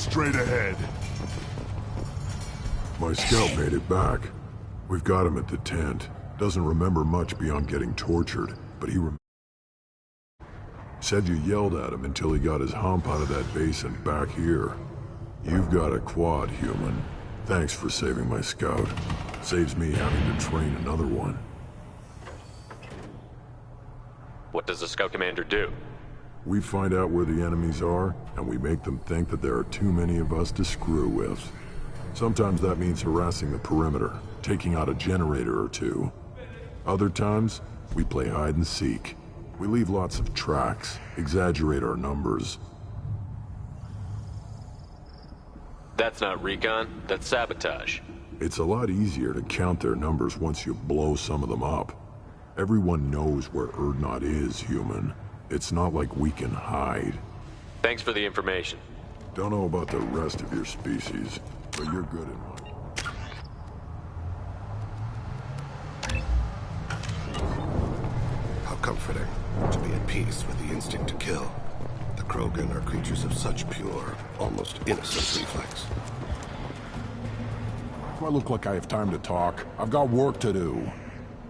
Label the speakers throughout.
Speaker 1: Straight ahead.
Speaker 2: My scout made it back. We've got him at the tent. Doesn't remember much beyond getting tortured, but he said you yelled at him until he got his hump out of that basin back here. You've got a quad, human. Thanks for saving my scout. Saves me having to train another one.
Speaker 3: What does the scout commander do?
Speaker 2: We find out where the enemies are, and we make them think that there are too many of us to screw with. Sometimes that means harassing the perimeter, taking out a generator or two. Other times, we play hide and seek. We leave lots of tracks, exaggerate our numbers.
Speaker 3: That's not recon, that's sabotage.
Speaker 2: It's a lot easier to count their numbers once you blow some of them up. Everyone knows where Erdnot is, human. It's not like we can hide.
Speaker 3: Thanks for the information.
Speaker 2: Don't know about the rest of your species, but you're good in one.
Speaker 4: How comforting to be at peace with the instinct to kill. The Krogan are creatures of such pure, almost innocent reflex.
Speaker 2: Do I look like I have time to talk? I've got work to do.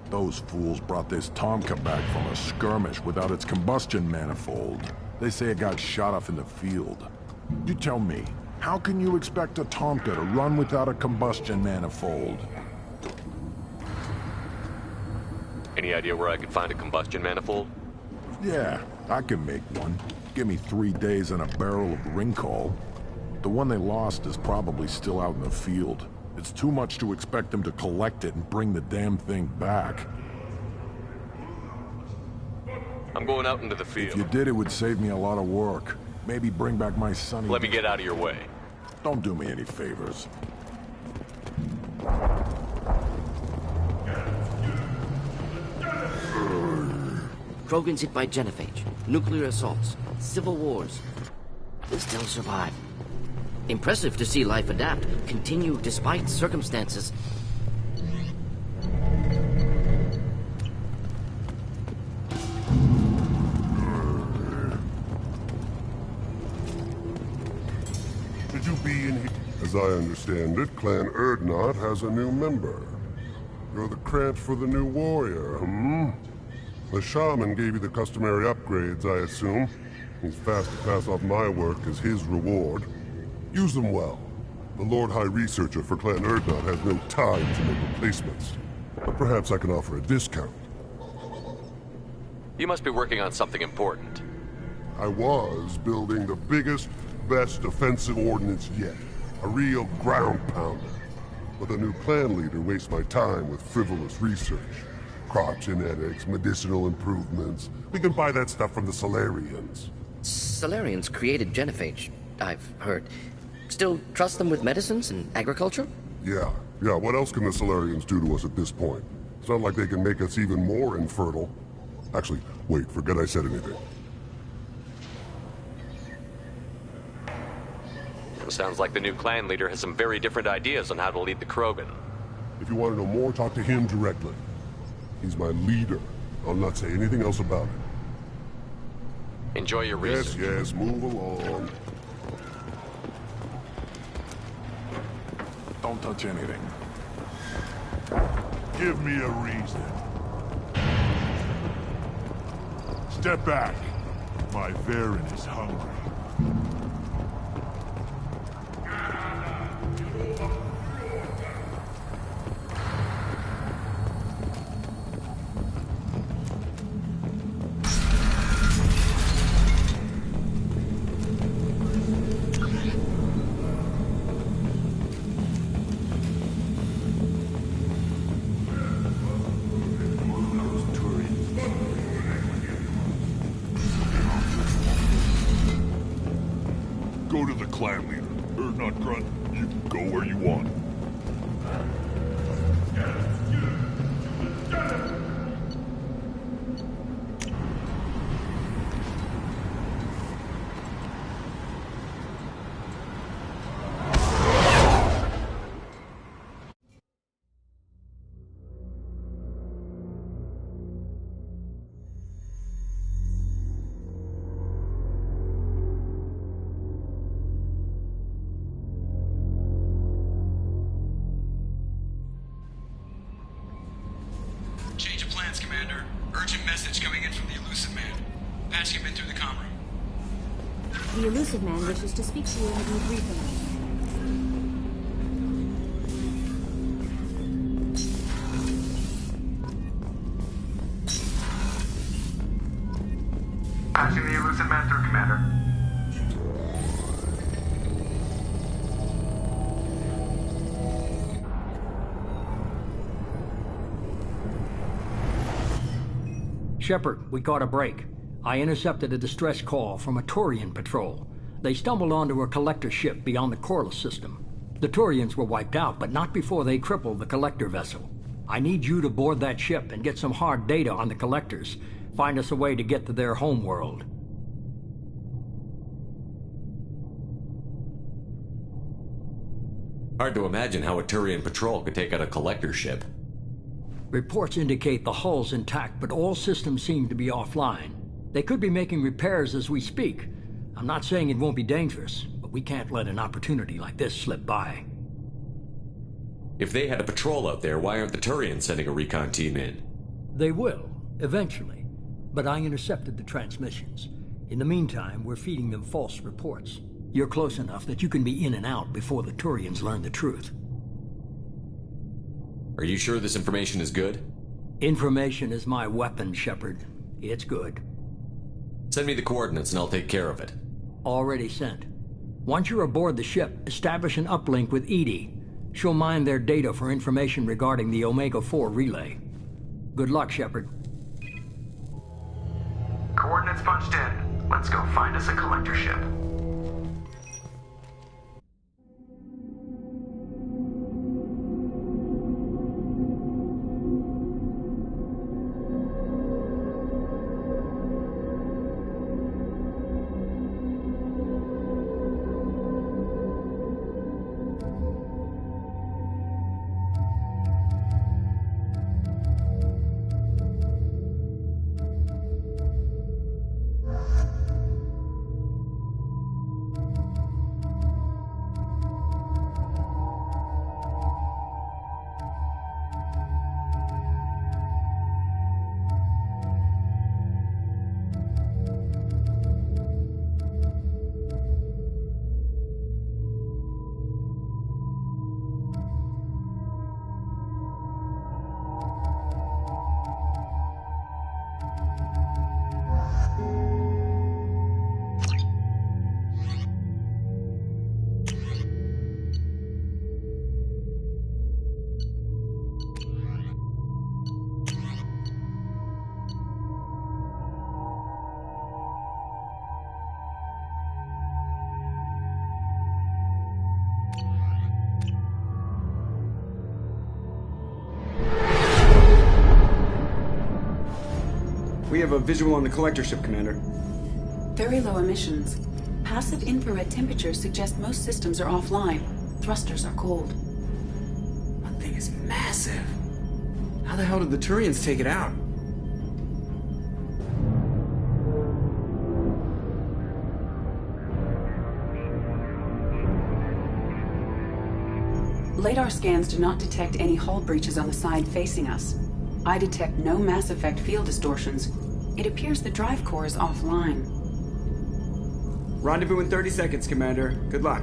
Speaker 2: Those fools brought this Tomka back from a skirmish without its combustion manifold. They say it got shot off in the field. You tell me, how can you expect a Tomka to run without a combustion manifold?
Speaker 3: Any idea where I could find a combustion manifold?
Speaker 2: Yeah, I can make one. Give me 3 days and a barrel of Ringcall. The one they lost is probably still out in the field. It's too much to expect them to collect it and bring the damn thing back.
Speaker 3: I'm going out into the field.
Speaker 2: If you did, it would save me a lot of work. Maybe bring back my sonny...
Speaker 3: Let me get out of your way.
Speaker 2: Don't do me any favors.
Speaker 5: Krogans hit by genophage, nuclear assaults, civil wars. They still survive. Impressive to see life adapt, continue despite circumstances.
Speaker 1: Did you be in here?
Speaker 6: As I understand it, Clan Erdnot has a new member. You're the cramps for the new warrior, hmm? The shaman gave you the customary upgrades, I assume. He's fast to pass off my work as his reward. Use them well. The Lord High Researcher for Clan Erdnot has no time to make replacements. But perhaps I can offer a discount.
Speaker 3: You must be working on something important.
Speaker 6: I was building the biggest, best offensive ordnance yet. A real ground pounder. But the new clan leader wastes my time with frivolous research. Crop genetics, medicinal improvements. We can buy that stuff from the Solarians.
Speaker 5: Solarians created genophage, I've heard. Still trust them with medicines and agriculture?
Speaker 6: Yeah. What else can the Solarians do to us at this point? It's not like they can make us even more infertile. Actually, wait, forget I said anything.
Speaker 3: Sounds like the new clan leader has some very different ideas on how to lead the Krogan.
Speaker 6: If you want to know more, talk to him directly. He's my leader. I'll not say anything else about it.
Speaker 3: Enjoy your research.
Speaker 6: Yes, move along.
Speaker 2: Don't touch anything.
Speaker 1: Give me a reason. Step back. My Varen is hungry. Go to the clan leader. Erdnot Grunt, you can go where you want.
Speaker 7: message coming in from the Elusive Man. Patching him in through the comm room.
Speaker 8: The Elusive Man wishes to speak to you in a debriefing.
Speaker 7: Patching the Elusive Man through, Commander.
Speaker 9: Shepard, we caught a break. I intercepted a distress call from a Turian patrol. They stumbled onto a collector ship beyond the Corliss system. The Turians were wiped out, but not before they crippled the collector vessel. I need you to board that ship and get some hard data on the collectors. Find us a way to get to their homeworld.
Speaker 3: Hard to imagine how a Turian patrol could take out a collector ship.
Speaker 9: Reports indicate the hull's intact, but all systems seem to be offline. They could be making repairs as we speak. I'm not saying it won't be dangerous, but we can't let an opportunity like this slip by.
Speaker 3: If they had a patrol out there, why aren't the Turians sending a recon team in?
Speaker 9: They will, eventually. But I intercepted the transmissions. In the meantime, we're feeding them false reports. You're close enough that you can be in and out before the Turians learn the truth.
Speaker 3: Are you sure this information is good?
Speaker 9: Information is my weapon, Shepard. It's good.
Speaker 3: Send me the coordinates and I'll take care of it.
Speaker 9: Already sent. Once you're aboard the ship, establish an uplink with Edie. She'll mine their data for information regarding the Omega-4 relay. Good luck, Shepard.
Speaker 7: Coordinates punched in. Let's go find us a collector ship. We have a visual on the collector ship, Commander.
Speaker 10: Very low emissions. Passive infrared temperatures suggest most systems are offline. Thrusters are cold.
Speaker 7: That thing is massive. How the hell did the Turians take it out?
Speaker 10: Radar scans do not detect any hull breaches on the side facing us. I detect no mass effect field distortions. It appears the drive core is offline.
Speaker 7: Rendezvous in 30 seconds, Commander. Good luck.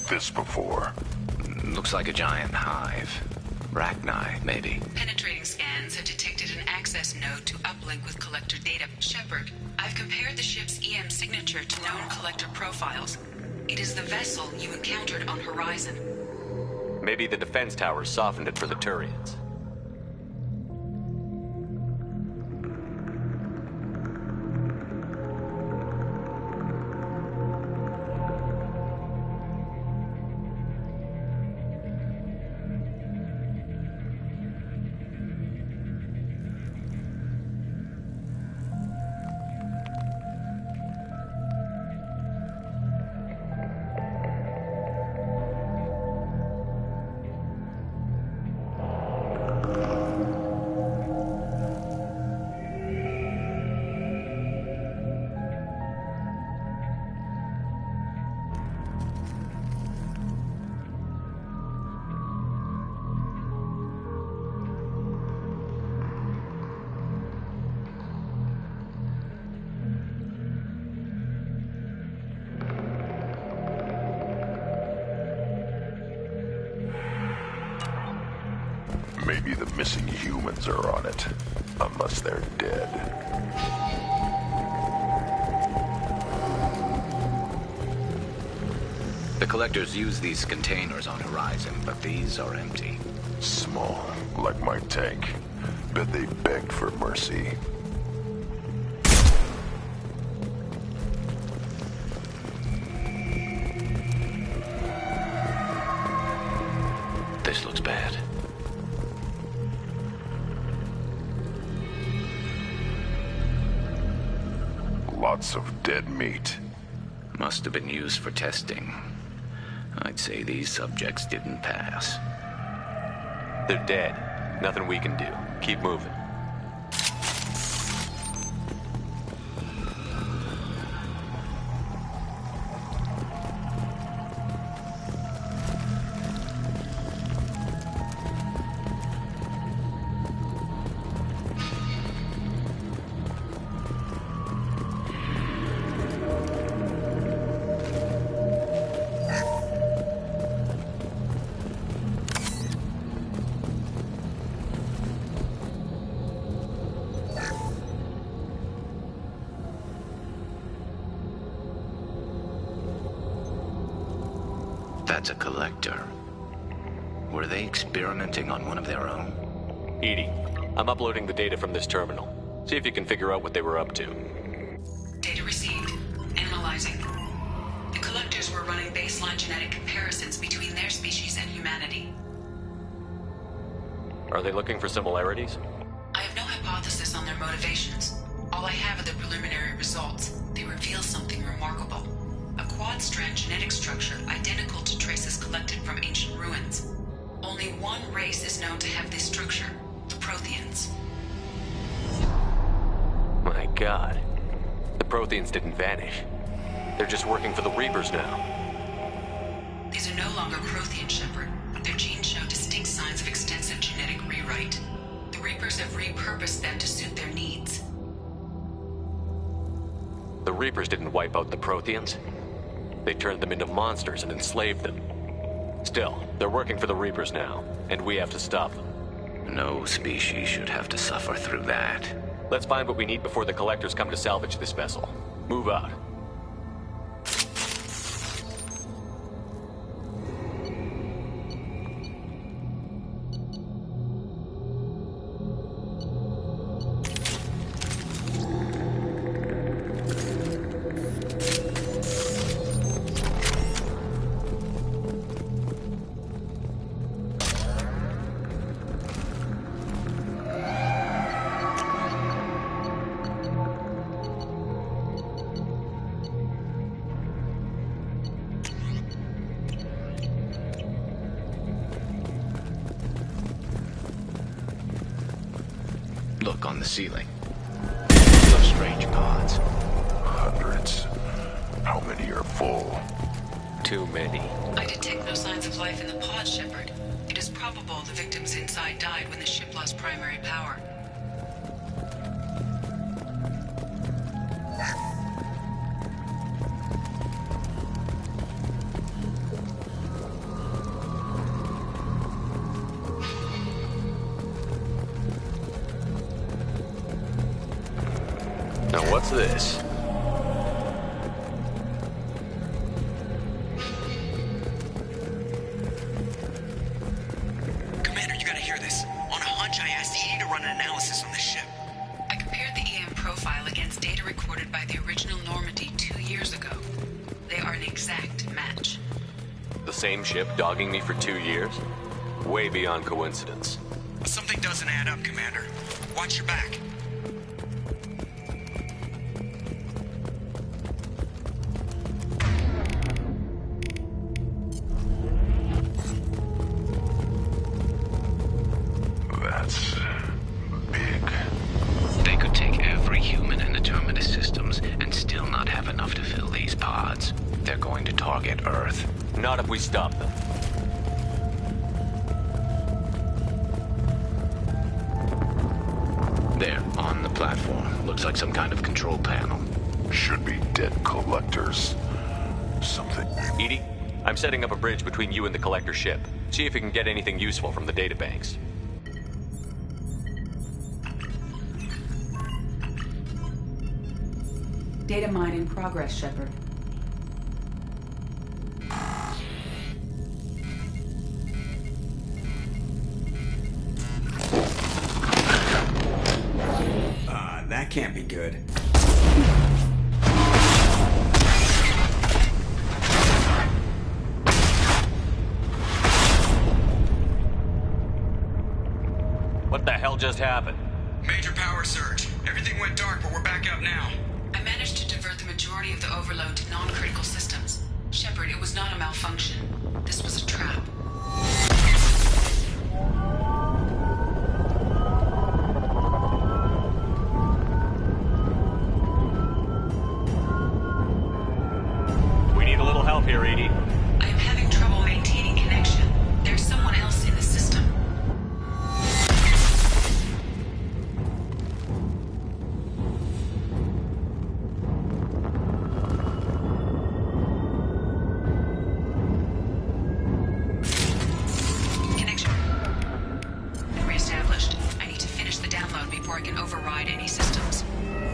Speaker 1: This before.
Speaker 11: Looks like a giant hive. Rachni, maybe.
Speaker 10: Penetrating scans have detected an access node to uplink with collector data. Shepard, I've compared the ship's EM signature to known collector profiles. It is the vessel you encountered on Horizon.
Speaker 3: Maybe the defense towers softened it for the Turians.
Speaker 1: Maybe the missing humans are on it, unless they're dead.
Speaker 11: The collectors use these containers on Horizon, but these are empty.
Speaker 1: Small, like my tank. Bet they begged for mercy.
Speaker 11: This looks bad.
Speaker 1: Lots of dead meat.
Speaker 11: Must have been used for testing. I'd say these subjects didn't pass.
Speaker 3: They're dead. Nothing we can do. Keep moving.
Speaker 11: That's a collector. Were they experimenting on one of their own?
Speaker 3: Edie, I'm uploading the data from this terminal. See if you can figure out what they were up to.
Speaker 10: Data received. Analyzing. The collectors were running baseline genetic comparisons between their species and humanity.
Speaker 3: Are they looking for similarities?
Speaker 10: I have no hypothesis on their motivations. All I have are the preliminary results. They reveal something remarkable. A quad-strand genetic structure identical to traces collected from ancient ruins. Only one race is known to have this structure, the Protheans.
Speaker 3: My God. The Protheans didn't vanish. They're just working for the Reapers now.
Speaker 10: These are no longer Prothean, Shepard, but their genes show distinct signs of extensive genetic rewrite. The Reapers have repurposed them to suit their needs.
Speaker 3: The Reapers didn't wipe out the Protheans. They turned them into monsters and enslaved them. Still, they're working for the Reapers now, and we have to stop them.
Speaker 11: No species should have to suffer through that.
Speaker 3: Let's find what we need before the Collectors come to salvage this vessel. Move out.
Speaker 11: Look on the ceiling. Those strange pods.
Speaker 1: Hundreds. How many are full?
Speaker 3: Too many.
Speaker 10: I detect no signs of life in the pod, Shepard. It is probable the victims inside died when the ship lost primary power.
Speaker 3: What's this?
Speaker 12: Commander, you gotta hear this. On a hunch, I asked Edie to run an analysis on this ship.
Speaker 10: I compared the EM profile against data recorded by the original Normandy 2 years ago. They are an exact match.
Speaker 3: The same ship dogging me for 2 years? Way beyond coincidence.
Speaker 12: Something doesn't add up, Commander. Watch your back.
Speaker 11: That's big. They could take every human in the Terminus systems and still not have enough to fill these pods. They're going to target Earth.
Speaker 3: Not if we stop them.
Speaker 11: There, on the platform. Looks like some kind of control panel.
Speaker 1: Should be dead collectors. Something.
Speaker 3: Edie, I'm setting up a bridge between you and the collector ship. See if you can get anything useful from the databanks.
Speaker 8: Data mine in progress, Shepard.
Speaker 7: That can't be good.
Speaker 3: What the hell just happened?
Speaker 12: Major power surge. Everything went dark, but we're back up now.
Speaker 10: I managed to divert the majority of the overload to non-critical systems. Shepard, it was not a malfunction. This was a trap.
Speaker 3: We need a little help here, Edie.
Speaker 10: I am having trouble maintaining connection. There's someone else in the system. Connection reestablished. I need to finish the download before I can override any systems.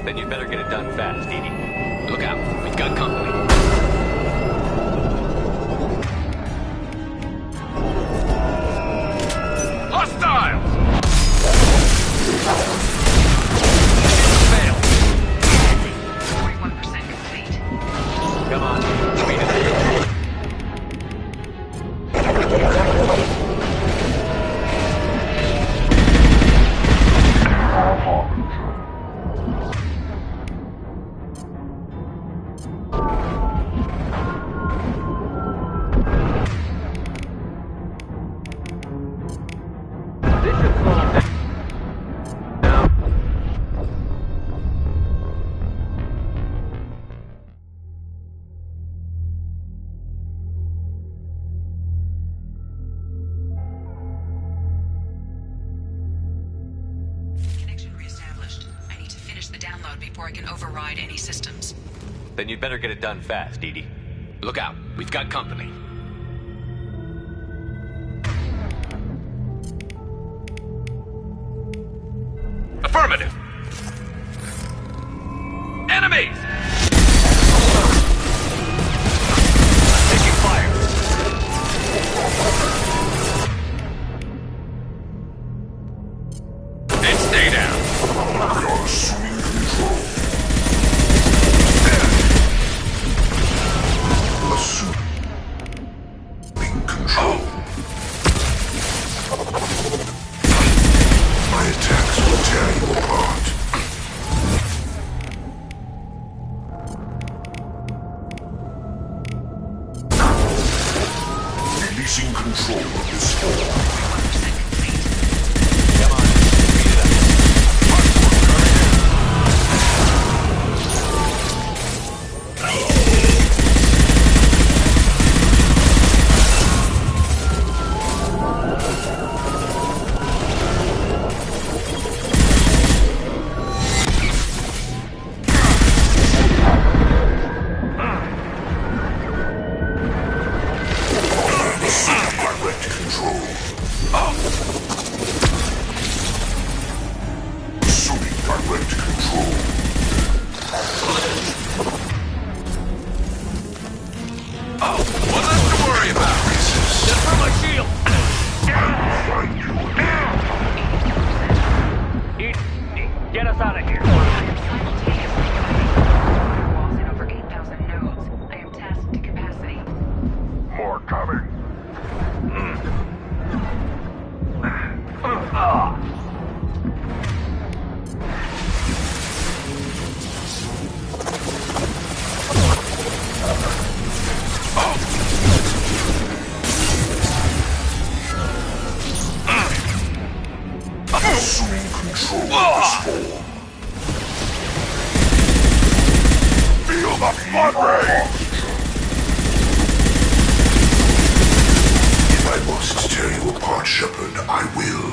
Speaker 3: Then you'd better get it done fast, Edie.
Speaker 11: Look out, we've got company.
Speaker 3: Hostiles! Fail.
Speaker 10: 41% complete.
Speaker 3: Come on, speed it through. This should slow them down.
Speaker 10: Connection reestablished. I need to finish the download before I can override any systems.
Speaker 3: Then you'd better get it done fast, Edie.
Speaker 11: Look out, we've got company. Affirmative! Enemies!
Speaker 3: Taking fire!
Speaker 11: And stay down!
Speaker 1: You're assuming control. Assuming control. My attacks will tear you apart. Releasing control of this form.
Speaker 10: 41% complete.
Speaker 3: Come on, speed it up.
Speaker 9: us out of here!
Speaker 10: I am simultaneously fighting firewalls in over 8,000 nodes. I am tasked to capacity.
Speaker 1: More coming.
Speaker 6: Assuming control of this form.
Speaker 1: Feel the blood rage!
Speaker 6: If I must tear you apart, Shepard, I will.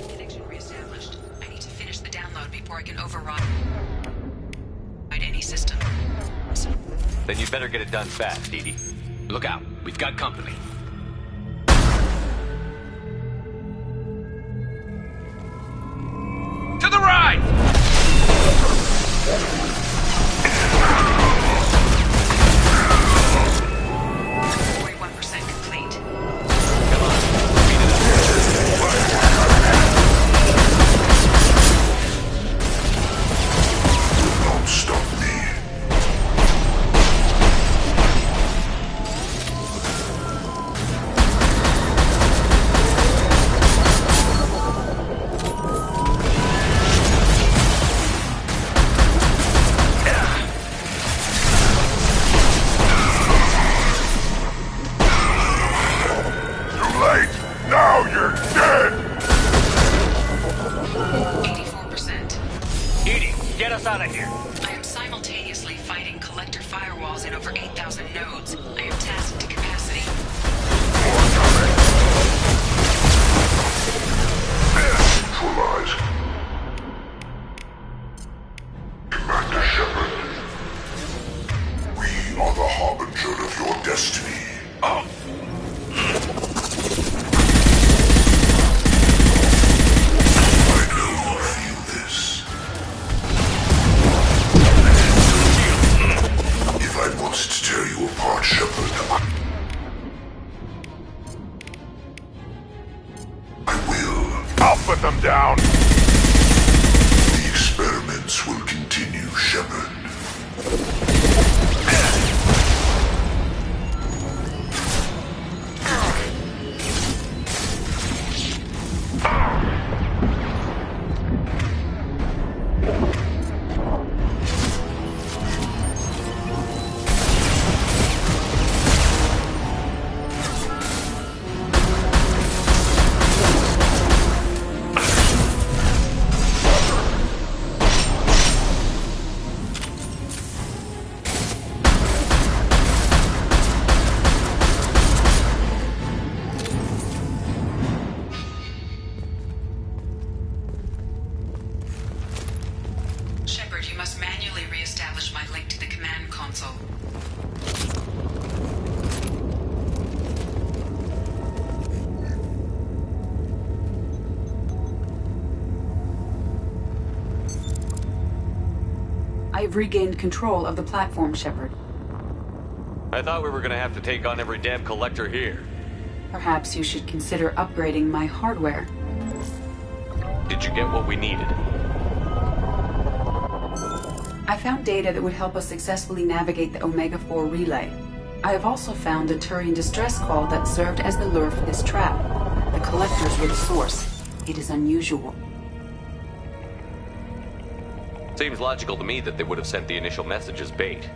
Speaker 10: Connection reestablished. I need to finish the download before I can override any system.
Speaker 3: Then you better get it done fast, Edie. Look out. We've got company. To the right!
Speaker 10: 41% complete.
Speaker 3: Come on. Speed it up.
Speaker 6: Don't stop me.
Speaker 1: Too late! Now you're dead!
Speaker 10: 84%.
Speaker 9: Edie, get us out of here!
Speaker 10: I am simultaneously fighting collector firewalls in over 8,000 nodes. I am tasked to capacity.
Speaker 6: Neutralized. Commander Shepard, we are the harbinger of your destiny. I know you feel this. If I must tear you apart, Shepard, I will.
Speaker 1: I'll put them down!
Speaker 6: The experiments will continue, Shepard.
Speaker 10: Shepard, you must manually re-establish my link to the command console.
Speaker 8: I have regained control of the platform, Shepard.
Speaker 3: I thought we were gonna have to take on every damn collector here.
Speaker 8: Perhaps you should consider upgrading my hardware.
Speaker 3: Did you get what we needed?
Speaker 8: I found data that would help us successfully navigate the Omega-4 relay. I have also found a Turian distress call that served as the lure for this trap. The collectors were the source. It is unusual.
Speaker 3: Seems logical to me that they would have sent the initial message as bait.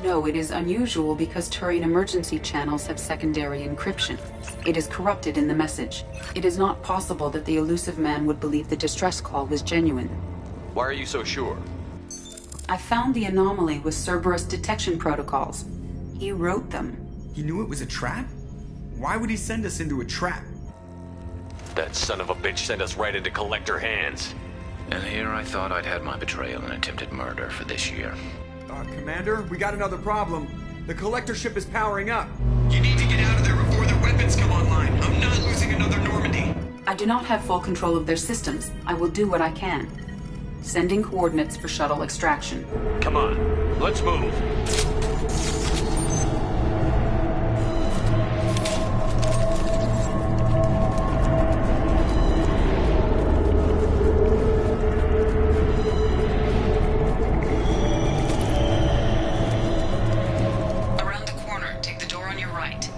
Speaker 8: No, it is unusual because Turian emergency channels have secondary encryption. It is corrupted in the message. It is not possible that the elusive man would believe the distress call was genuine.
Speaker 3: Why are you so sure?
Speaker 8: I found the anomaly with Cerberus detection protocols. He wrote them.
Speaker 7: He knew it was a trap? Why would he send us into a trap?
Speaker 3: That son of a bitch sent us right into collector hands.
Speaker 11: And here I thought I'd had my betrayal and attempted murder for this year.
Speaker 7: Commander, we got another problem. The collector ship is powering up.
Speaker 12: You need to get out of there before their weapons come online. I'm not losing another Normandy.
Speaker 8: I do not have full control of their systems. I will do what I can. Sending coordinates for shuttle extraction.
Speaker 3: Come on, let's move.
Speaker 10: Around the corner, take the door on your right.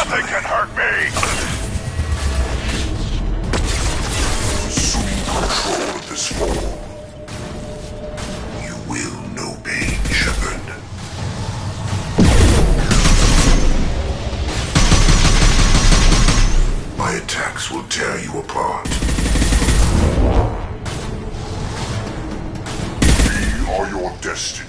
Speaker 1: Nothing can hurt me!
Speaker 13: Assume control of this form. You will know pain, Shepard. My attacks will tear you apart. We are your destiny.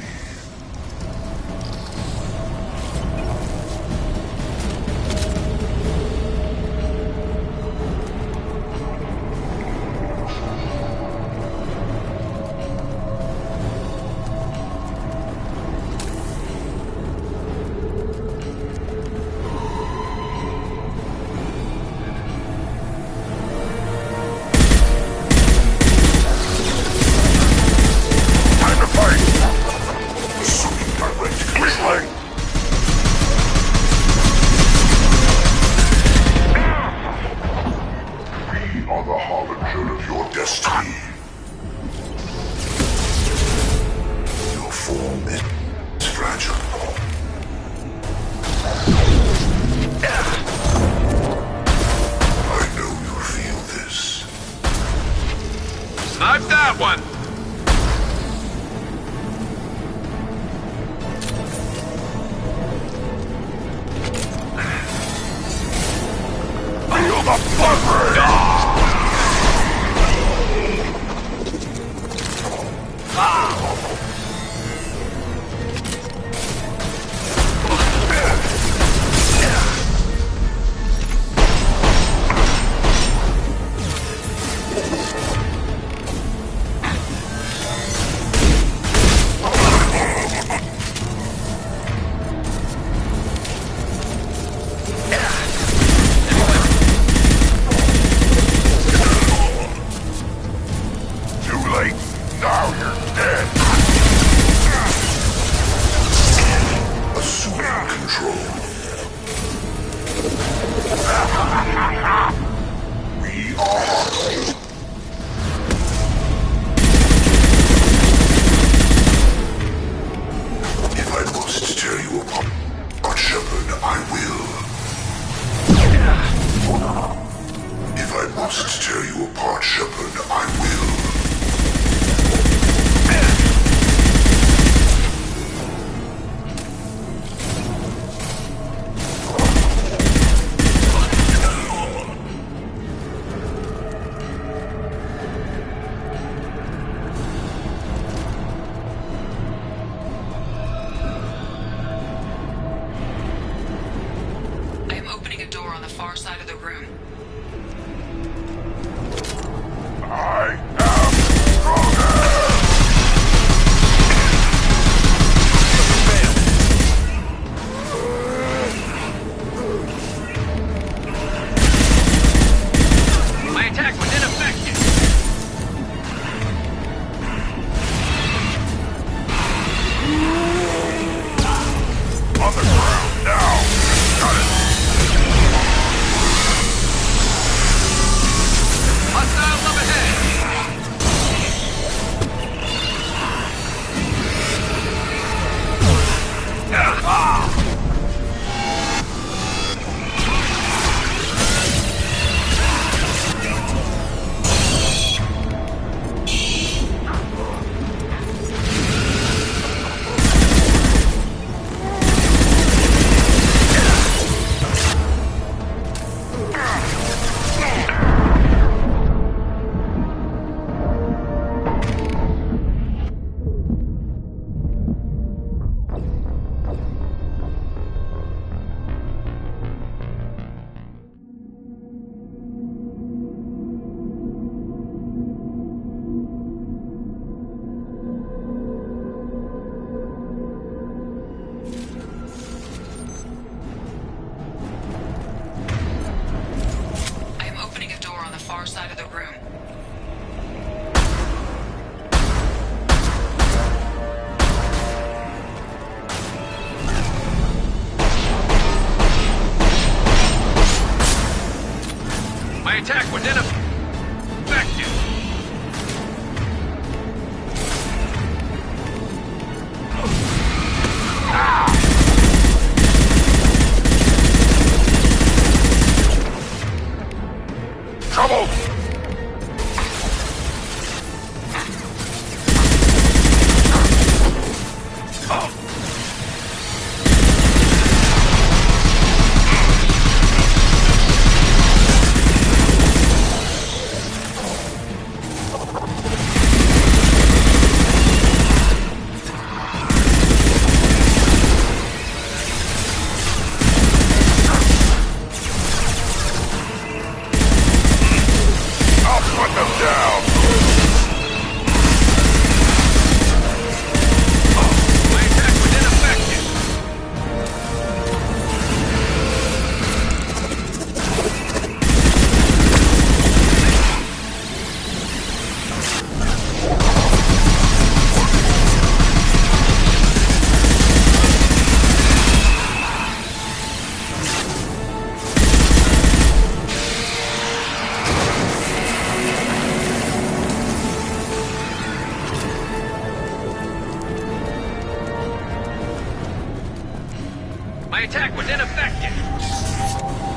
Speaker 14: attack was ineffective.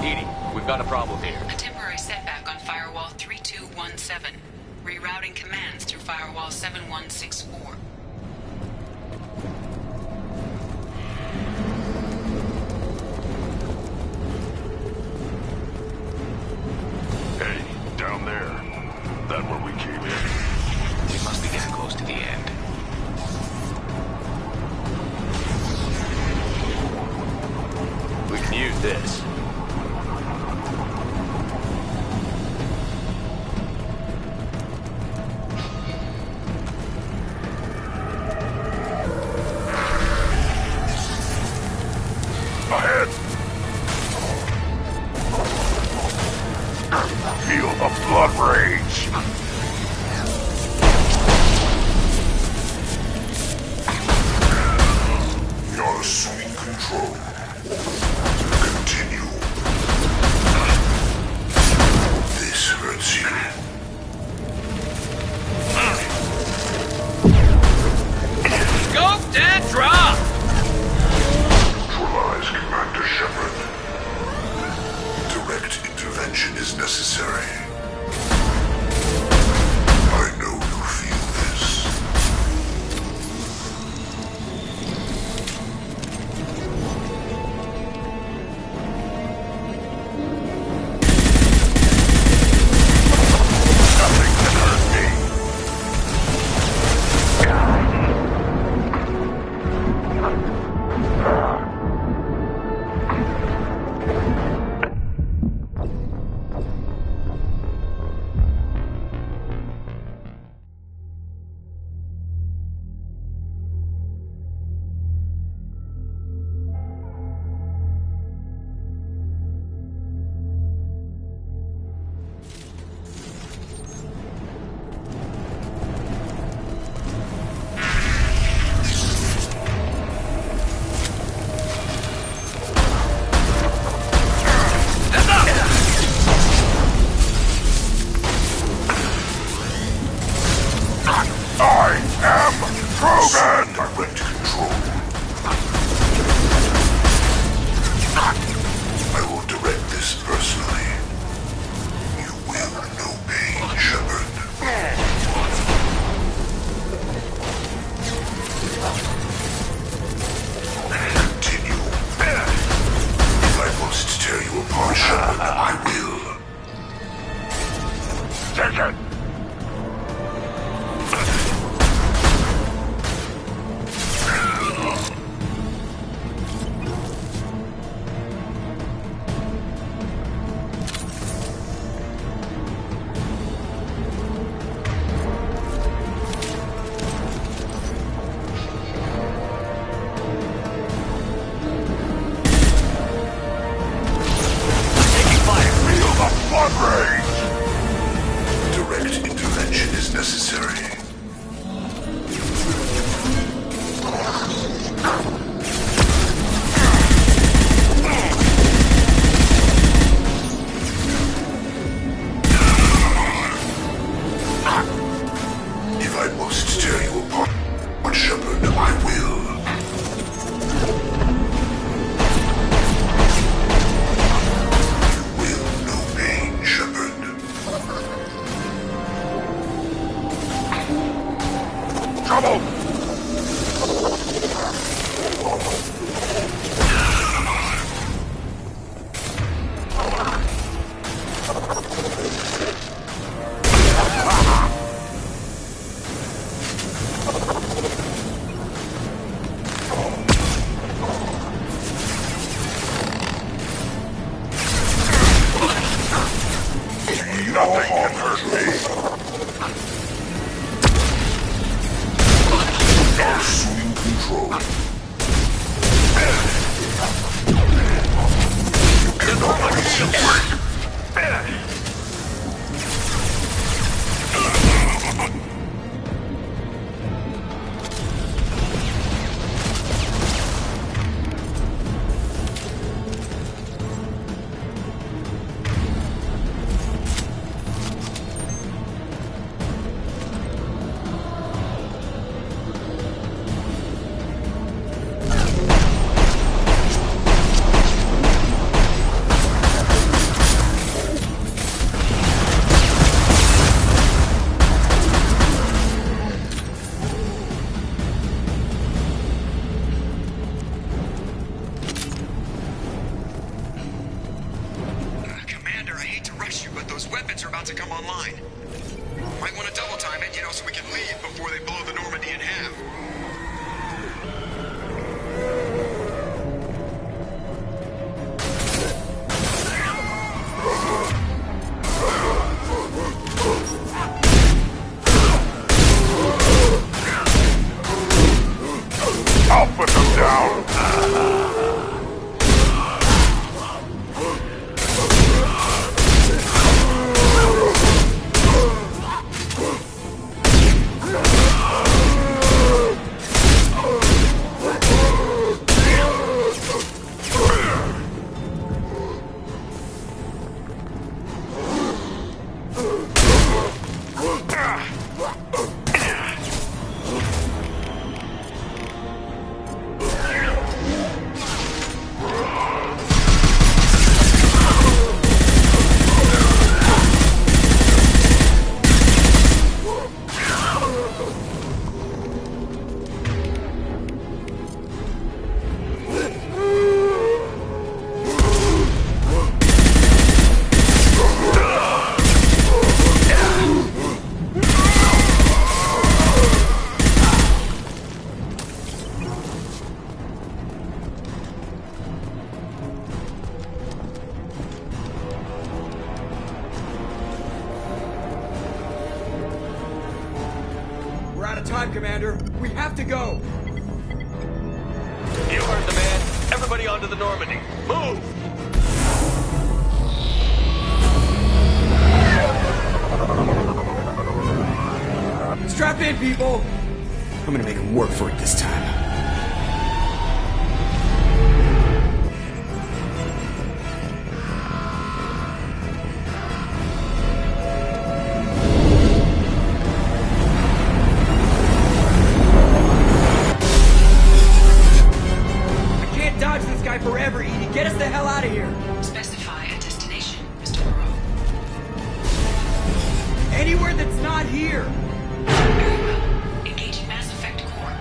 Speaker 3: Edie, we've got a problem here.
Speaker 10: A temporary setback on Firewall 3217. Rerouting commands through Firewall 7164.
Speaker 1: Hey, down there. That where we came in?
Speaker 11: We must be getting close to the end.
Speaker 3: We can use this.
Speaker 1: Ahead! Feel the blood rage!
Speaker 13: You're assuming control. Continue. This hurts you.
Speaker 14: Scope and drop!
Speaker 13: Neutralize Commander Shepard. Direct intervention is necessary. I know you feel this.
Speaker 1: Nothing can hurt me. I am Krogan!
Speaker 13: Direct control. I will direct this personally. You will know pain, Shepard. Continue. If I must tear you apart, Shepard, I will.
Speaker 1: Take it! Feel the blood rage!
Speaker 13: Direct intervention is necessary. If I must tear you apart, Shepard, I will. You will know pain, Shepard.
Speaker 1: Trouble! Nothing can hurt me.
Speaker 12: leave before they blow the Normandy in half.
Speaker 13: I'll put them down!
Speaker 12: We're out of time, Commander. We have to go.
Speaker 3: You heard the man. Everybody onto the Normandy. Move!
Speaker 12: Strap in, people. I'm gonna make him work for it this time. Dodge this guy forever, Edie. Get us the hell out of here.
Speaker 10: Specify a destination, Mr. Moreau.
Speaker 12: Anywhere that's not here.
Speaker 10: Very well. Engaging Mass Effect Core.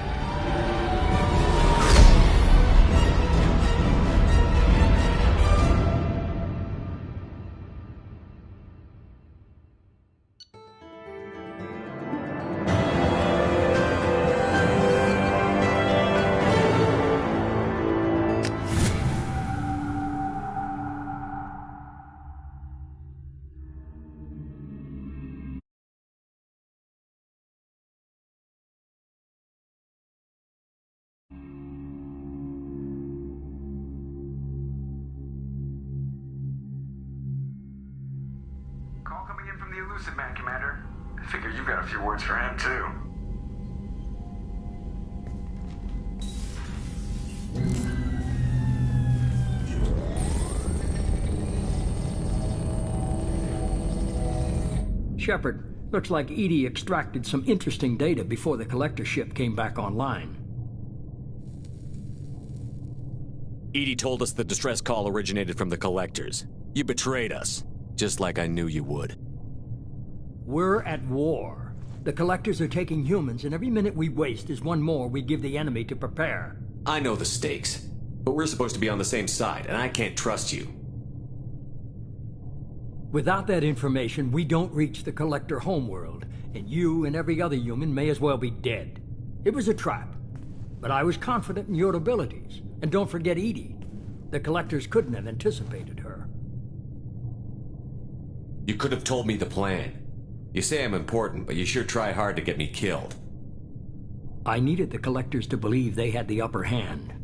Speaker 7: Call coming in from the Elusive Man, Commander. I figure you've got a few words for him, too.
Speaker 9: Shepard, looks like Edie extracted some interesting data before the collector ship came back online.
Speaker 3: Edie told us the distress call originated from the collectors. You betrayed us, just like I knew you would.
Speaker 9: We're at war. The collectors are taking humans, and every minute we waste is one more we give the enemy to prepare.
Speaker 3: I know the stakes, but we're supposed to be on the same side, and I can't trust you.
Speaker 9: Without that information, we don't reach the collector homeworld, and you and every other human may as well be dead. It was a trap, but I was confident in your abilities. And don't forget Edie. The collectors couldn't have anticipated her.
Speaker 3: You could have told me the plan. You say I'm important, but you sure try hard to get me killed.
Speaker 9: I needed the collectors to believe they had the upper hand.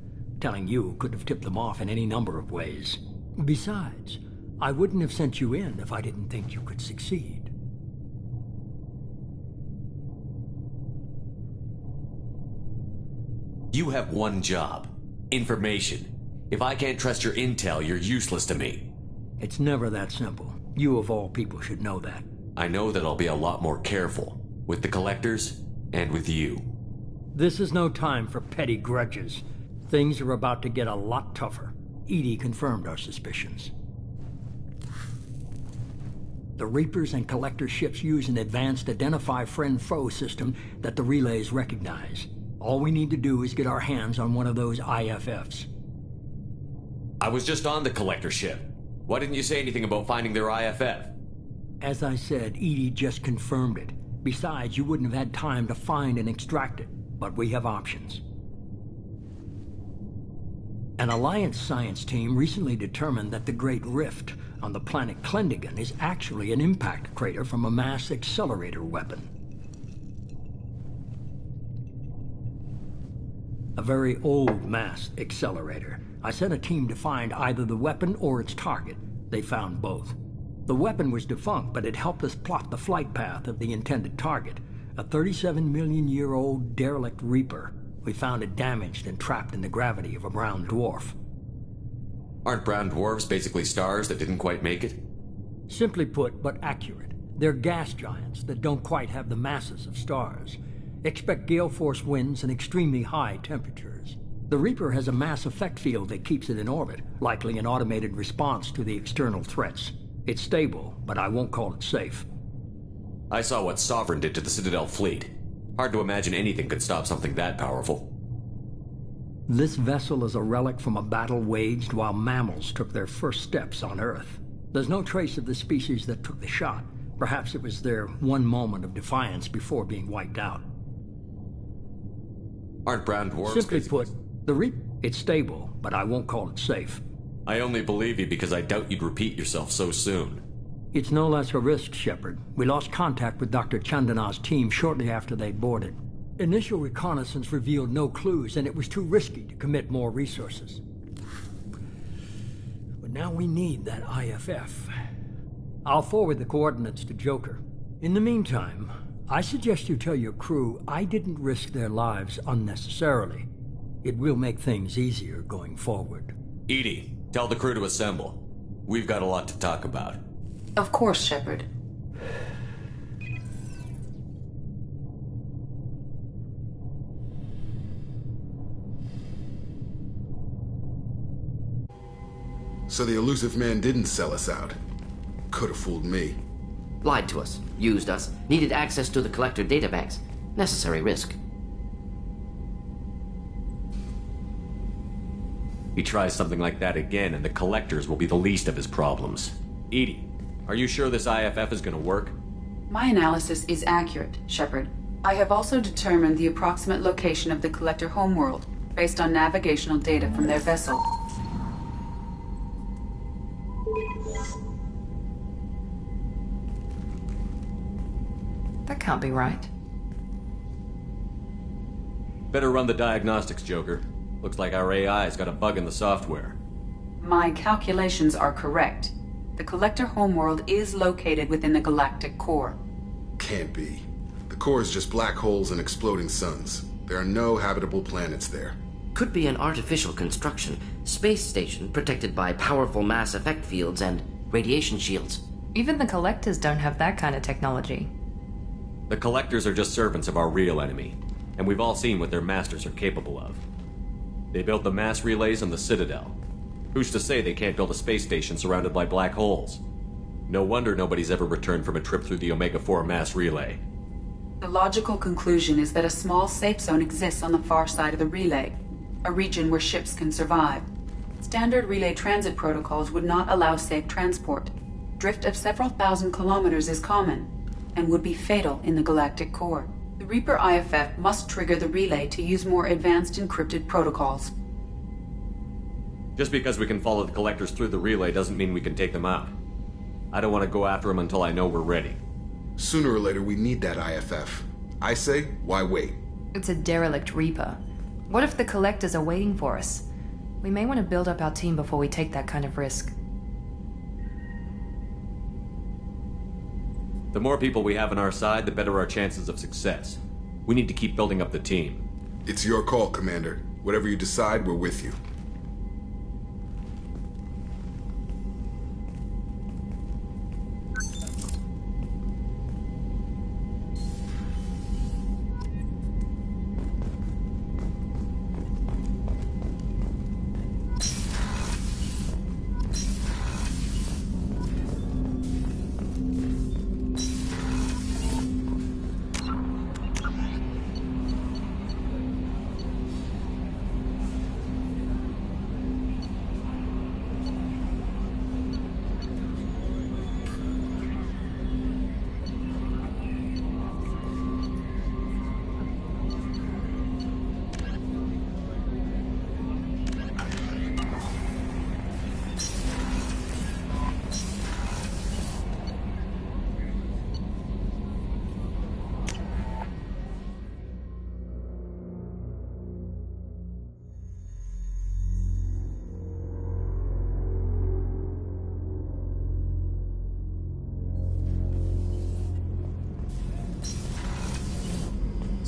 Speaker 9: Telling you could have tipped them off in any number of ways. Besides, I wouldn't have sent you in if I didn't think you could succeed.
Speaker 3: You have one job. Information. If I can't trust your intel, you're useless to me.
Speaker 9: It's never that simple. You of all people should know that.
Speaker 3: I know that I'll be a lot more careful. With the collectors, and with you.
Speaker 9: This is no time for petty grudges. Things are about to get a lot tougher. Edie confirmed our suspicions. The Reapers and Collector ships use an advanced Identify Friend-Foe system that the relays recognize. All we need to do is get our hands on one of those IFFs.
Speaker 3: I was just on the Collector ship. Why didn't you say anything about finding their IFF?
Speaker 9: As I said, Edie just confirmed it. Besides, you wouldn't have had time to find and extract it. But we have options. An Alliance science team recently determined that the Great Rift on the planet Klendigan is actually an impact crater from a mass accelerator weapon. A very old mass accelerator. I sent a team to find either the weapon or its target. They found both. The weapon was defunct, but it helped us plot the flight path of the intended target, a 37-million-year-old derelict Reaper. We found it damaged and trapped in the gravity of a brown dwarf.
Speaker 3: Aren't brown dwarfs basically stars that didn't quite make it?
Speaker 9: Simply put, but accurate. They're gas giants that don't quite have the masses of stars. Expect gale force winds and extremely high temperatures. The Reaper has a mass effect field that keeps it in orbit, likely an automated response to the external threats. It's stable, but I won't call it safe.
Speaker 3: I saw what Sovereign did to the Citadel fleet. Hard to imagine anything could stop something that powerful.
Speaker 9: This vessel is a relic from a battle waged while mammals took their first steps on Earth. There's no trace of the species that took the shot. Perhaps it was their one moment of defiance before being wiped out.
Speaker 3: Aren't brown dwarfs...
Speaker 9: Simply put, it's stable, but I won't call it safe.
Speaker 3: I only believe you because I doubt you'd repeat yourself so soon.
Speaker 9: It's no less a risk, Shepard. We lost contact with Dr. Chandana's team shortly after they boarded. Initial reconnaissance revealed no clues, and it was too risky to commit more resources. But now we need that IFF. I'll forward the coordinates to Joker. In the meantime, I suggest you tell your crew I didn't risk their lives unnecessarily. It will make things easier going forward.
Speaker 3: Edie, tell the crew to assemble. We've got a lot to talk about.
Speaker 8: Of course, Shepard.
Speaker 15: So the elusive man didn't sell us out. Could have fooled me.
Speaker 5: Lied to us, used us, needed access to the Collector databanks. Necessary risk.
Speaker 3: He tries something like that again, and the Collectors will be the least of his problems. Edie, are you sure this IFF is gonna work?
Speaker 8: My analysis is accurate, Shepard. I have also determined the approximate location of the Collector homeworld, based on navigational data from their vessel.
Speaker 10: That can't be right.
Speaker 3: Better run the diagnostics, Joker. Looks like our AI's got a bug in the software.
Speaker 8: My calculations are correct. The Collector homeworld is located within the galactic core.
Speaker 15: Can't be. The core is just black holes and exploding suns. There are no habitable planets there.
Speaker 5: Could be an artificial construction. Space station protected by powerful mass effect fields and radiation shields.
Speaker 10: Even the Collectors don't have that kind of technology.
Speaker 3: The Collectors are just servants of our real enemy, and we've all seen what their masters are capable of. They built the mass relays on the Citadel. Who's to say they can't build a space station surrounded by black holes? No wonder nobody's ever returned from a trip through the Omega-4 mass relay.
Speaker 8: The logical conclusion is that a small safe zone exists on the far side of the relay, a region where ships can survive. Standard relay transit protocols would not allow safe transport. Drift of several thousand kilometers is common, and would be fatal in the galactic core. The Reaper IFF must trigger the relay to use more advanced encrypted protocols.
Speaker 3: Just because we can follow the Collectors through the relay doesn't mean we can take them out. I don't want to go after them until I know we're ready.
Speaker 15: Sooner or later, we need that IFF. I say, why wait?
Speaker 10: It's a derelict Reaper. What if the Collectors are waiting for us? We may want to build up our team before we take that kind of risk.
Speaker 3: The more people we have on our side, the better our chances of success. We need to keep building up the team.
Speaker 15: It's your call, Commander. Whatever you decide, we're with you.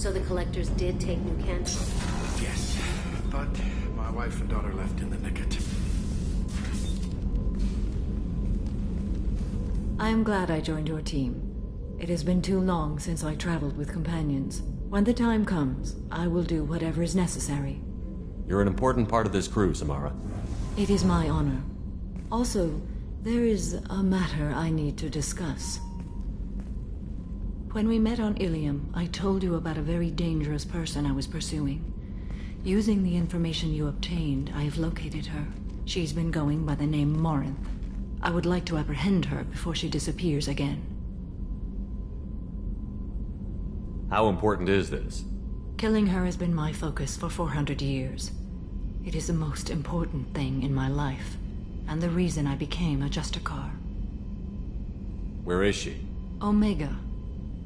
Speaker 16: So the collectors did take New Kent?
Speaker 17: Yes, but my wife and daughter left in the nick of time.
Speaker 18: I am glad I joined your team. It has been too long since I traveled with companions. When the time comes, I will do whatever is necessary.
Speaker 3: You're an important part of this crew, Samara.
Speaker 18: It is my honor. Also, there is a matter I need to discuss. When we met on Ilium, I told you about a very dangerous person I was pursuing. Using the information you obtained, I have located her. She's been going by the name Morinth. I would like to apprehend her before she disappears again.
Speaker 3: How important is this?
Speaker 18: Killing her has been my focus for 400 years. It is the most important thing in my life, and the reason I became a Justicar.
Speaker 3: Where is she?
Speaker 18: Omega,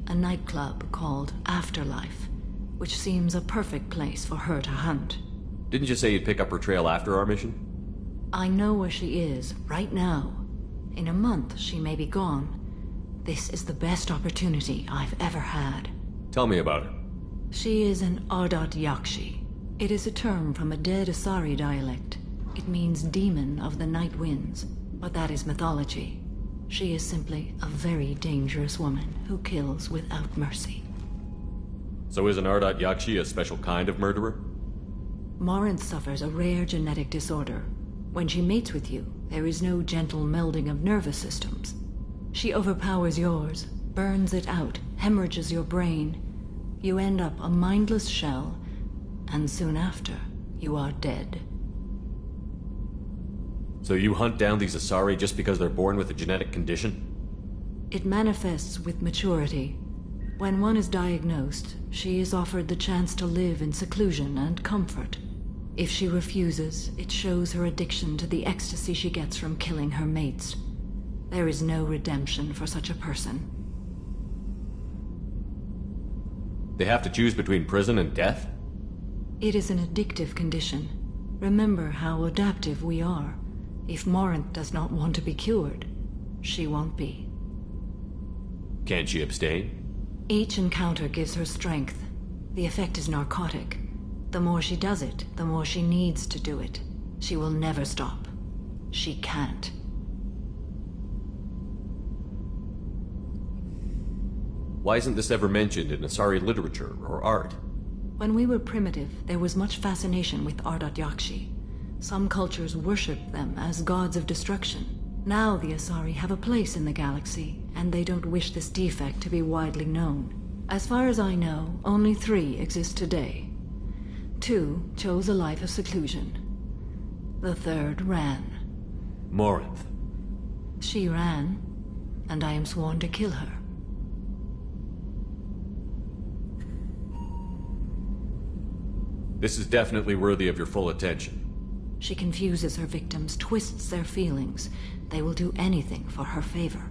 Speaker 18: a nightclub called Afterlife, which seems a perfect place for her to hunt.
Speaker 3: Didn't you say you'd pick up her trail after our mission?
Speaker 18: I know where she is, right now. In a month, she may be gone. This is the best opportunity I've ever had.
Speaker 3: Tell me about her.
Speaker 18: She is an Ardat Yakshi. It is a term from a dead Asari dialect. It means demon of the night winds, but that is mythology. She is simply a very dangerous woman who kills without mercy.
Speaker 3: So is an Ardat Yakshi a special kind of murderer?
Speaker 18: Morinth suffers a rare genetic disorder. When she mates with you, there is no gentle melding of nervous systems. She overpowers yours, burns it out, hemorrhages your brain. You end up a mindless shell, and soon after, you are dead.
Speaker 3: So you hunt down these Asari just because they're born with a genetic condition?
Speaker 18: It manifests with maturity. When one is diagnosed, she is offered the chance to live in seclusion and comfort. If she refuses, it shows her addiction to the ecstasy she gets from killing her mates. There is no redemption for such a person.
Speaker 3: They have to choose between prison and death?
Speaker 18: It is an addictive condition. Remember how adaptive we are. If Morinth does not want to be cured, she won't be.
Speaker 3: Can't she abstain?
Speaker 18: Each encounter gives her strength. The effect is narcotic. The more she does it, the more she needs to do it. She will never stop. She can't.
Speaker 3: Why isn't this ever mentioned in Asari literature or art?
Speaker 18: When we were primitive, there was much fascination with Ardat Yakshi. Some cultures worshipped them as gods of destruction. Now the Asari have a place in the galaxy, and they don't wish this defect to be widely known. As far as I know, only 3 exist today. 2 chose a life of seclusion. The 3rd ran.
Speaker 3: Morinth.
Speaker 18: She ran, and I am sworn to kill her.
Speaker 3: This is definitely worthy of your full attention.
Speaker 18: She confuses her victims, twists their feelings. They will do anything for her favor.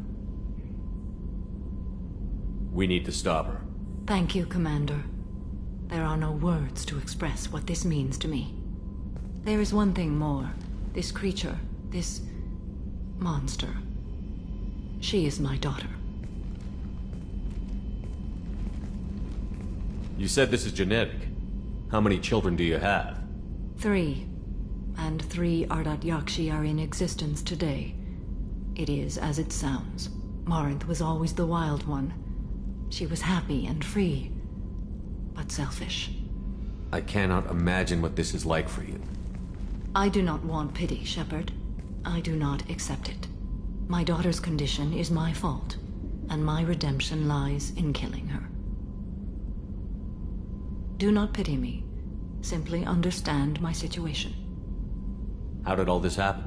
Speaker 3: We need to stop her.
Speaker 18: Thank you, Commander. There are no words to express what this means to me. There is one thing more. This creature, this monster. She is my daughter.
Speaker 3: You said this is genetic. How many children do you have?
Speaker 18: 3. And 3 Ardat Yakshi are in existence today. It is as it sounds. Morinth was always the wild one. She was happy and free, but selfish.
Speaker 3: I cannot imagine what this is like for you.
Speaker 18: I do not want pity, Shepard. I do not accept it. My daughter's condition is my fault, and my redemption lies in killing her. Do not pity me. Simply understand my situation.
Speaker 3: How did all this happen?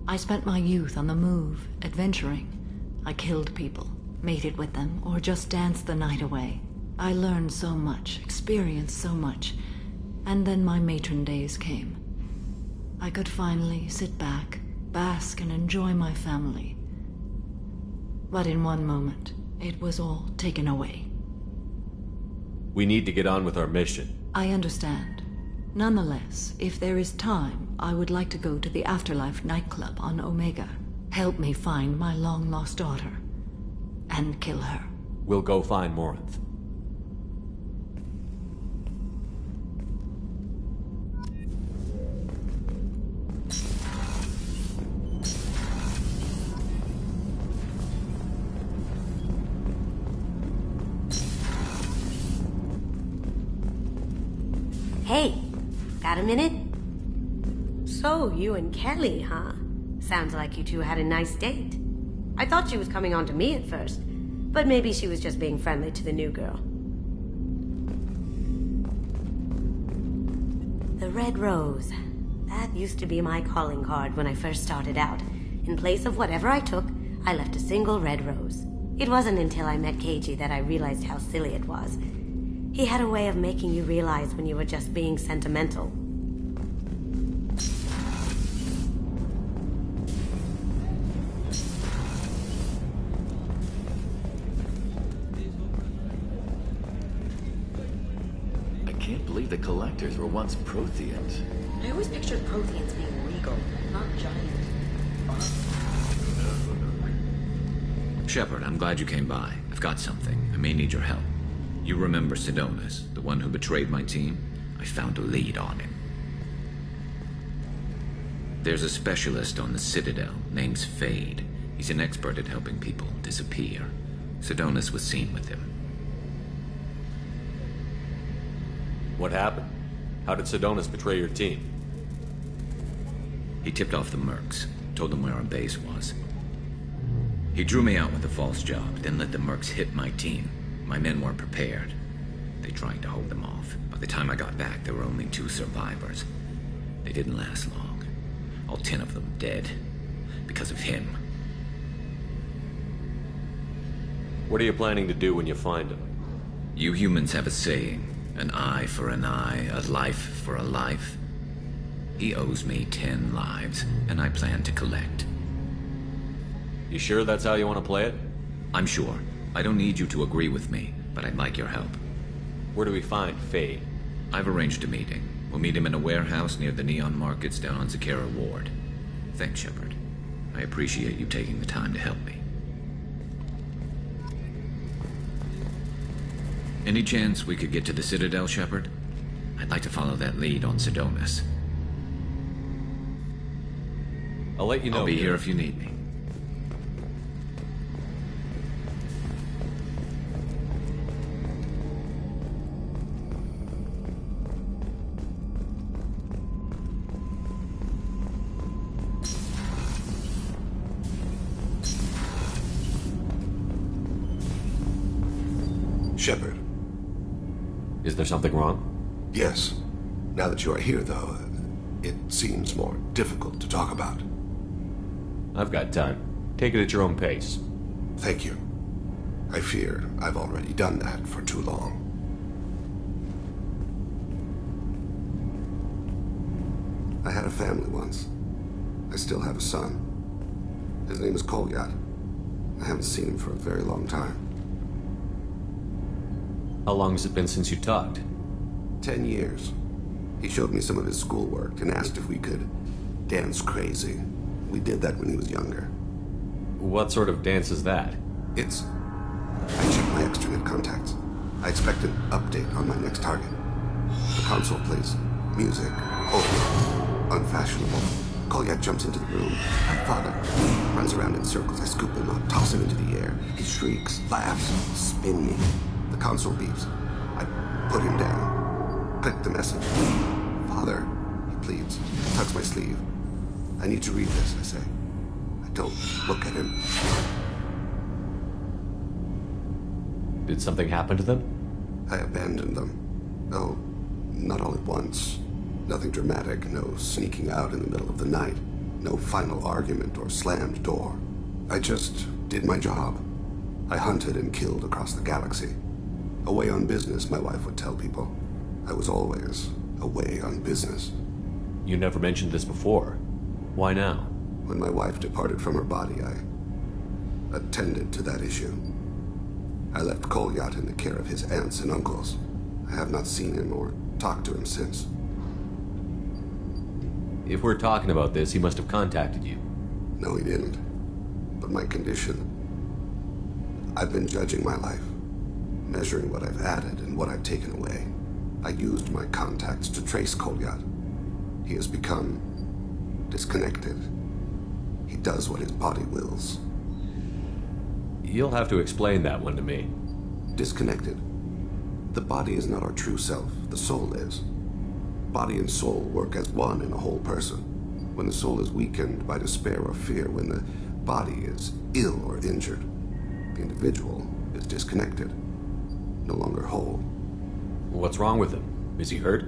Speaker 18: I spent my youth on the move, adventuring. I killed people, mated with them, or just danced the night away. I learned so much, experienced so much, and then my matron days came. I could finally sit back, bask and enjoy my family. But in one moment, it was all taken away.
Speaker 3: We need to get on with our mission.
Speaker 18: I understand. Nonetheless, if there is time, I would like to go to the Afterlife nightclub on Omega. Help me find my long-lost daughter. And kill her.
Speaker 3: We'll go find Morinth.
Speaker 19: Hey, got a minute? So, you and Kelly, huh? Sounds like you two had a nice date. I thought she was coming on to me at first, but maybe she was just being friendly to the new girl. The red rose. That used to be my calling card when I first started out. In place of whatever I took, I left a single red rose. It wasn't until I met KG that I realized how silly it was. He had a way of making you realize when you were just being sentimental.
Speaker 20: I can't believe the collectors were once Protheans.
Speaker 16: I always pictured Protheans being regal, not giant.
Speaker 11: Shepard, I'm glad you came by. I've got something. I may need your help. You remember Sidonis, the one who betrayed my team? I found a lead on him. There's a specialist on the Citadel, name's Fade. He's an expert at helping people disappear. Sidonis was seen with him.
Speaker 3: What happened? How did Sidonis betray your team?
Speaker 11: He tipped off the mercs, told them where our base was. He drew me out with a false job, then let the mercs hit my team. My men weren't prepared. They tried to hold them off. By the time I got back, there were only 2 survivors. They didn't last long. All 10 of them dead. Because of him.
Speaker 3: What are you planning to do when you find him?
Speaker 11: You humans have a saying. An eye for an eye, a life for a life. He owes me 10 lives, and I plan to collect.
Speaker 3: You sure that's how you want to play it?
Speaker 11: I'm sure. I don't need you to agree with me, but I'd like your help.
Speaker 3: Where do we find Fade?
Speaker 11: I've arranged a meeting. We'll meet him in a warehouse near the Neon Markets down on Zakera Ward. Thanks, Shepard. I appreciate you taking the time to help me. Any chance we could get to the Citadel, Shepard? I'd like to follow that lead on Sidonis.
Speaker 3: I'll let you know.
Speaker 11: I'll be here if you need me.
Speaker 4: Shepard.
Speaker 3: Is there something wrong?
Speaker 4: Yes. Now that you are here, though, it seems more difficult to talk about.
Speaker 3: I've got time. Take it at your own pace.
Speaker 4: Thank you. I fear I've already done that for too long. I had a family once. I still have a son. His name is Kolyat. I haven't seen him for a very long time.
Speaker 3: How long has it been since you talked?
Speaker 4: 10 years. He showed me some of his schoolwork and asked if we could dance crazy. We did that when he was younger.
Speaker 3: What sort of dance is that?
Speaker 4: It's... I checked my extranet contacts. I expect an update on my next target. The console plays music, old, unfashionable. Kolyat jumps into the room. My father runs around in circles. I scoop him up, toss him into the air. He shrieks, laughs, spin me. The console beeps. I put him down. Click the message. Father, he pleads. Tugs my sleeve. I need to read this, I say. I don't look at him.
Speaker 3: Did something happen to them?
Speaker 4: I abandoned them. Oh, not all at once. Nothing dramatic, no sneaking out in the middle of the night. No final argument or slammed door. I just did my job. I hunted and killed across the galaxy. Away on business, my wife would tell people. I was always away on business.
Speaker 3: You never mentioned this before. Why now?
Speaker 4: When my wife departed from her body, I attended to that issue. I left Kolyat in the care of his aunts and uncles. I have not seen him or talked to him since.
Speaker 3: If we're talking about this, he must have contacted you.
Speaker 4: No, he didn't. But my condition... I've been judging my life, measuring what I've added and what I've taken away. I used my contacts to trace Kolyat. He has become disconnected. He does what his body wills.
Speaker 3: You'll have to explain that one to me.
Speaker 4: Disconnected. The body is not our true self. The soul is. Body and soul work as one in a whole person. When the soul is weakened by despair or fear, when the body is ill or injured, the individual is disconnected, no longer whole.
Speaker 3: What's wrong with him? Is he hurt?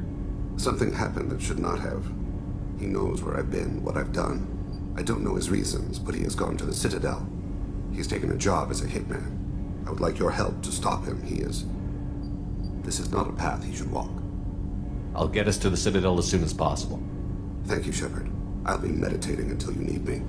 Speaker 4: Something happened that should not have. He knows where I've been, what I've done. I don't know his reasons, but he has gone to the Citadel. He's taken a job as a hitman. I would like your help to stop him. This is not a path he should walk.
Speaker 3: I'll get us to the Citadel as soon as possible.
Speaker 4: Thank you, Shepard. I'll be meditating until you need me.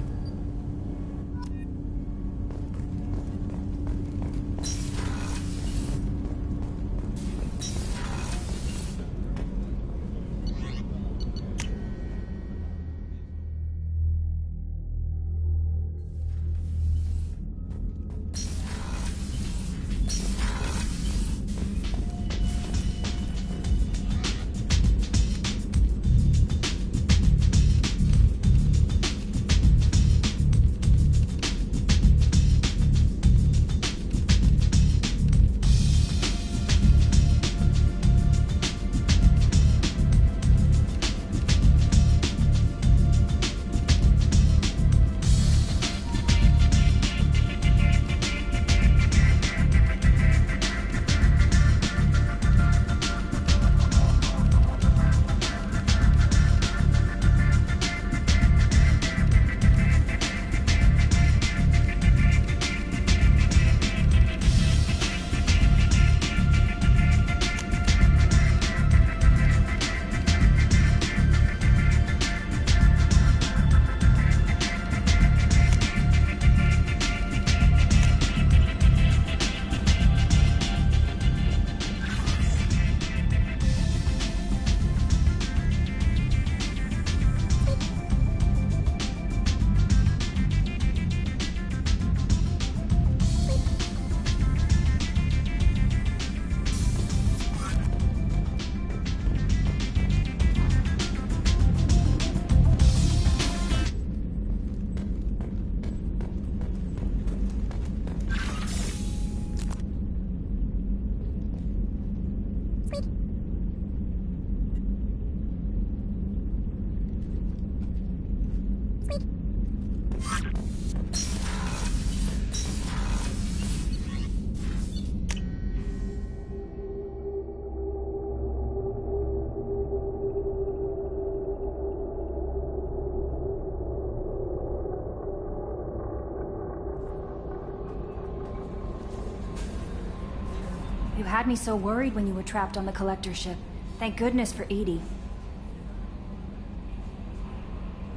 Speaker 21: You had me so worried when you were trapped on the collector ship. Thank goodness for Edie.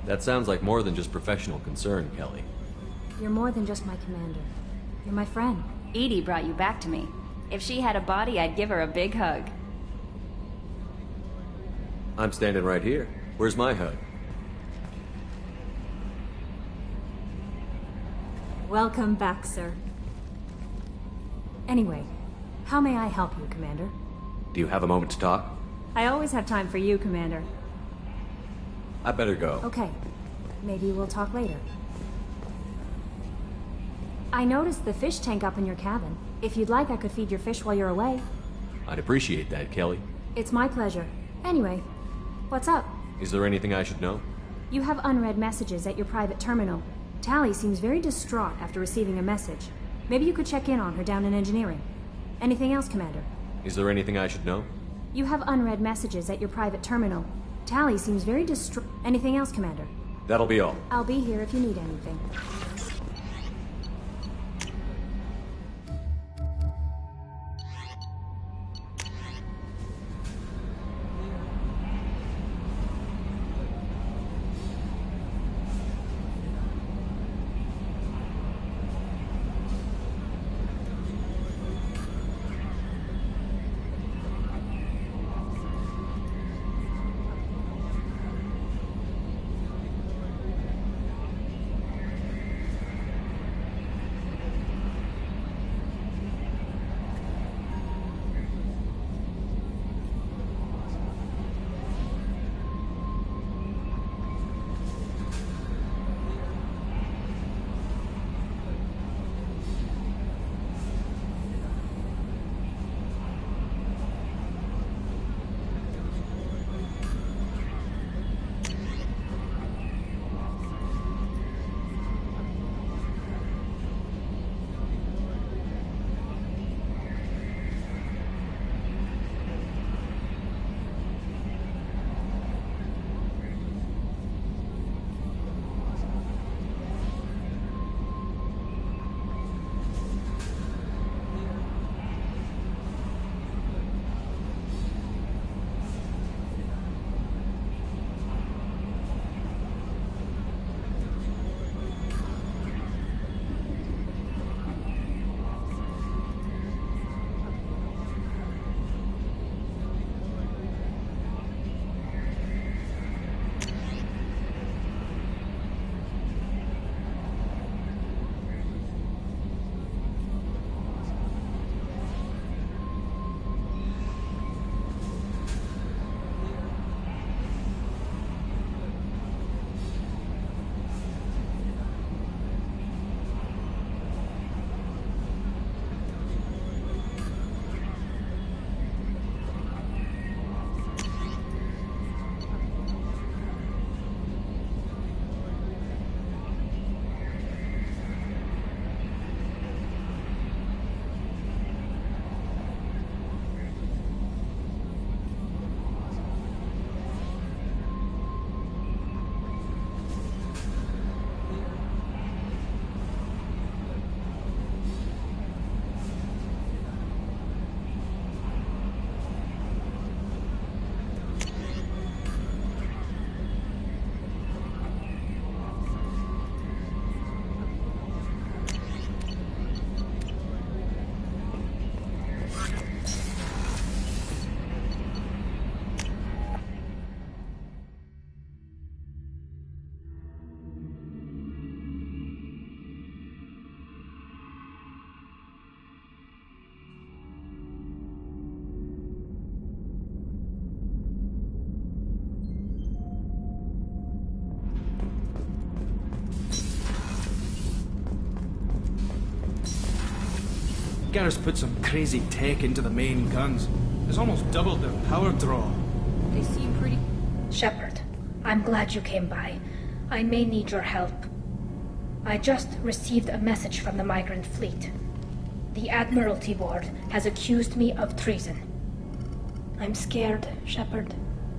Speaker 3: That sounds like more than just professional concern, Kelly.
Speaker 21: You're more than just my commander. You're my friend.
Speaker 22: Edie brought you back to me. If she had a body, I'd give her a big hug.
Speaker 3: I'm standing right here. Where's my hug?
Speaker 21: Welcome back, sir. Anyway, how may I help you, Commander?
Speaker 3: Do you have a moment to talk?
Speaker 21: I always have time for you, Commander.
Speaker 3: I better go.
Speaker 21: Okay. Maybe we'll talk later. I noticed the fish tank up in your cabin. If you'd like, I could feed your fish while you're away.
Speaker 3: I'd appreciate that, Kelly.
Speaker 21: It's my pleasure. Anyway, what's up?
Speaker 3: Is there anything I should know?
Speaker 21: You have unread messages at your private terminal. Tally seems very distraught after receiving a message. Maybe you could check in on her down in engineering. Anything else, Commander?
Speaker 3: Is there anything I should know?
Speaker 21: You have unread messages at your private terminal. Tally seems very distraught. Anything else, Commander?
Speaker 3: That'll be all.
Speaker 21: I'll be here if you need anything.
Speaker 17: Garrus put some crazy tech into the main guns. It's almost doubled their power draw.
Speaker 2: They seem pretty... Shepard, I'm glad you came by. I may need your help. I just received a message from the migrant fleet. The Admiralty Board has accused me of treason. I'm scared, Shepard.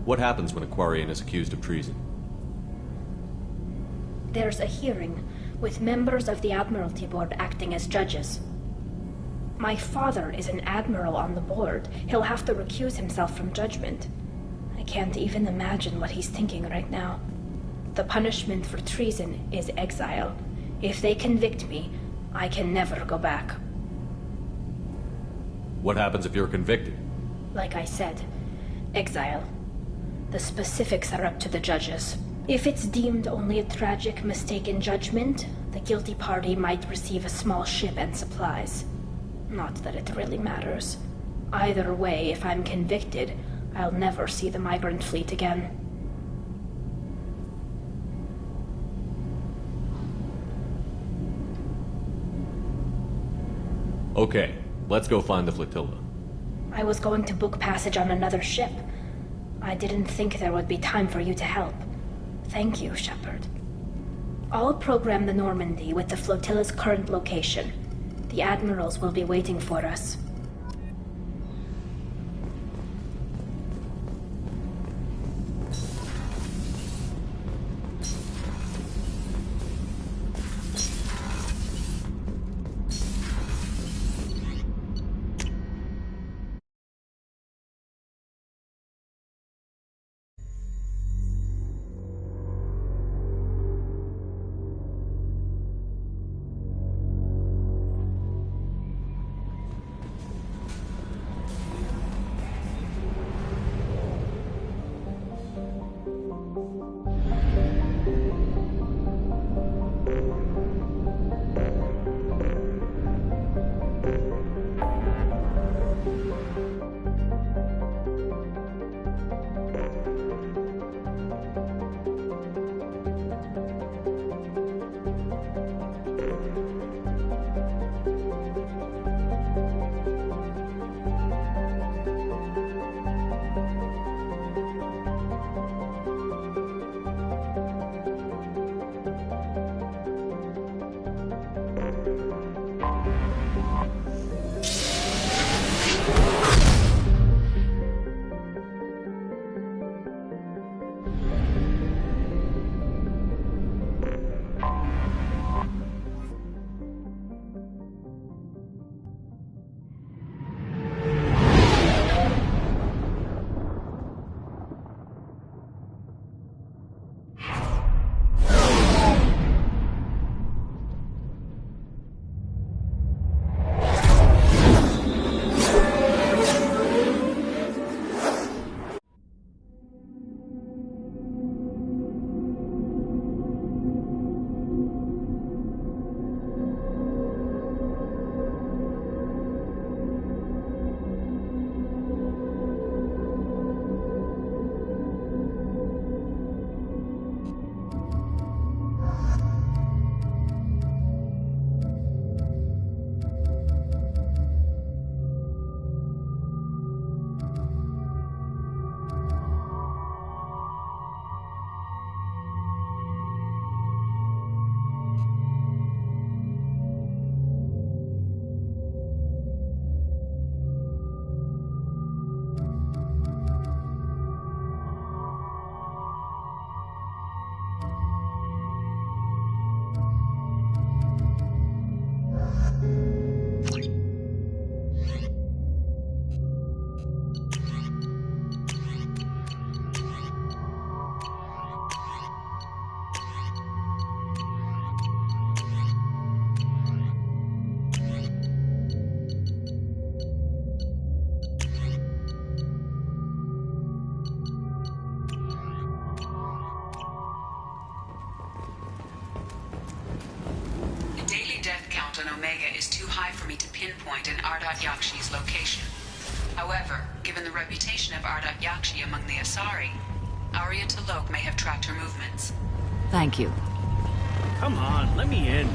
Speaker 3: What happens when a Quarian is accused of treason?
Speaker 2: There's a hearing with members of the Admiralty Board acting as judges. My father is an admiral on the board. He'll have to recuse himself from judgment. I can't even imagine what he's thinking right now. The punishment for treason is exile. If they convict me, I can never go back.
Speaker 3: What happens if you're convicted?
Speaker 2: Like I said, exile. The specifics are up to the judges. If it's deemed only a tragic mistake in judgment, the guilty party might receive a small ship and supplies. Not that it really matters. Either way, if I'm convicted, I'll never see the migrant fleet again.
Speaker 3: Okay, let's go find the flotilla.
Speaker 2: I was going to book passage on another ship. I didn't think there would be time for you to help. Thank you, Shepard. I'll program the Normandy with the flotilla's current location. The admirals will be waiting for us.
Speaker 10: pinpoint an Ardat Yakshi's location. However, given the reputation of Ardat Yakshi among the Asari, Arya T'Loak may have tracked her movements.
Speaker 18: Thank you.
Speaker 6: Come on, let me in.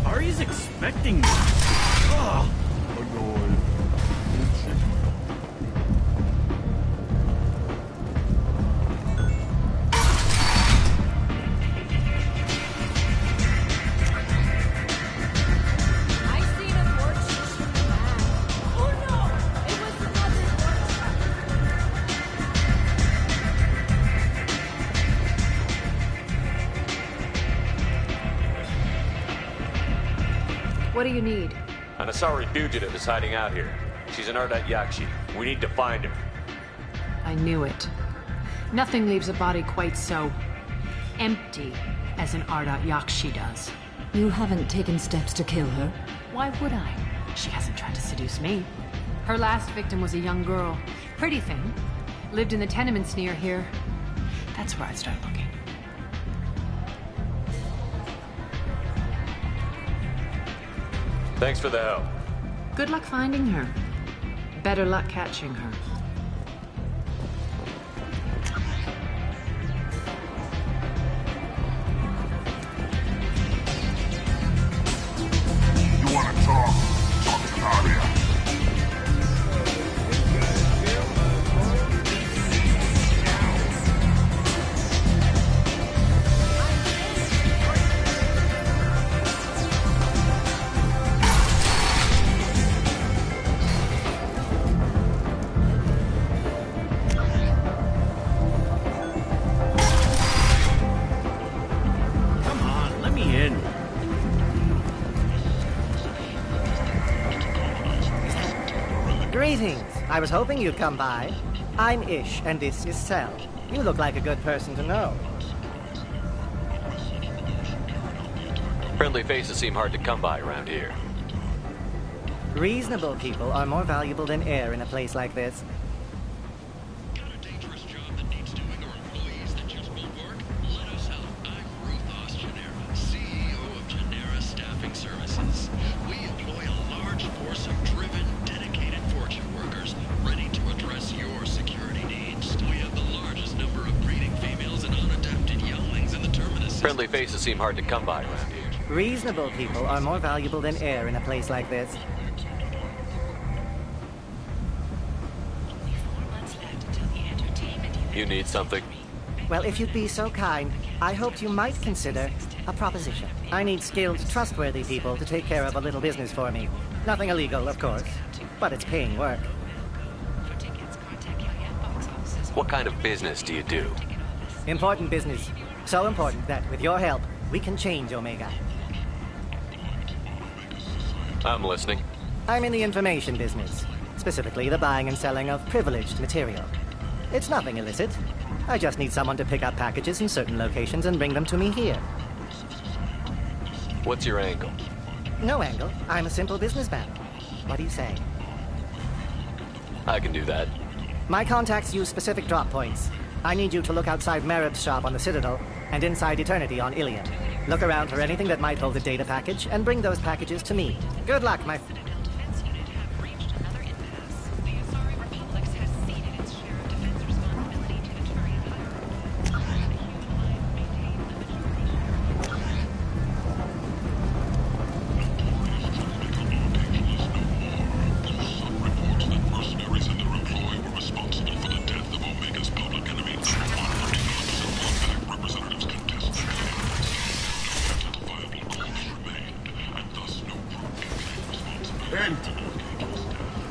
Speaker 6: Arya's expecting me. Oh, What do you need?
Speaker 3: An Asari fugitive is hiding out here. She's an Ardat Yakshi. We need to find her.
Speaker 6: I knew it. Nothing leaves a body quite so empty as an Ardat Yakshi does.
Speaker 18: You haven't taken steps to kill her?
Speaker 6: Why would I? She hasn't tried to seduce me. Her last victim was a young girl. Pretty thing. Lived in the tenements near here. That's where I'd start looking.
Speaker 3: Thanks for the help.
Speaker 6: Good luck finding her. Better luck catching her.
Speaker 13: You want to talk? Talk to Nadia.
Speaker 14: Greetings. I was hoping you'd come by. I'm Ish, and this is Sel. You look like a good person to know.
Speaker 3: Friendly faces seem hard to come by around here.
Speaker 14: Reasonable people are more valuable than air in a place like this.
Speaker 3: Friendly faces seem hard to come by around here.
Speaker 14: Reasonable people are more valuable than air in a place like this.
Speaker 3: You need something?
Speaker 14: Well, if you'd be so kind, I hoped you might consider a proposition. I need skilled, trustworthy people to take care of a little business for me. Nothing illegal, of course, but it's paying work.
Speaker 3: What kind of business do you do?
Speaker 14: Important business. So important that, with your help, we can change Omega.
Speaker 3: I'm listening.
Speaker 14: I'm in the information business, specifically the buying and selling of privileged material. It's nothing illicit. I just need someone to pick up packages in certain locations and bring them to me here.
Speaker 3: What's your angle?
Speaker 14: No angle. I'm a simple businessman. What do you say?
Speaker 3: I can do that.
Speaker 14: My contacts use specific drop points. I need you to look outside Merib's shop on the Citadel and inside Eternity on Ilion. Look around for anything that might hold a data package and bring those packages to me. Good luck, my...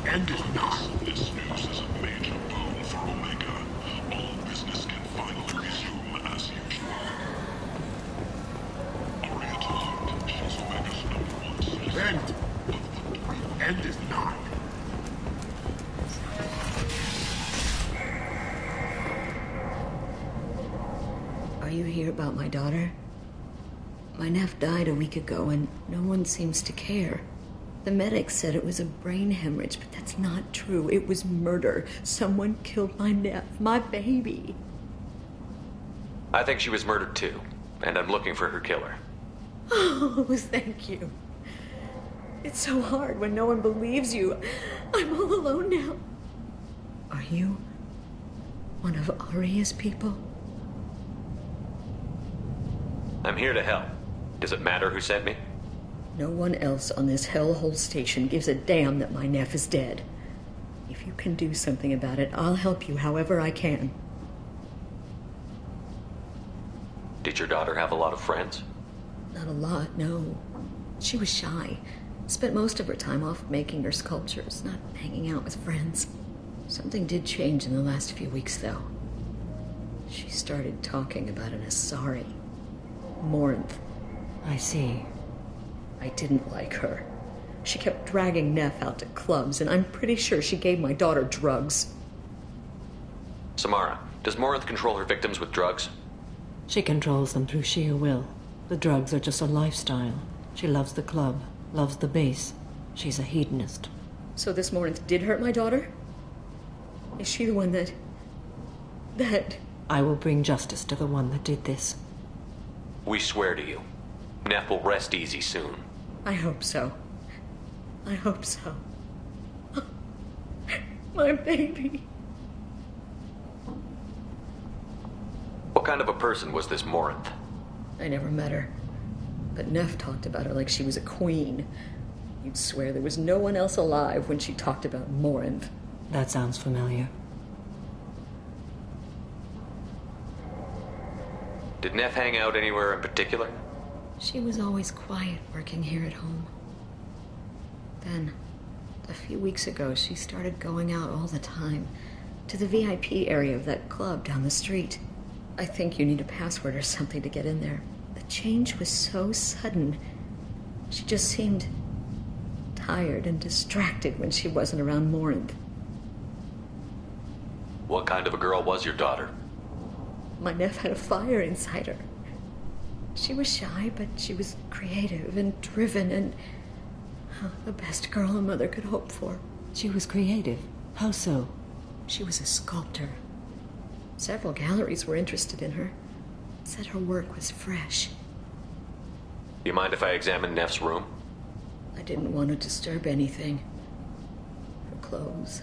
Speaker 13: End is not. This news is a major boon for Omega. All business can finally resume as usual. Aria talked. She's Omega's #1 citizen. End is not.
Speaker 16: Are you here about my daughter? My nephew died a week ago and no one seems to care. The medics said it was a brain hemorrhage, but that's not true. It was murder. Someone killed my nephew, my baby.
Speaker 3: I think she was murdered too, and I'm looking for her killer.
Speaker 16: Oh, thank you. It's so hard when no one believes you. I'm all alone now. Are you one of Aria's people?
Speaker 3: I'm here to help. Does it matter who sent me?
Speaker 16: No one else on this hellhole station gives a damn that my Neff is dead. If you can do something about it, I'll help you however I can.
Speaker 3: Did your daughter have a lot of friends?
Speaker 16: Not a lot, no. She was shy. Spent most of her time off making her sculptures, not hanging out with friends. Something did change in the last few weeks, though. She started talking about an Asari. Morinth.
Speaker 18: I see.
Speaker 16: I didn't like her. She kept dragging Neff out to clubs, and I'm pretty sure she gave my daughter drugs.
Speaker 3: Samara, does Morinth control her victims with drugs?
Speaker 18: She controls them through sheer will. The drugs are just a lifestyle. She loves the club, loves the base. She's a hedonist.
Speaker 16: So this Morinth did hurt my daughter? Is she the one that...
Speaker 18: I will bring justice to the one that did this.
Speaker 3: We swear to you. Neff will rest easy soon.
Speaker 16: I hope so. I hope so. My baby.
Speaker 3: What kind of a person was this Morinth?
Speaker 16: I never met her. But Neff talked about her like she was a queen. You'd swear there was no one else alive when she talked about Morinth.
Speaker 18: That sounds familiar.
Speaker 3: Did Neff hang out anywhere in particular?
Speaker 16: She was always quiet working here at home. Then, a few weeks ago, she started going out all the time to the VIP area of that club down the street. I think you need a password or something to get in there. The change was so sudden. She just seemed tired and distracted when she wasn't around Morinth.
Speaker 3: What kind of a girl was your daughter?
Speaker 16: My Neff had a fire inside her. She was shy, but she was creative and driven and the best girl a mother could hope for.
Speaker 18: She was creative? How so?
Speaker 16: She was a sculptor. Several galleries were interested in her. Said her work was fresh.
Speaker 3: Do you mind if I examine Neff's room?
Speaker 16: I didn't want to disturb anything. Her clothes,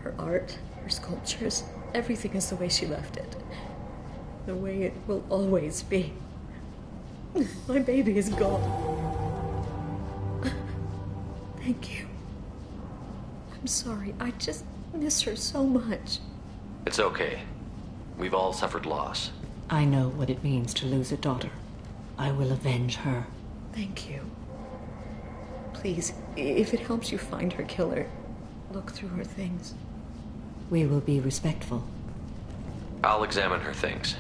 Speaker 16: her art, her sculptures, everything is the way she left it. The way it will always be. My baby is gone. Thank you. I'm sorry. I just miss her so much.
Speaker 3: It's okay. We've all suffered loss.
Speaker 18: I know what it means to lose a daughter. I will avenge her.
Speaker 16: Thank you. Please, if it helps you find her killer, look through her things.
Speaker 18: We will be respectful.
Speaker 3: I'll examine her things.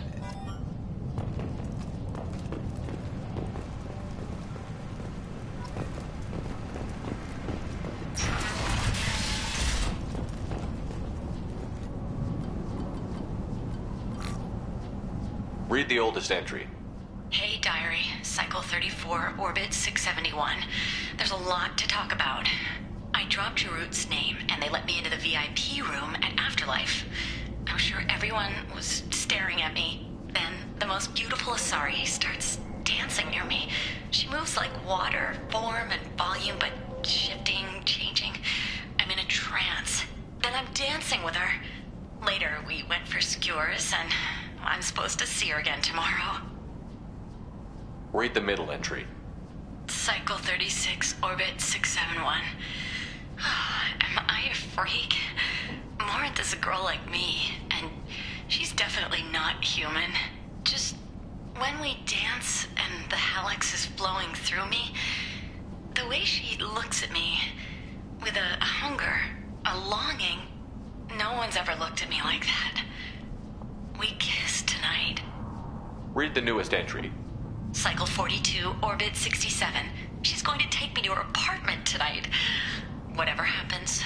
Speaker 3: Read the oldest entry.
Speaker 1: Hey, Diary. Cycle 34, Orbit 671. There's a lot to talk about. I dropped Jarut's name, and they let me into the VIP room at Afterlife. I'm sure everyone was staring at me. Then the most beautiful Asari starts dancing near me. She moves like water, form and volume, but shifting, changing. I'm in a trance. Then I'm dancing with her. Later, we went for skewers, and I'm supposed to see her again tomorrow.
Speaker 3: Read the middle entry.
Speaker 1: Cycle 36, Orbit 671. Am I a freak? Morinth is a girl like me, and she's definitely not human. Just when we dance and the hallex is flowing through me, the way she looks at me with a hunger, a longing, no one's ever looked at me like that. We kissed tonight.
Speaker 3: Read the newest entry.
Speaker 1: Cycle 42, Orbit 67. She's going to take me to her apartment tonight. Whatever happens,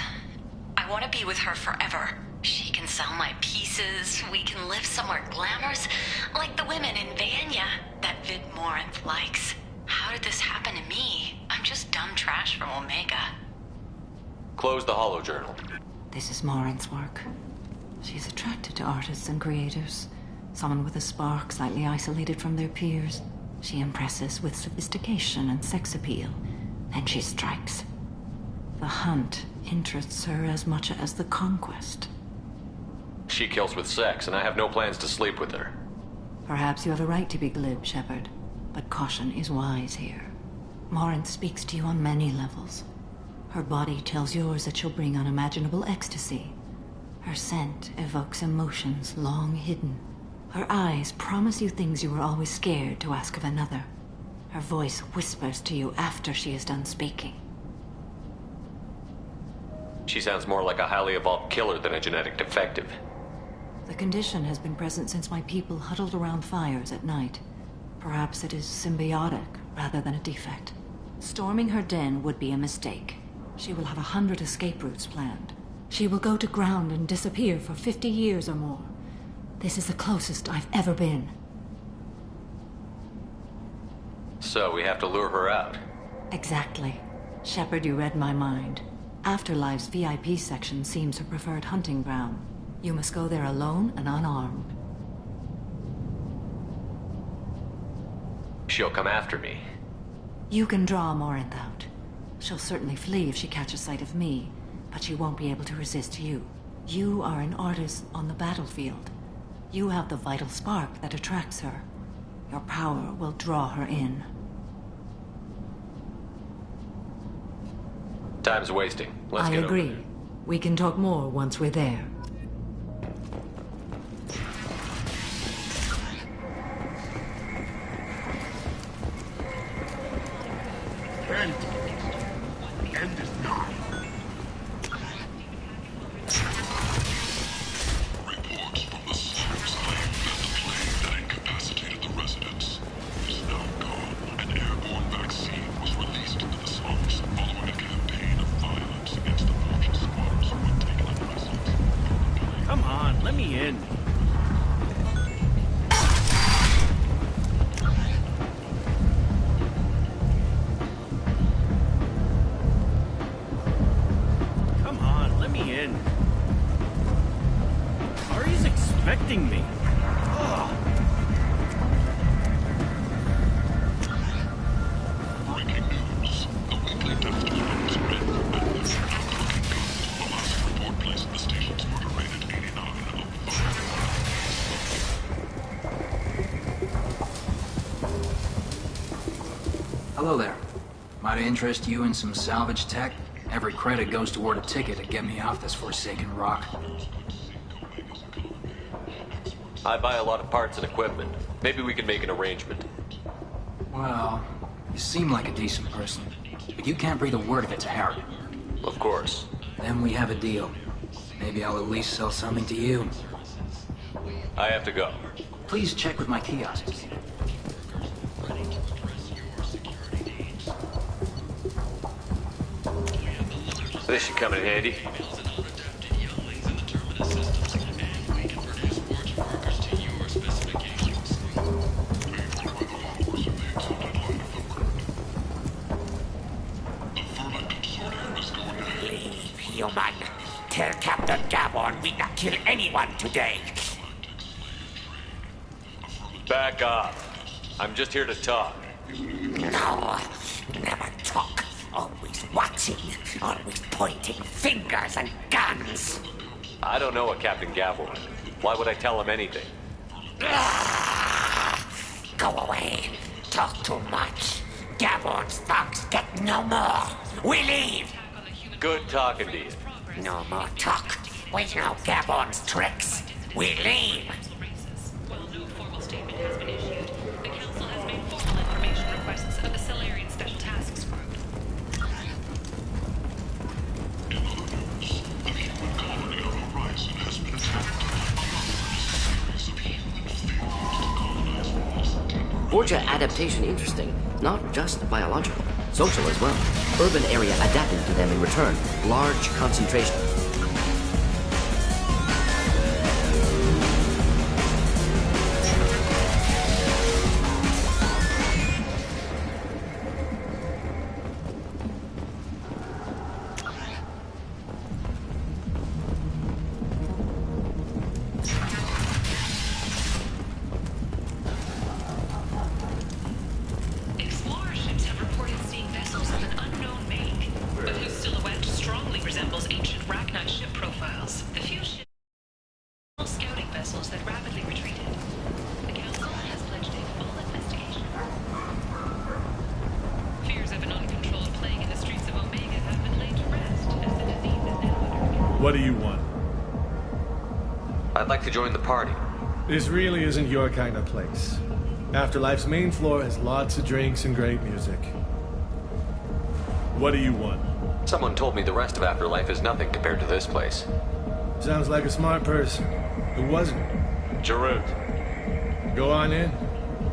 Speaker 1: I want to be with her forever. She can sell my pieces. We can live somewhere glamorous, like the women in Vanya that Vid Morinth likes. How did this happen to me? I'm just dumb trash from Omega.
Speaker 3: Close the holo journal.
Speaker 18: This is Morinth's work. She's attracted to artists and creators. Someone with a spark, slightly isolated from their peers. She impresses with sophistication and sex appeal. Then she strikes. The hunt interests her as much as the conquest.
Speaker 3: She kills with sex, and I have no plans to sleep with her.
Speaker 18: Perhaps you have a right to be glib, Shepard, but caution is wise here. Morinth speaks to you on many levels. Her body tells yours that she'll bring unimaginable ecstasy. Her scent evokes emotions long hidden. Her eyes promise you things you were always scared to ask of another. Her voice whispers to you after she is done speaking.
Speaker 3: She sounds more like a highly evolved killer than a genetic defective.
Speaker 18: The condition has been present since my people huddled around fires at night. Perhaps it is symbiotic rather than a defect. Storming her den would be a mistake. She will have 100 escape routes planned. She will go to ground and disappear for 50 years or more. This is the closest I've ever been.
Speaker 3: So we have to lure her out.
Speaker 18: Exactly. Shepard, you read my mind. Afterlife's VIP section seems her preferred hunting ground. You must go there alone and unarmed.
Speaker 3: She'll come after me.
Speaker 18: You can draw Morinth out. She'll certainly flee if she catches sight of me, but she won't be able to resist you. You are an artist on the battlefield. You have the vital spark that attracts her. Your power will draw her in.
Speaker 3: Time's wasting. Let's
Speaker 18: I
Speaker 3: get
Speaker 18: agree.
Speaker 3: over there.
Speaker 18: We can talk more once we're there.
Speaker 13: End is nigh. Reports from the slums claim that the plague that incapacitated the residents is now gone. An airborne vaccine was released into the slums following a campaign of violence against the martial squatters who had taken up residence.
Speaker 17: Come on, let me in. Come on, let me in. Ari's expecting me.
Speaker 13: Breaking news. The weekly death toll is red and there's no cooking guns. The last report placed the station's murder rate at 89 of 5.
Speaker 7: Hello there. Might I interest you in some salvage tech? Every credit goes toward a ticket to get me off this forsaken rock.
Speaker 3: I buy a lot of parts and equipment. Maybe we can make an arrangement.
Speaker 7: Well, you seem like a decent person, but you can't breathe a word of it to Harry.
Speaker 3: Of course.
Speaker 7: Then we have a deal. Maybe I'll at least sell something to you.
Speaker 3: I have to go.
Speaker 7: Please check with my kiosks.
Speaker 3: This should come in handy.
Speaker 12: Human. Tell Captain Gavon we not kill anyone today.
Speaker 3: Back off. I'm just here to talk.
Speaker 12: No, never talk. Always watching. Always pointing fingers and guns.
Speaker 3: I don't know what Captain Gavel is. Why would I tell him anything?
Speaker 12: Go away. Talk too much. Gavon's thugs get no more. We leave.
Speaker 3: Good talking to you.
Speaker 12: No more talk. We know Gavon's tricks. We leave.
Speaker 1: While no formal statement has been issued, the Council has made formal information requests of the Solarian Special Tasks Group.
Speaker 13: In other news, the human colony on Horizon has been attacked. A series of human failures to colonize Walls temporarily.
Speaker 5: Borgia adaptation interesting, not just biological, social as well. Urban area adapting to them in return, large concentration.
Speaker 1: Explorer ships have reported seeing vessels of an unknown make, but whose silhouette strongly resembles ancient Rachni ship profiles. The few ships are scouting vessels that rapidly retreated. The Council has pledged a full investigation. Fears of an
Speaker 8: What do you want?
Speaker 3: I'd like to join the party.
Speaker 8: This really isn't your kind of place. Afterlife's main floor has lots of drinks and great music. What do you want?
Speaker 3: Someone told me the rest of Afterlife is nothing compared to this place.
Speaker 8: Sounds like a smart person. Who wasn't?
Speaker 3: Jarut.
Speaker 8: Go on in.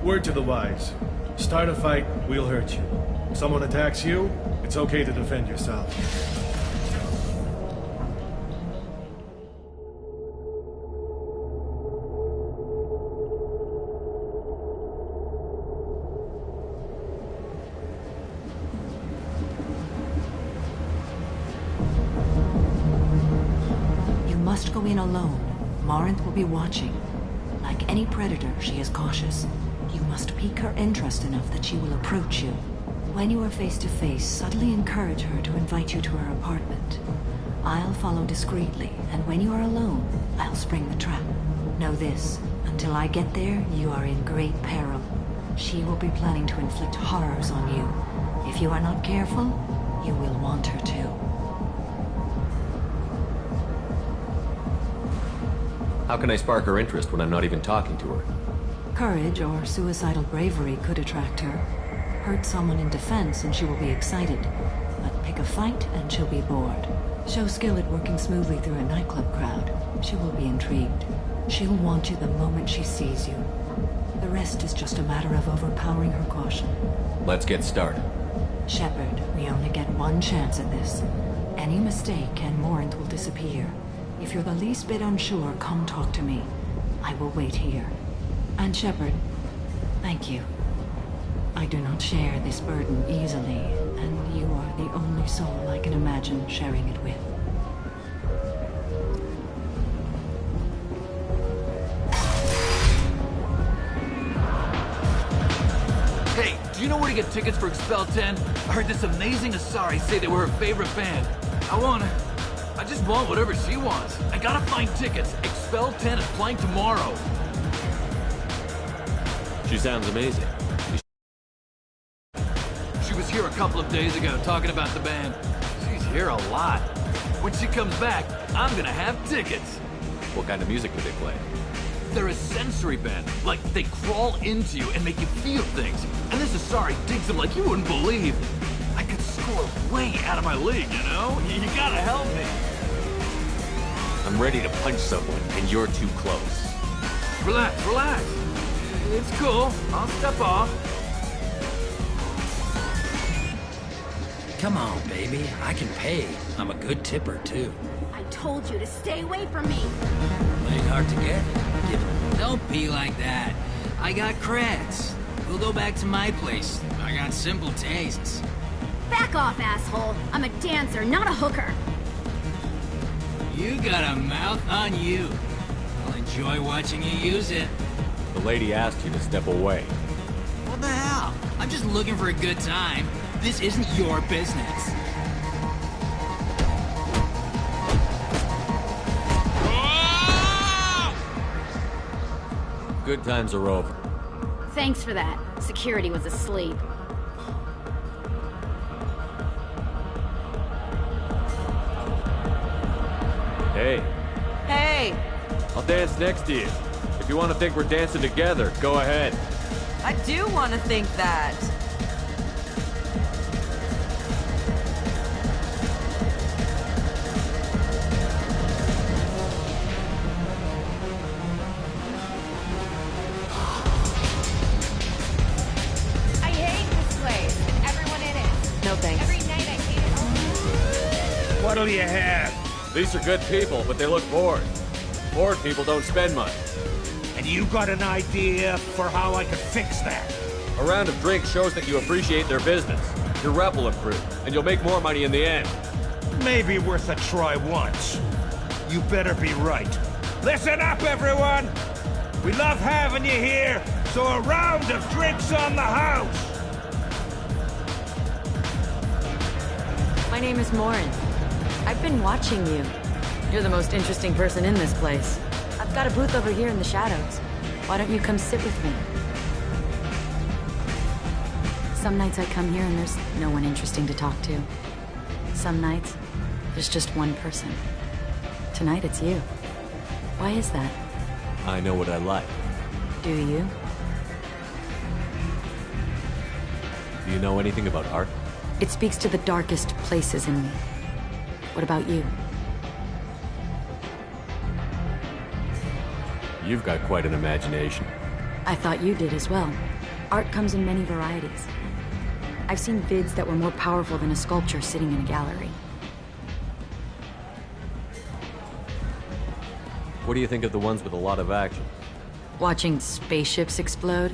Speaker 8: Word to the wise. Start a fight, we'll hurt you. If someone attacks you, it's okay to defend yourself.
Speaker 18: You must go in alone. Morinth will be watching. Like any predator, she is cautious. You must pique her interest enough that she will approach you. When you are face to face, subtly encourage her to invite you to her apartment. I'll follow discreetly, and when you are alone, I'll spring the trap. Know this, until I get there, you are in great peril. She will be planning to inflict horrors on you. If you are not careful, you will want her to.
Speaker 3: How can I spark her interest when I'm not even talking to her?
Speaker 18: Courage or suicidal bravery could attract her. Hurt someone in defense and she will be excited. But pick a fight and she'll be bored. Show skill at working smoothly through a nightclub crowd. She will be intrigued. She'll want you the moment she sees you. The rest is just a matter of overpowering her caution.
Speaker 3: Let's get started.
Speaker 18: Shepard, we only get one chance at this. Any mistake and Morinth will disappear. If you're the least bit unsure, come talk to me. I will wait here. And Shepard, thank you. I do not share this burden easily, and you are the only soul I can imagine sharing it with.
Speaker 20: Hey, do you know where to get tickets for Expel 10? I heard this amazing Asari say they were her favorite band. I just want whatever she wants. I gotta find tickets. Expel 10 is playing tomorrow.
Speaker 3: She sounds amazing.
Speaker 20: She was here a couple of days ago talking about the band. She's here a lot. When she comes back, I'm gonna have tickets.
Speaker 3: What kind of music do they play?
Speaker 20: They're a sensory band. Like, they crawl into you and make you feel things. And this Asari digs them like you wouldn't believe. I could score way out of my league, you know? You gotta help me.
Speaker 3: I'm ready to punch someone, and you're too close.
Speaker 20: Relax, relax. It's cool. I'll step off.
Speaker 7: Come on, baby. I can pay. I'm a good tipper, too.
Speaker 9: I told you to stay away from me.
Speaker 7: Ain't hard to get. Don't be like that. I got creds. We'll go back to my place. I got simple tastes.
Speaker 9: Back off, asshole. I'm a dancer, not a hooker.
Speaker 7: You got a mouth on you. I'll enjoy watching you use it.
Speaker 3: The lady asked you to step away.
Speaker 7: What the hell? I'm just looking for a good time. This isn't your business.
Speaker 3: Good times are over.
Speaker 9: Thanks for that. Security was asleep.
Speaker 3: Hey.
Speaker 23: Hey!
Speaker 3: I'll dance next to you. If you want to think we're dancing together, go ahead.
Speaker 23: I do want to think that.
Speaker 9: I hate this place and everyone in it.
Speaker 23: No thanks.
Speaker 9: Every night I hate it all.
Speaker 3: What'll you have? These are good people, but they look bored. Bored people don't spend much.
Speaker 24: And you got an idea for how I could fix that?
Speaker 3: A round of drinks shows that you appreciate their business. Your rep will improve, and you'll make more money in the end.
Speaker 24: Maybe worth a try once. You better be right. Listen up, everyone! We love having you here, so a round of drinks on the house!
Speaker 21: My name is Morinth. I've been watching you. You're the most interesting person in this place. I've got a booth over here in the shadows. Why don't you come sit with me? Some nights I come here and there's no one interesting to talk to. Some nights, there's just one person. Tonight it's you. Why is that?
Speaker 3: I know what I like.
Speaker 21: Do you?
Speaker 3: Do you know anything about art?
Speaker 21: It speaks to the darkest places in me. What about you?
Speaker 3: You've got quite an imagination.
Speaker 21: I thought you did as well. Art comes in many varieties. I've seen vids that were more powerful than a sculpture sitting in a gallery.
Speaker 3: What do you think of the ones with a lot of action?
Speaker 21: Watching spaceships explode?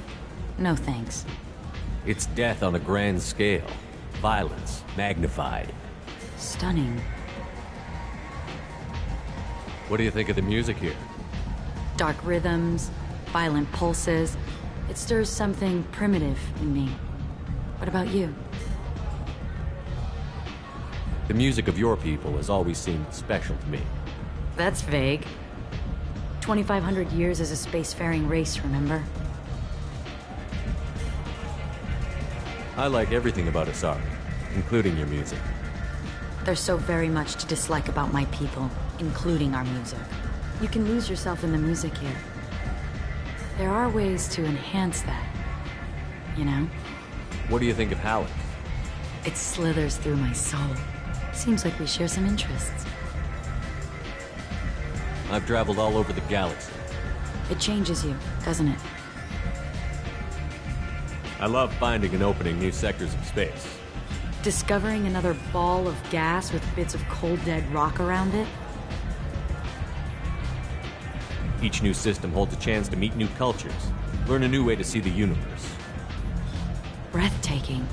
Speaker 21: No thanks.
Speaker 3: It's death on a grand scale. Violence, magnified.
Speaker 21: Stunning.
Speaker 3: What do you think of the music here?
Speaker 21: Dark rhythms, violent pulses. It stirs something primitive in me. What about you?
Speaker 3: The music of your people has always seemed special to me.
Speaker 21: That's vague. 2,500 years as a spacefaring race, remember?
Speaker 3: I like everything about Asari, including your music.
Speaker 21: There's so very much to dislike about my people, including our music. You can lose yourself in the music here. There are ways to enhance that, you know?
Speaker 3: What do you think of Halleck?
Speaker 21: It slithers through my soul. Seems like we share some interests.
Speaker 3: I've traveled all over the galaxy.
Speaker 21: It changes you, doesn't it?
Speaker 3: I love finding and opening new sectors of space.
Speaker 21: Discovering another ball of gas with bits of cold dead rock around it?
Speaker 3: Each new system holds a chance to meet new cultures, learn a new way to see the universe.
Speaker 21: Breathtaking.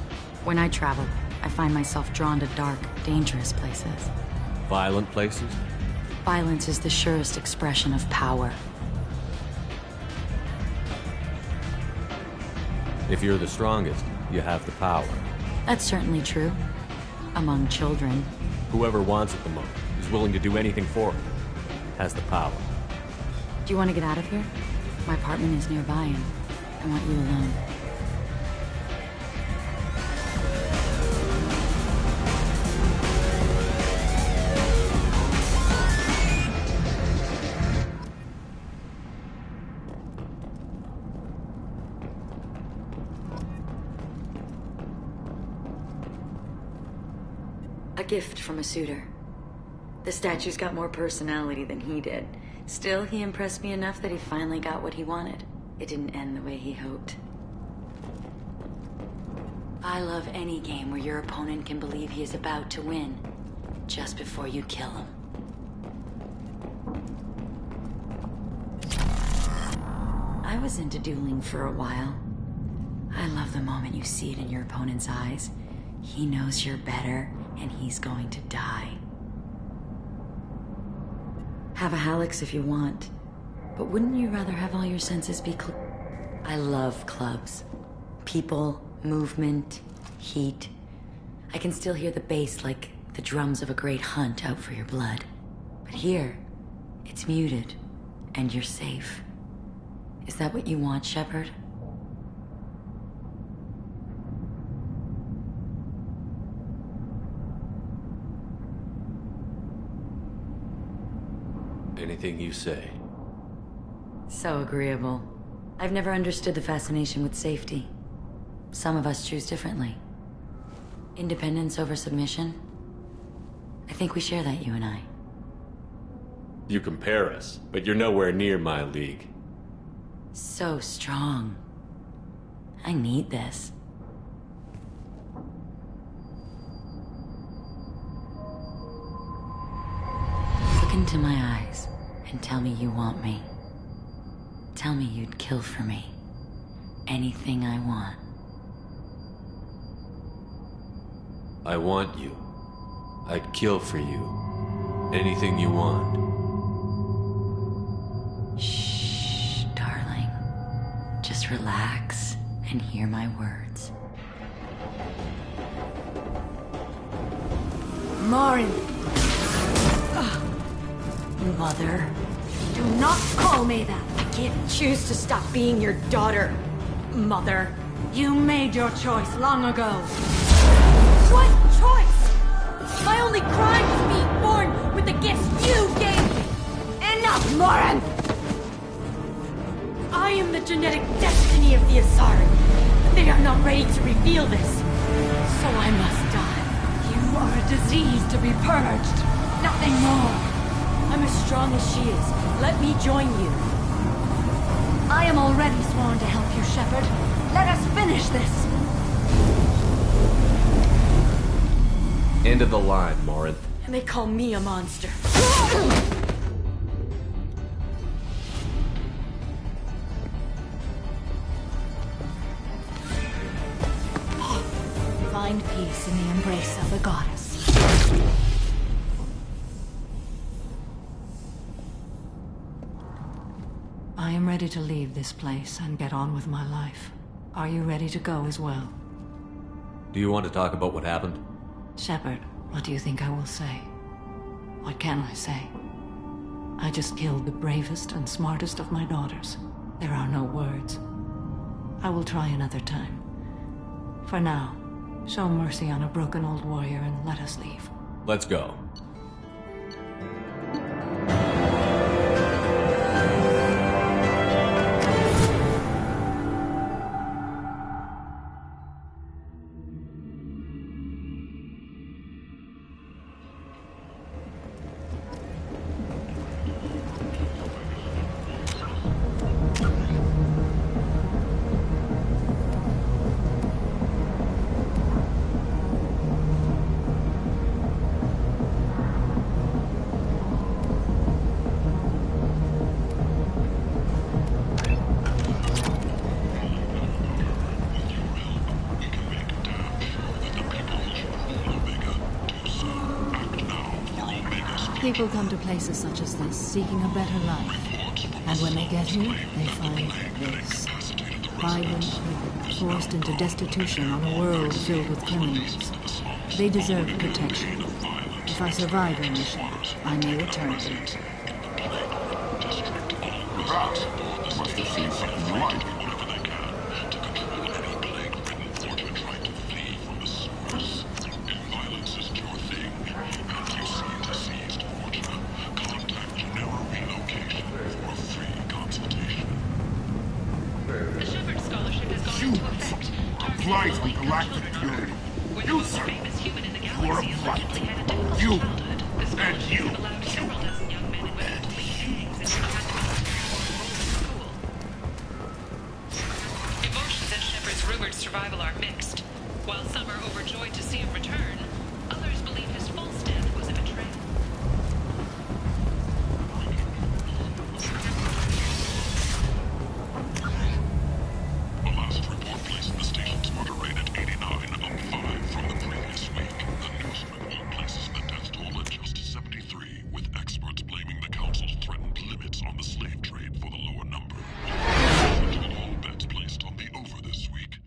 Speaker 21: When I travel, I find myself drawn to dark, dangerous places.
Speaker 3: Violent places?
Speaker 21: Violence is the surest expression of power.
Speaker 3: If you're the strongest, you have the power.
Speaker 21: That's certainly true. Among children.
Speaker 3: Whoever wants it the most, is willing to do anything for it, has the power.
Speaker 21: Do you want to get out of here? My apartment is nearby and I want you alone. A gift from a suitor. The statue's got more personality than he did. Still, he impressed me enough that he finally got what he wanted. It didn't end the way he hoped. I love any game where your opponent can believe he is about to win, just before you kill him. I was into dueling for a while. I love the moment you see it in your opponent's eyes. He knows you're better, and he's going to die. Have a Hallex if you want, but wouldn't you rather have all your senses be I love clubs. People, movement, heat. I can still hear the bass like the drums of a great hunt out for your blood. But here, it's muted, and you're safe. Is that what you want, Shepard?
Speaker 3: Anything you say.
Speaker 21: So agreeable. I've never understood the fascination with safety. Some of us choose differently. Independence over submission? I think we share that, you and I.
Speaker 3: You compare us, but you're nowhere near my league.
Speaker 21: So strong. I need this. Look into my eyes and tell me you want me. Tell me you'd kill for me. Anything I want.
Speaker 3: I want you. I'd kill for you. Anything you want.
Speaker 21: Shh, darling. Just relax and hear my words.
Speaker 4: Marin!
Speaker 21: Mother.
Speaker 4: Do not call me that!
Speaker 21: I can't choose to stop being your daughter, Mother.
Speaker 4: You made your choice long ago. What choice? My only crime is being born with the gifts you gave me! Lauren! I am the genetic destiny of the Asari. They are not ready to reveal this. So I must die. You are a disease to be purged. Nothing more. I'm as strong as she is. Let me join you. I am already sworn to help you, Shepard. Let us finish this.
Speaker 3: End of the line, Morin.
Speaker 4: And they call me a monster.
Speaker 18: Find peace in the embrace of the goddess. I am ready to leave this place and get on with my life. Are you ready to go as well?
Speaker 3: Do you want to talk about what happened?
Speaker 18: Shepard, what do you think I will say? What can I say? I just killed the bravest and smartest of my daughters. There are no words. I will try another time. For now, show mercy on a broken old warrior and let us leave.
Speaker 3: Let's go.
Speaker 18: People come to places such as this, seeking a better life. And when they get here, they find this. Violent people, forced into destitution on a world filled with criminals. They deserve protection. If I survive their mission, I may return to it.
Speaker 13: Perhaps. You must have seen something you like. Applied from galactic purity. You, sir. You are applied. You. And you.
Speaker 10: Emotions at Shepard's rumored survival are mixed. While some are overjoyed to see him return, others believe his false death was a betrayal.
Speaker 13: The last report placed the station's murder rate at 89, up 5 from the previous week. The newsman places the death toll at just 73, with experts blaming the Council's threatened limits on the slave trade for the lower number. All bets placed on the over this week.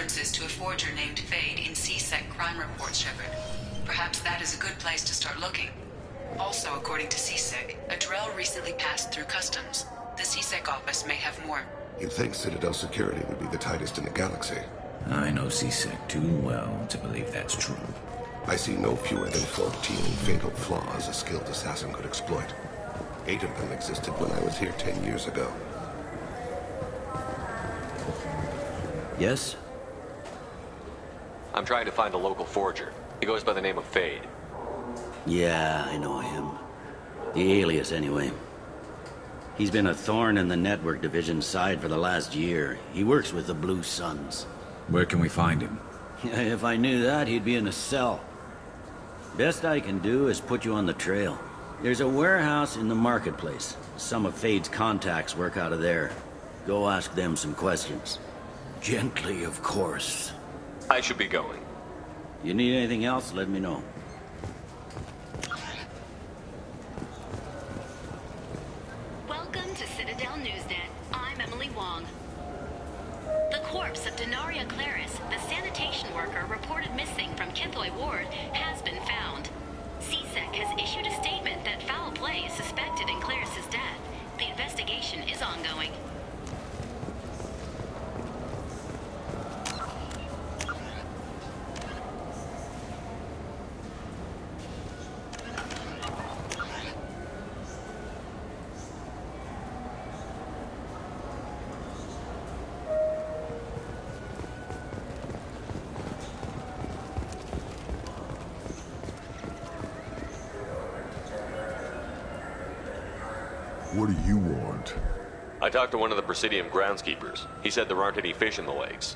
Speaker 10: references to a forger named Fade in CSEC crime reports, Shepard. Perhaps that is a good place to start looking. Also, according to CSEC, a Drell recently passed through customs. The CSEC office may have more.
Speaker 11: You think Citadel security would be the tightest in the galaxy?
Speaker 15: I know CSEC too well to believe that's true.
Speaker 11: I see no fewer than 14 fatal flaws a skilled assassin could exploit. 8 of them existed when I was here 10 years ago.
Speaker 15: Yes?
Speaker 3: I'm trying to find a local forger. He goes by the name of Fade.
Speaker 15: Yeah, I know him. The alias, anyway. He's been a thorn in the network division's side for the last year. He works with the Blue Suns.
Speaker 20: Where can we find him?
Speaker 15: If I knew that, he'd be in a cell. Best I can do is put you on the trail. There's a warehouse in the marketplace. Some of Fade's contacts work out of there. Go ask them some questions. Gently, of course.
Speaker 3: I should be going.
Speaker 15: You need anything else, let me know.
Speaker 1: Welcome to Citadel Newsnet. I'm Emily Wong. The corpse of Denaria Claris, the sanitation worker reported missing from Kithoy Ward, has been found. CSEC has issued a statement that foul play is suspected in Claris's death. The investigation is ongoing.
Speaker 13: What do you want?
Speaker 3: I talked to one of the Presidium groundskeepers. He said there aren't any fish in the lakes.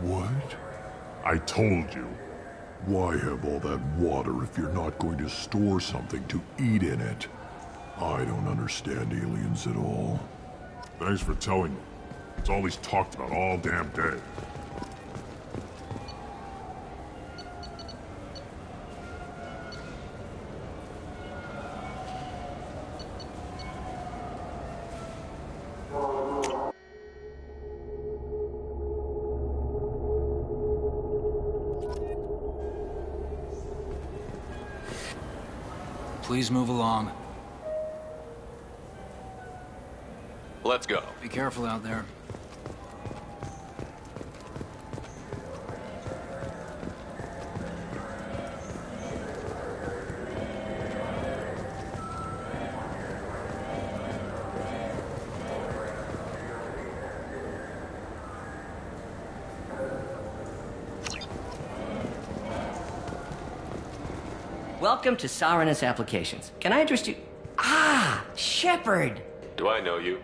Speaker 13: What? I told you. Why have all that water if you're not going to store something to eat in it? I don't understand aliens at all. Thanks for telling me. It's all he's talked about all damn day.
Speaker 7: Please move along.
Speaker 3: Let's go.
Speaker 7: Be careful out there.
Speaker 19: Welcome to Saranus Applications. Can I interest you? Ah, Shepard!
Speaker 3: Do I know you?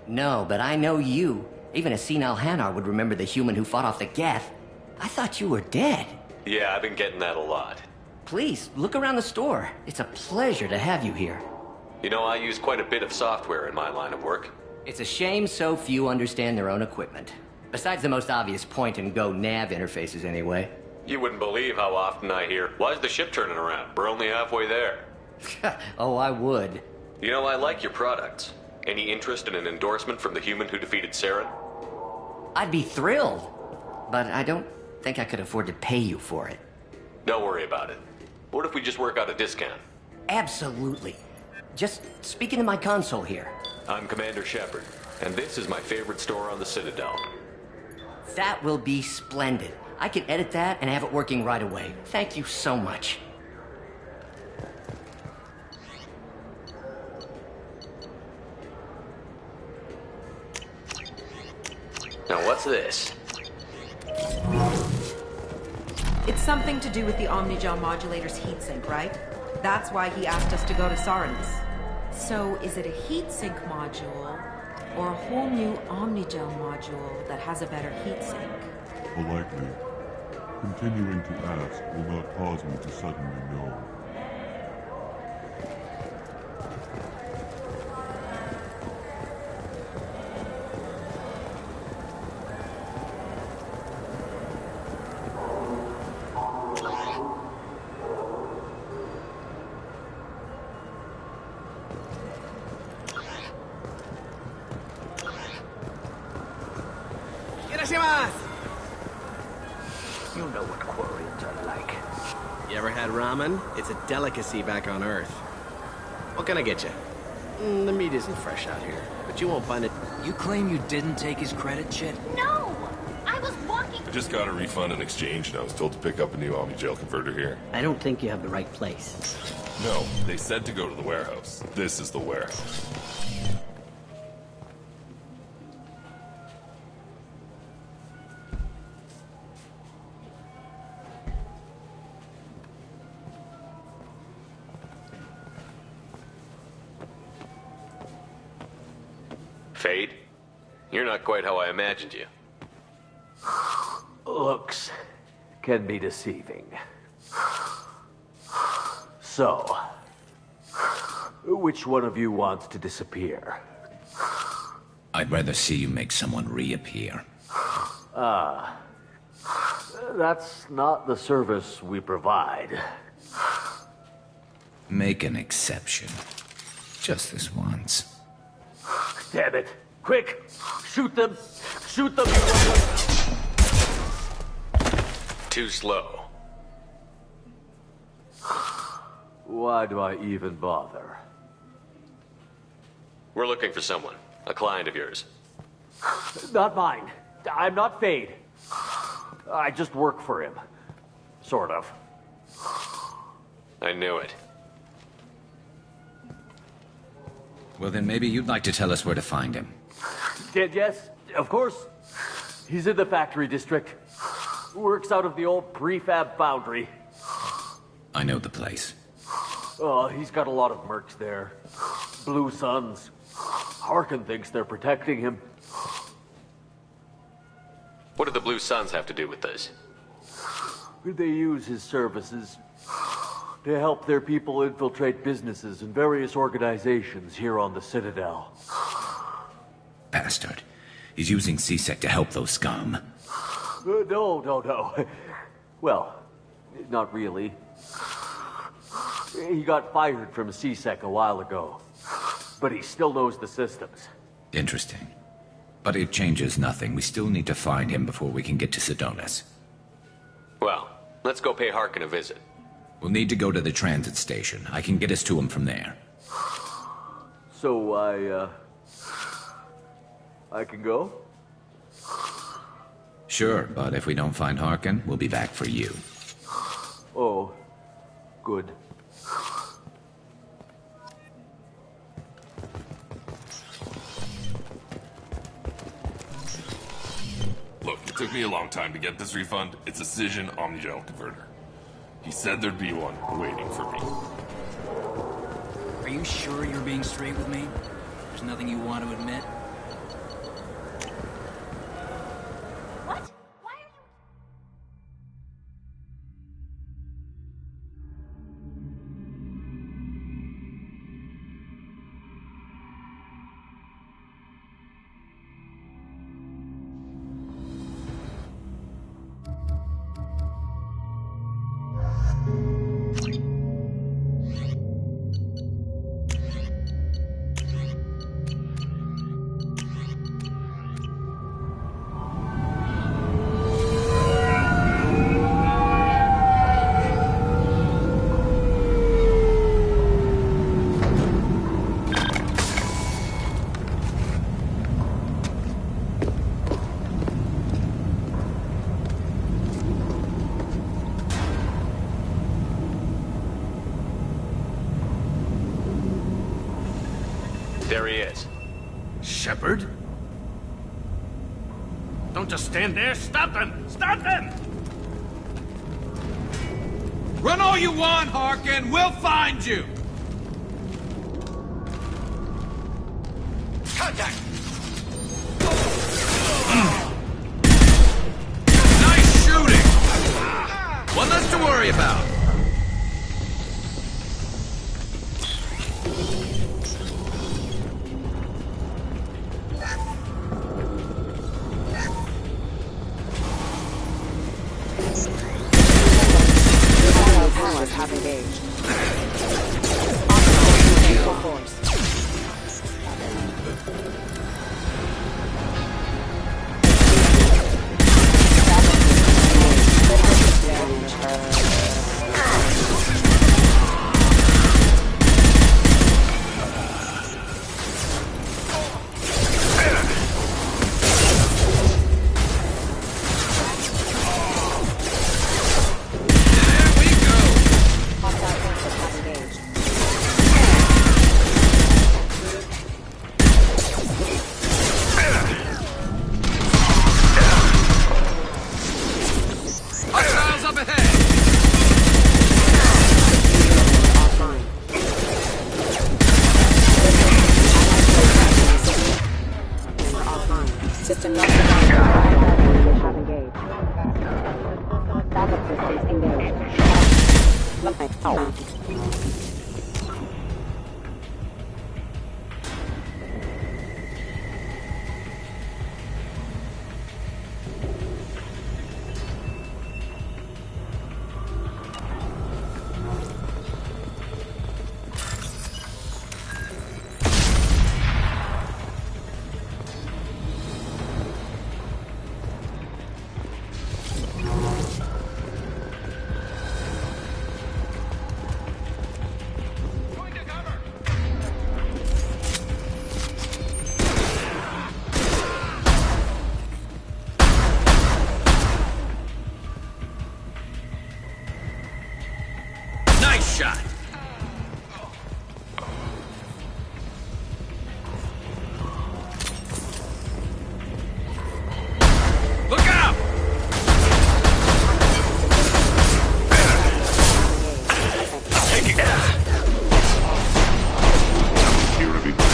Speaker 19: No, but I know you. Even a senile Hanar would remember the human who fought off the Geth. I thought you were dead.
Speaker 3: Yeah, I've been getting that a lot.
Speaker 19: Please, look around the store. It's a pleasure to have you here.
Speaker 3: You know, I use quite a bit of software in my line of work.
Speaker 19: It's a shame so few understand their own equipment. Besides the most obvious point-and-go nav interfaces, anyway.
Speaker 3: You wouldn't believe how often I hear, "Why's the ship turning around? We're only halfway there."
Speaker 19: Oh, I would.
Speaker 3: You know, I like your products. Any interest in an endorsement from the human who defeated Saren?
Speaker 19: I'd be thrilled. But I don't think I could afford to pay you for it.
Speaker 3: Don't worry about it. What if we just work out a discount?
Speaker 19: Absolutely. Just speak into my console here.
Speaker 3: I'm Commander Shepard, and this is my favorite store on the Citadel.
Speaker 19: That will be splendid. I can edit that and have it working right away. Thank you so much.
Speaker 3: Now what's this?
Speaker 23: It's something to do with the Omnigel modulator's heatsink, right? That's why he asked us to go to Saranus. So is it a heatsink module or a whole new Omnigel module that has a better heatsink?
Speaker 13: Politely. Continuing to ask will not cause me to suddenly know.
Speaker 2: You know what Quarians are like. You ever had ramen? It's a delicacy back on Earth. What can I get you? The meat isn't fresh out here, but you won't find it.
Speaker 7: You claim you didn't take his credit, Chit?
Speaker 4: No! I was walking...
Speaker 13: I just got a refund in exchange, and I was told to pick up a new Omni Jail converter here.
Speaker 6: I don't think you have the right place.
Speaker 13: No, they said to go to the warehouse. This is the warehouse.
Speaker 3: Fade? You're not quite how I imagined you.
Speaker 14: Looks can be deceiving. So, which one of you wants to disappear?
Speaker 22: I'd rather see you make someone reappear.
Speaker 14: Ah, that's not the service we provide.
Speaker 22: Make an exception. Just this once.
Speaker 14: Damn it! Quick! Shoot them! Shoot them!
Speaker 3: Too slow.
Speaker 14: Why do I even bother?
Speaker 3: We're looking for someone. A client of yours.
Speaker 14: Not mine. I'm not Fade. I just work for him. Sort of.
Speaker 3: I knew it.
Speaker 22: Well, then maybe you'd like to tell us where to find him.
Speaker 14: Yes, of course. He's in the factory district. Works out of the old prefab foundry.
Speaker 22: I know the place.
Speaker 14: Oh, he's got a lot of mercs there. Blue Suns. Harkin thinks they're protecting him.
Speaker 3: What do the Blue Suns have to do with this?
Speaker 14: They use his services to help their people infiltrate businesses and various organizations here on the Citadel.
Speaker 22: Bastard. He's using CSEC to help those scum.
Speaker 14: No. Well, not really. He got fired from CSEC a while ago, but he still knows the systems.
Speaker 22: Interesting. But it changes nothing. We still need to find him before we can get to Sedonis.
Speaker 3: Well, let's go pay Harkin a visit.
Speaker 22: We'll need to go to the transit station. I can get us to him from there.
Speaker 14: So I can go?
Speaker 22: Sure, but if we don't find Harkin, we'll be back for you.
Speaker 14: Oh, good.
Speaker 13: Look, it took me a long time to get this refund. It's a Cision Omnigel converter. He said there'd be one waiting for me.
Speaker 7: Are you sure you're being straight with me? There's nothing you want to admit?
Speaker 4: What?
Speaker 3: There he is.
Speaker 17: Shepard? Don't just stand there. Stop them! Stop them!
Speaker 20: Run all you want, Harkin. We'll find you.
Speaker 12: Contact!
Speaker 20: Nice shooting! One less to worry about.
Speaker 9: Have engaged. Force.
Speaker 7: Nice shot! Look out!
Speaker 13: Take it. Here, everybody.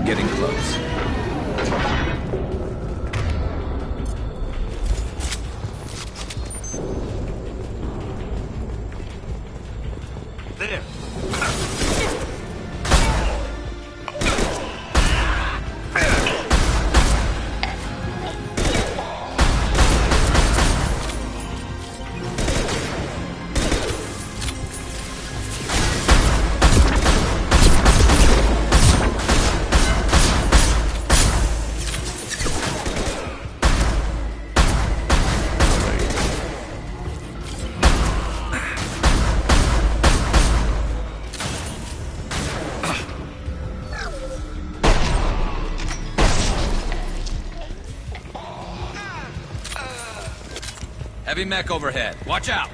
Speaker 22: Getting close.
Speaker 13: There.
Speaker 7: Heavy mech overhead. Watch out!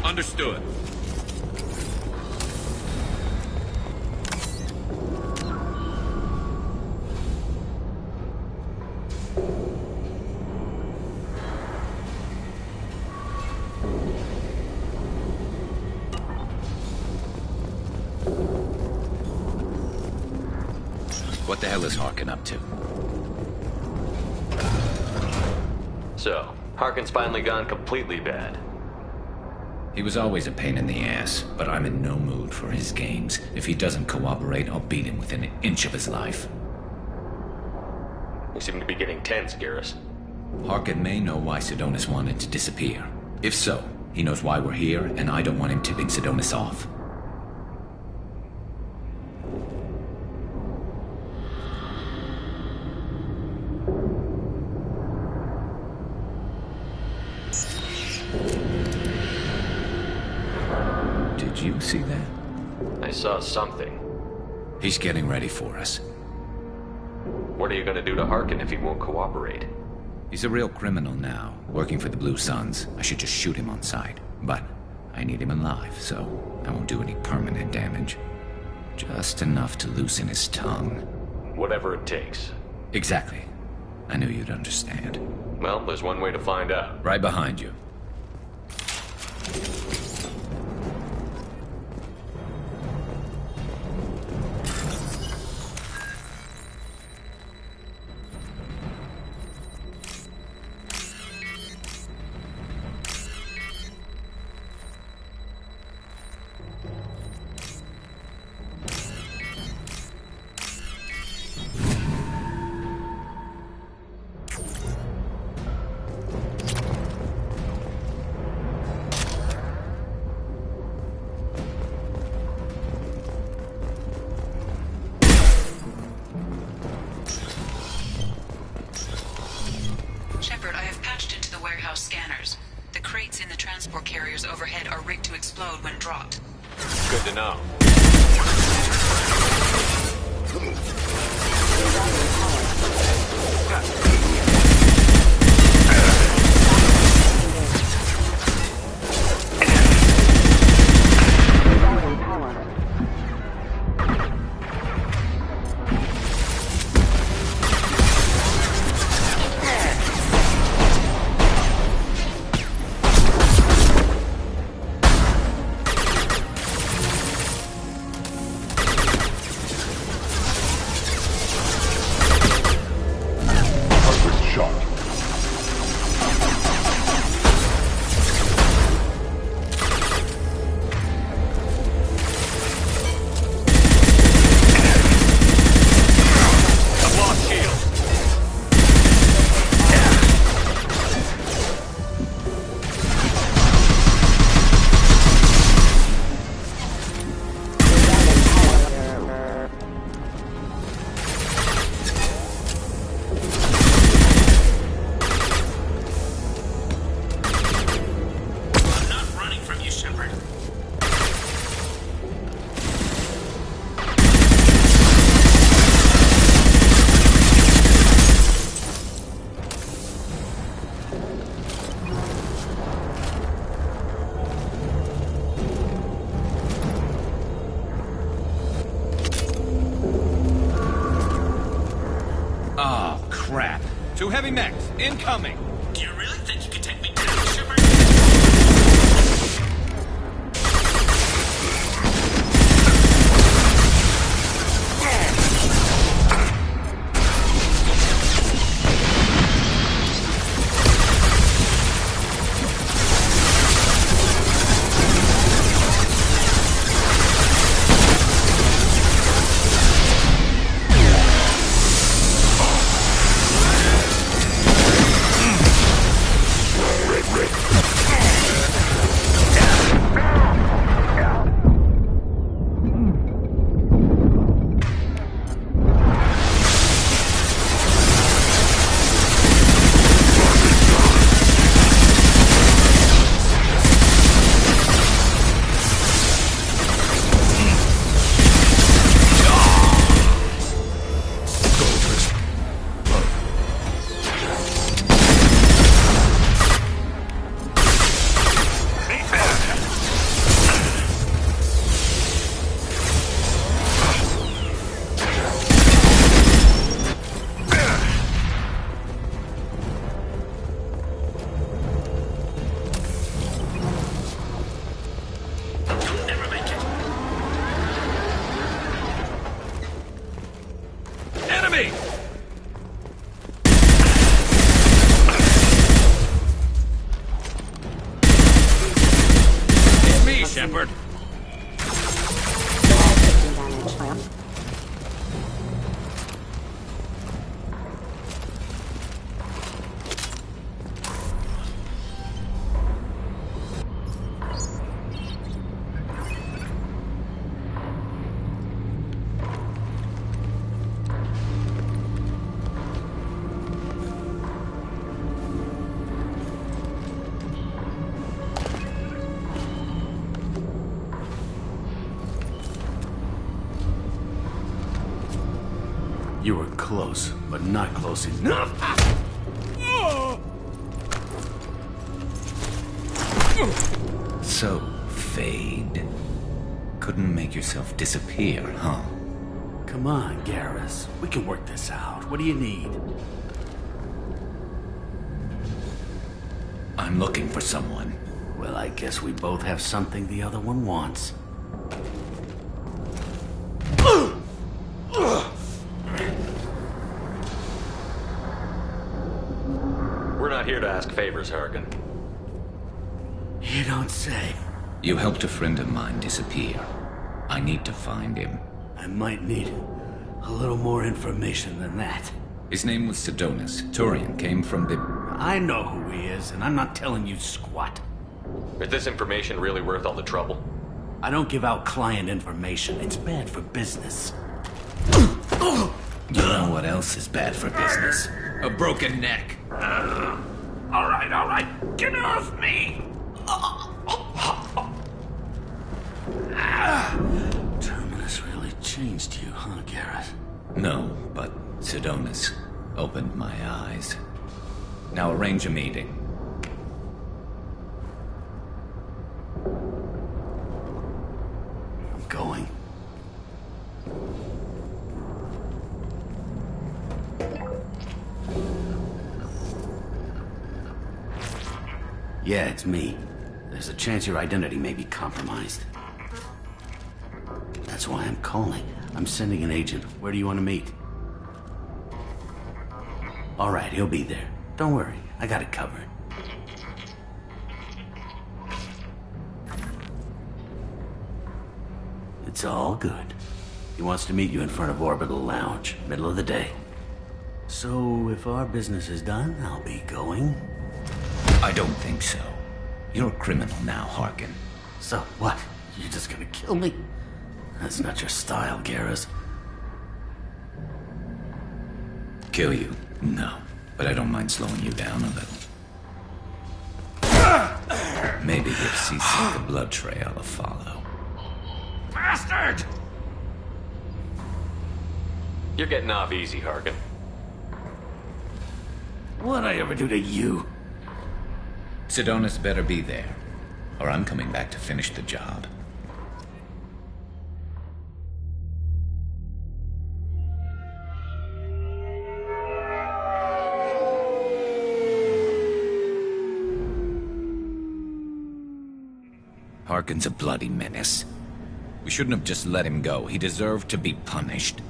Speaker 7: Understood.
Speaker 22: What the hell is Harkin up to?
Speaker 3: So, Harkin's finally gone completely bad.
Speaker 22: He was always a pain in the ass, but I'm in no mood for his games. If he doesn't cooperate, I'll beat him within an inch of his life.
Speaker 3: You seem to be getting tense, Garrus.
Speaker 22: Harkin may know why Sidonis wanted to disappear. If so, he knows why we're here, and I don't want him tipping Sidonis off. Did you see that?
Speaker 3: I saw something.
Speaker 22: He's getting ready for us.
Speaker 3: What are you gonna do to Harkin if he won't cooperate?
Speaker 22: He's a real criminal now, working for the Blue Suns. I should just shoot him on sight. But I need him alive, so I won't do any permanent damage. Just enough to loosen his tongue.
Speaker 3: Whatever it takes.
Speaker 22: Exactly. I knew you'd understand.
Speaker 3: Well, there's one way to find out.
Speaker 22: Right behind you.
Speaker 10: Shepard, I have patched into the warehouse scanners. The crates in the transport carriers overhead are rigged to explode when dropped.
Speaker 3: Good to know.
Speaker 5: Two heavy mechs, incoming!
Speaker 8: Do you really think you can take me down, Shepard?
Speaker 16: close, but not close enough.
Speaker 22: So, Fade. Couldn't make yourself disappear, huh?
Speaker 16: Come on, Garrus. We can work this out. What do you need?
Speaker 22: I'm looking for someone.
Speaker 16: Well, I guess we both have something the other one wants.
Speaker 3: We're not here to ask favors, Hargan.
Speaker 16: You don't say.
Speaker 22: You helped a friend of mine disappear. I need to find him.
Speaker 16: I might need a little more information than that.
Speaker 22: His name was Sidonis. Turian came from the...
Speaker 16: I know who he is, and I'm not telling you squat.
Speaker 3: Is this information really worth all the trouble?
Speaker 16: I don't give out client information. It's bad for business.
Speaker 22: You know what else is bad for business?
Speaker 20: A broken neck.
Speaker 12: All right. Get off me!
Speaker 16: Terminus really changed you, huh, Garrett?
Speaker 22: No, but Sidonis opened my eyes. Now arrange a meeting.
Speaker 16: I'm going. Yeah, it's me. There's a chance your identity may be compromised. That's why I'm calling. I'm sending an agent. Where do you want to meet? All right, he'll be there. Don't worry, I got it covered. It's all good. He wants to meet you in front of Orbital Lounge, middle of the day. So, if our business is done, I'll be going.
Speaker 22: I don't think so. You're a criminal now, Hargan.
Speaker 16: So, what? You're just gonna kill me? That's not your style, Garrus.
Speaker 22: Kill you? No. But I don't mind slowing you down a little. Maybe give Cece the blood trail a follow.
Speaker 12: Bastard!
Speaker 3: You're getting off easy, Hargan.
Speaker 16: What'd I ever do to you?
Speaker 22: Sidonis better be there, or I'm coming back to finish the job. Harkin's a bloody menace. We shouldn't have just let him go. He deserved to be punished.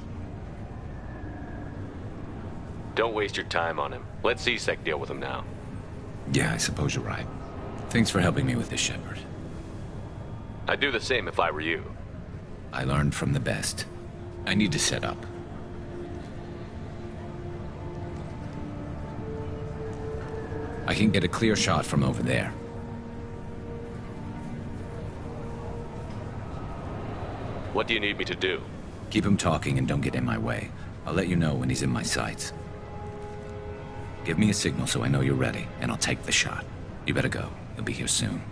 Speaker 3: Don't waste your time on him. Let C-Sec deal with him now.
Speaker 22: Yeah, I suppose you're right. Thanks for helping me with this, Shepard.
Speaker 3: I'd do the same if I were you.
Speaker 22: I learned from the best. I need to set up. I can get a clear shot from over there.
Speaker 3: What do you need me to do?
Speaker 22: Keep him talking and don't get in my way. I'll let you know when he's in my sights. Give me a signal so I know you're ready, and I'll take the shot. You better go. He'll be here soon.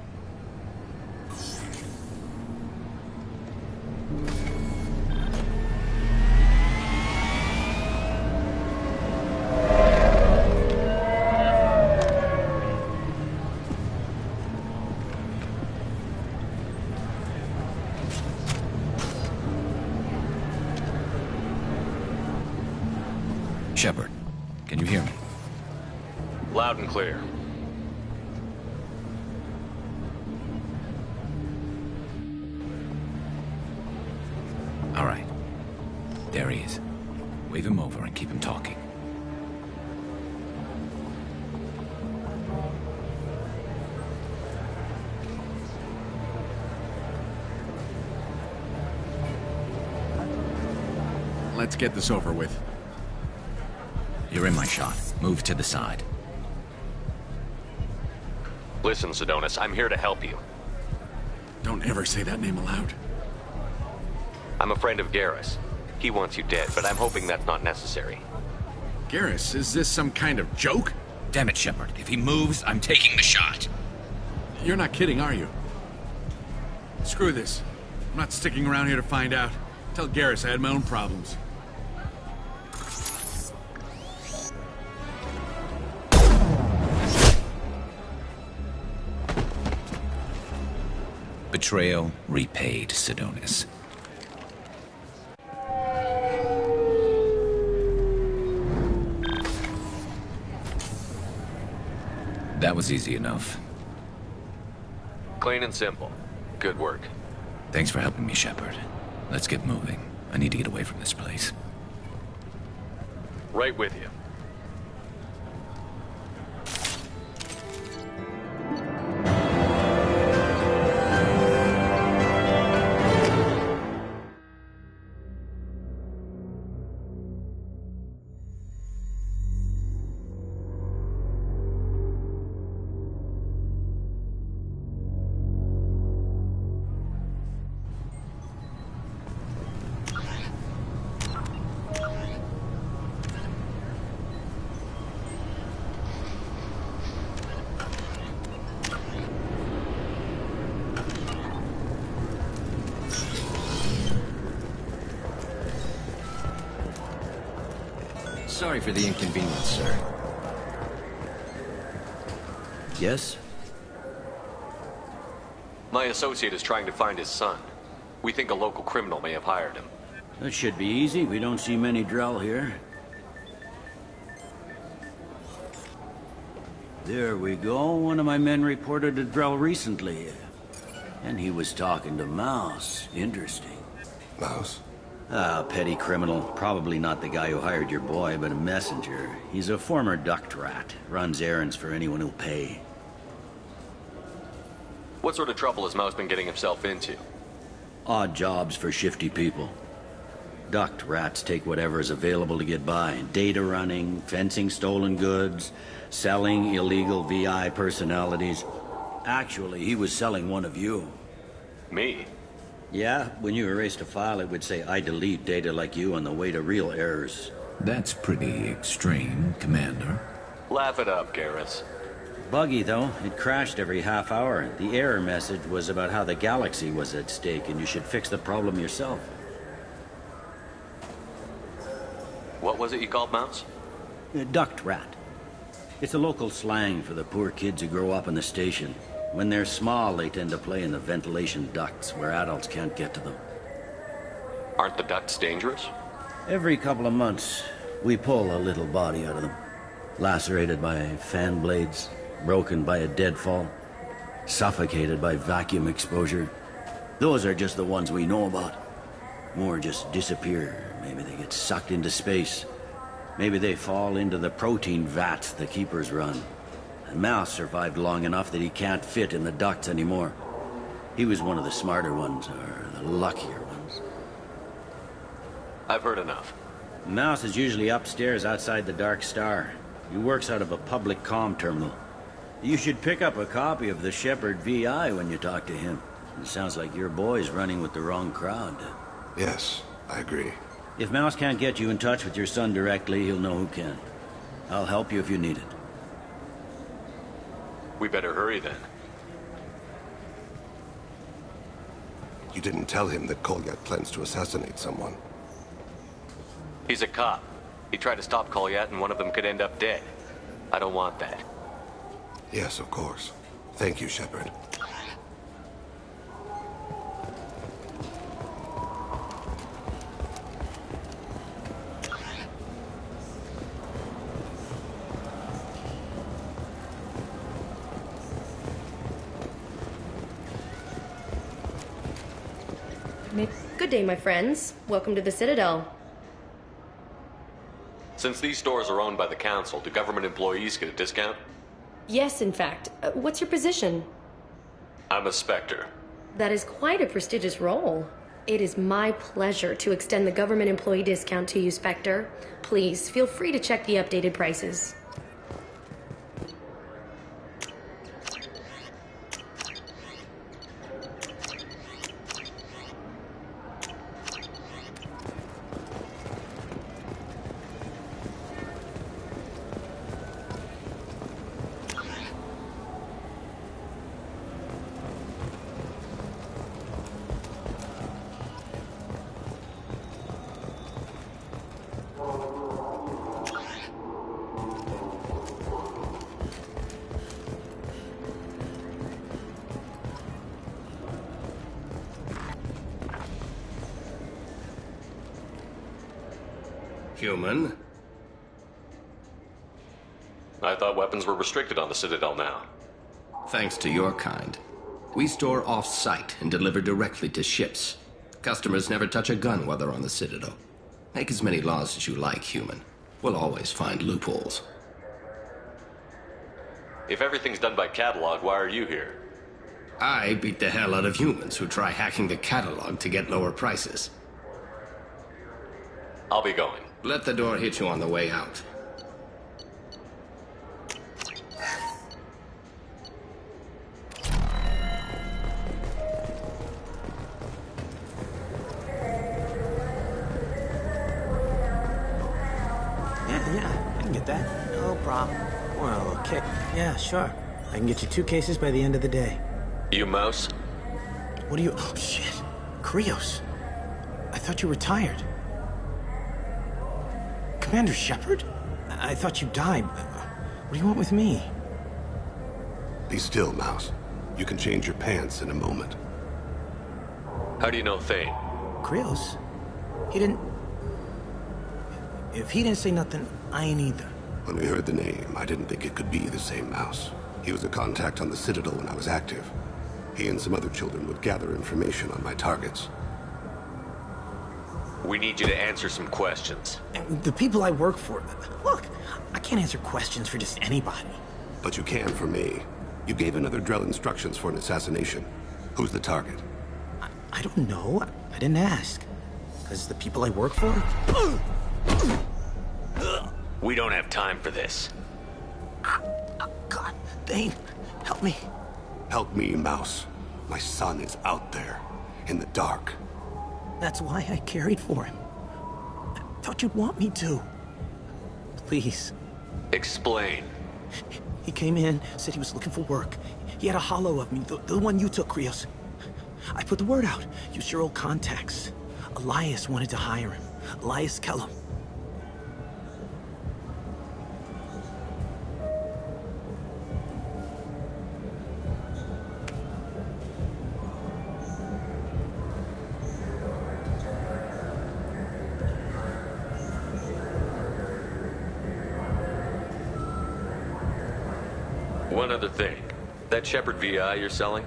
Speaker 22: Shepard, can you hear me?
Speaker 3: Loud and clear.
Speaker 22: All right. There he is. Wave him over and keep him talking.
Speaker 17: Let's get this over with.
Speaker 22: You're in my shot. Move to the side.
Speaker 3: Listen, Sidonis, I'm here to help you.
Speaker 17: Don't ever say that name aloud.
Speaker 3: I'm a friend of Garrus. He wants you dead, but I'm hoping that's not necessary.
Speaker 17: Garrus, is this some kind of joke?
Speaker 22: Damn it, Shepard. If he moves, I'm taking the shot.
Speaker 17: You're not kidding, are you? Screw this. I'm not sticking around here to find out. Tell Garrus I had my own problems.
Speaker 22: Betrayal repaid, Sidonis. That was easy enough.
Speaker 3: Clean and simple. Good work.
Speaker 22: Thanks for helping me, Shepard. Let's get moving. I need to get away from this place.
Speaker 3: Right with you.
Speaker 11: Sorry for the inconvenience, sir.
Speaker 16: Yes?
Speaker 3: My associate is trying to find his son. We think a local criminal may have hired him.
Speaker 15: That should be easy. We don't see many Drell here. There we go. One of my men reported a Drell recently. And he was talking to Mouse. Interesting.
Speaker 18: Mouse?
Speaker 15: Ah, petty criminal. Probably not the guy who hired your boy, but a messenger. He's a former duct rat. Runs errands for anyone who'll pay.
Speaker 3: What sort of trouble has Mouse been getting himself into?
Speaker 15: Odd jobs for shifty people. Duct rats take whatever is available to get by. Data running, fencing stolen goods, selling illegal VI personalities. Actually, he was selling one of you.
Speaker 3: Me?
Speaker 15: Yeah, when you erased a file, it would say, I delete data like you on the way to real errors.
Speaker 22: That's pretty extreme, Commander.
Speaker 3: Laugh it up, Garrus.
Speaker 15: Buggy, though. It crashed every half hour. The error message was about how the galaxy was at stake, and you should fix the problem yourself.
Speaker 3: What was it you called Mouse?
Speaker 15: A duct rat. It's a local slang for the poor kids who grow up in the station. When they're small, they tend to play in the ventilation ducts where adults can't get to them.
Speaker 3: Aren't the ducts dangerous?
Speaker 15: Every couple of months, we pull a little body out of them. Lacerated by fan blades, broken by a deadfall, suffocated by vacuum exposure. Those are just the ones we know about. More just disappear. Maybe they get sucked into space. Maybe they fall into the protein vats the keepers run. And Mouse survived long enough that he can't fit in the ducts anymore. He was one of the smarter ones, or the luckier ones.
Speaker 3: I've heard enough.
Speaker 15: Mouse is usually upstairs outside the Dark Star. He works out of a public comm terminal. You should pick up a copy of the Shepard VI when you talk to him. It sounds like your boy's running with the wrong crowd.
Speaker 18: Yes, I agree.
Speaker 15: If Mouse can't get you in touch with your son directly, he'll know who can. I'll help you if you need it.
Speaker 3: We better hurry then.
Speaker 18: You didn't tell him that Kolyat plans to assassinate someone.
Speaker 3: He's a cop. He tried to stop Kolyat and one of them could end up dead. I don't want that.
Speaker 18: Yes, of course. Thank you, Shepard.
Speaker 21: Good day, my friends. Welcome to the Citadel.
Speaker 3: Since these stores are owned by the Council, do government employees get a discount?
Speaker 21: Yes, in fact. What's your position?
Speaker 3: I'm a Spectre.
Speaker 21: That is quite a prestigious role. It is my pleasure to extend the government employee discount to you, Spectre. Please, feel free to check the updated prices.
Speaker 2: Human.
Speaker 3: I thought weapons were restricted on the Citadel now.
Speaker 2: Thanks to your kind. We store off-site and deliver directly to ships. Customers never touch a gun while they're on the Citadel. Make as many laws as you like, Human. We'll always find loopholes.
Speaker 3: If everything's done by catalog, why are you here?
Speaker 2: I beat the hell out of humans who try hacking the catalog to get lower prices.
Speaker 3: I'll be going.
Speaker 2: Let the door hit you on the way out.
Speaker 1: Yeah, I can get that. No problem. Well, okay. Yeah, sure. I can get you 2 cases by the end of the day.
Speaker 3: You Mouse?
Speaker 1: What are you... Oh, shit. Krios. I thought you were retired. Commander Shepard? I thought you died. What do you want with me?
Speaker 18: Be still, Mouse. You can change your pants in a moment.
Speaker 3: How do you know Thane?
Speaker 1: Krios? He didn't... If he didn't say nothing, I ain't either.
Speaker 18: When we heard the name, I didn't think it could be the same Mouse. He was a contact on the Citadel when I was active. He and some other children would gather information on my targets.
Speaker 3: We need you to answer some questions.
Speaker 1: And the people I work for... Look, I can't answer questions for just anybody.
Speaker 18: But you can for me. You gave another Drell instructions for an assassination. Who's the target?
Speaker 1: I don't know. I didn't ask. Because the people I work for...
Speaker 3: We don't have time for this.
Speaker 1: God, Thane, help me.
Speaker 18: Help me, Mouse. My son is out there, in the dark.
Speaker 1: That's why I carried for him. I thought you'd want me to. Please.
Speaker 3: Explain.
Speaker 1: He came in, said he was looking for work. He had a hollow of me, the one you took, Krios. I put the word out. Use your old contacts. Elias wanted to hire him. Elias Kellum.
Speaker 3: One other thing. That Shepard VI you're selling?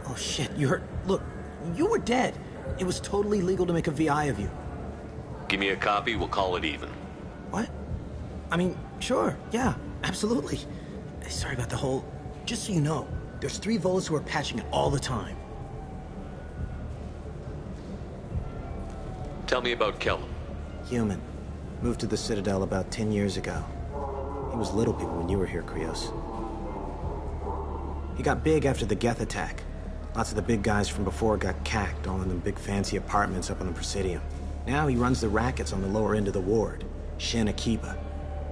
Speaker 1: Oh shit, you heard... Look, you were dead. It was totally legal to make a VI of you.
Speaker 3: Give me a copy, we'll call it even.
Speaker 1: What? I mean, sure, yeah, absolutely. Sorry about the whole... Just so you know, there's 3 Volus who are patching it all the time.
Speaker 3: Tell me about Kellum.
Speaker 1: Human. Moved to the Citadel about 10 years ago. He was little people when you were here, Krios. He got big after the Geth attack. Lots of the big guys from before got cacked, all in them big fancy apartments up on the Presidium. Now he runs the rackets on the lower end of the ward. Shin Akiba.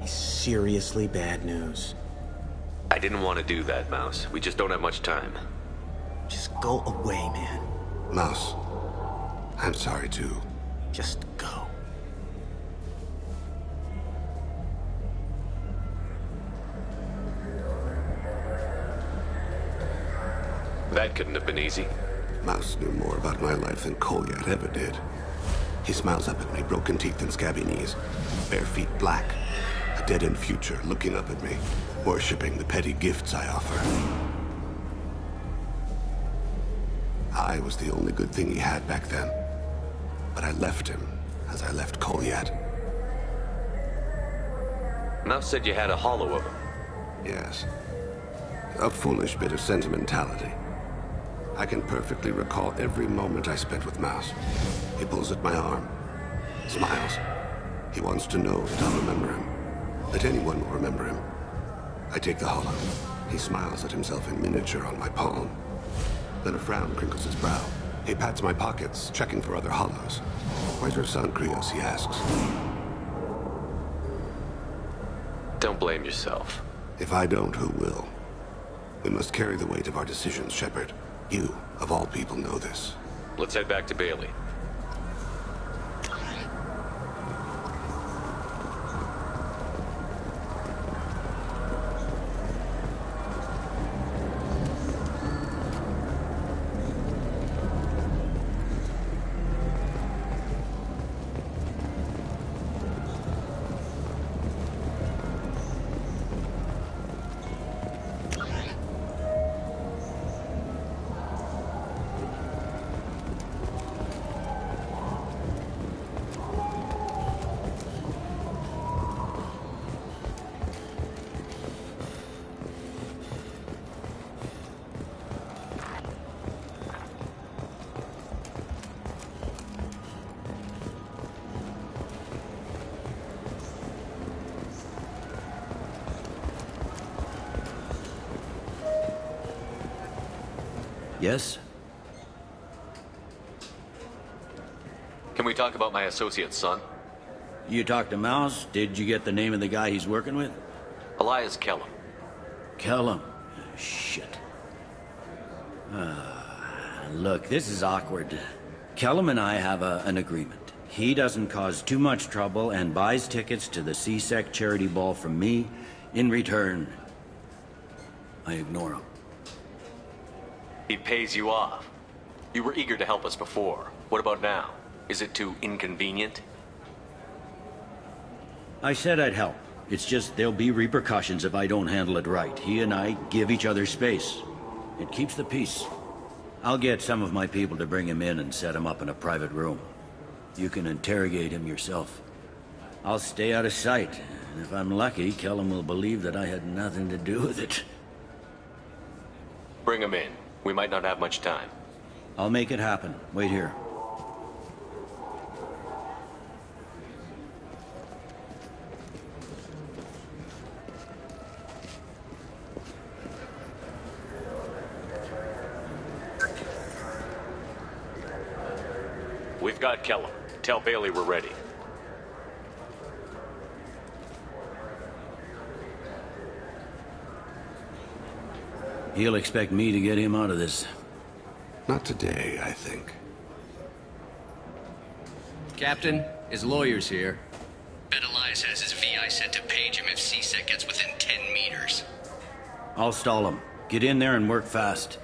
Speaker 1: He's seriously bad news.
Speaker 3: I didn't want to do that, Mouse. We just don't have much time.
Speaker 1: Just go away, man.
Speaker 18: Mouse, I'm sorry too.
Speaker 1: Just go.
Speaker 3: That couldn't have been easy.
Speaker 18: Mouse knew more about my life than Kolyat ever did. He smiles up at me, broken teeth and scabby knees, bare feet black, a dead-end future looking up at me, worshipping the petty gifts I offer. I was the only good thing he had back then, but I left him as I left Kolyat.
Speaker 3: Mouse said you had a hollow of him.
Speaker 18: Yes. A foolish bit of sentimentality. I can perfectly recall every moment I spent with Mouse. He pulls at my arm, smiles. He wants to know that I'll remember him, that anyone will remember him. I take the hollow. He smiles at himself in miniature on my palm. Then a frown crinkles his brow. He pats my pockets, checking for other hollows. Where's your son, Krios, he asks.
Speaker 3: Don't blame yourself.
Speaker 18: If I don't, who will? We must carry the weight of our decisions, Shepard. You, of all people, know this.
Speaker 3: Let's head back to Bailey.
Speaker 15: Yes?
Speaker 3: Can we talk about my associate's son?
Speaker 15: You talked to Mouse? Did you get the name of the guy he's working with?
Speaker 3: Elias Kellum.
Speaker 15: Kellum? Shit. Look, this is awkward. Kellum and I have an agreement. He doesn't cause too much trouble and buys tickets to the C-Sec charity ball from me. In return, I ignore him.
Speaker 3: He pays you off. You were eager to help us before. What about now? Is it too inconvenient?
Speaker 15: I said I'd help. It's just there'll be repercussions if I don't handle it right. He and I give each other space. It keeps the peace. I'll get some of my people to bring him in and set him up in a private room. You can interrogate him yourself. I'll stay out of sight, and if I'm lucky, Kellum will believe that I had nothing to do with it.
Speaker 3: Bring him in. We might not have much time.
Speaker 15: I'll make it happen. Wait here.
Speaker 3: We've got Kellum. Tell Bailey we're ready.
Speaker 15: He'll expect me to get him out of this.
Speaker 18: Not today, I think.
Speaker 6: Captain, his lawyer's here. Bet Elias has his VI set to page him if C-Sec gets within 10 meters.
Speaker 15: I'll stall him. Get in there and work fast.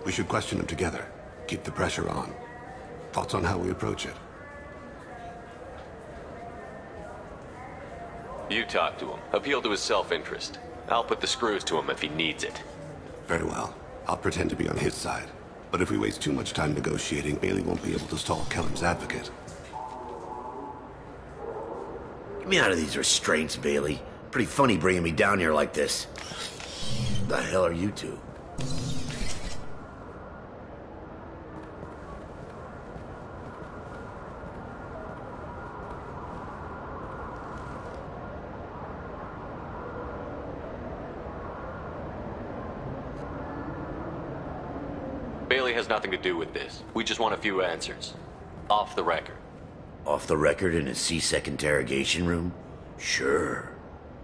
Speaker 18: We should question him together. Keep the pressure on. Thoughts on how we approach it?
Speaker 3: You talk to him. Appeal to his self-interest. I'll put the screws to him if he needs it.
Speaker 18: Very well. I'll pretend to be on his side. But if we waste too much time negotiating, Bailey won't be able to stall Kellum's advocate.
Speaker 19: Get me out of these restraints, Bailey. Pretty funny bringing me down here like this. The hell are you two?
Speaker 3: Bailey has nothing to do with this. We just want a few answers. Off the record.
Speaker 19: Off the record in a C-Sec interrogation room? Sure.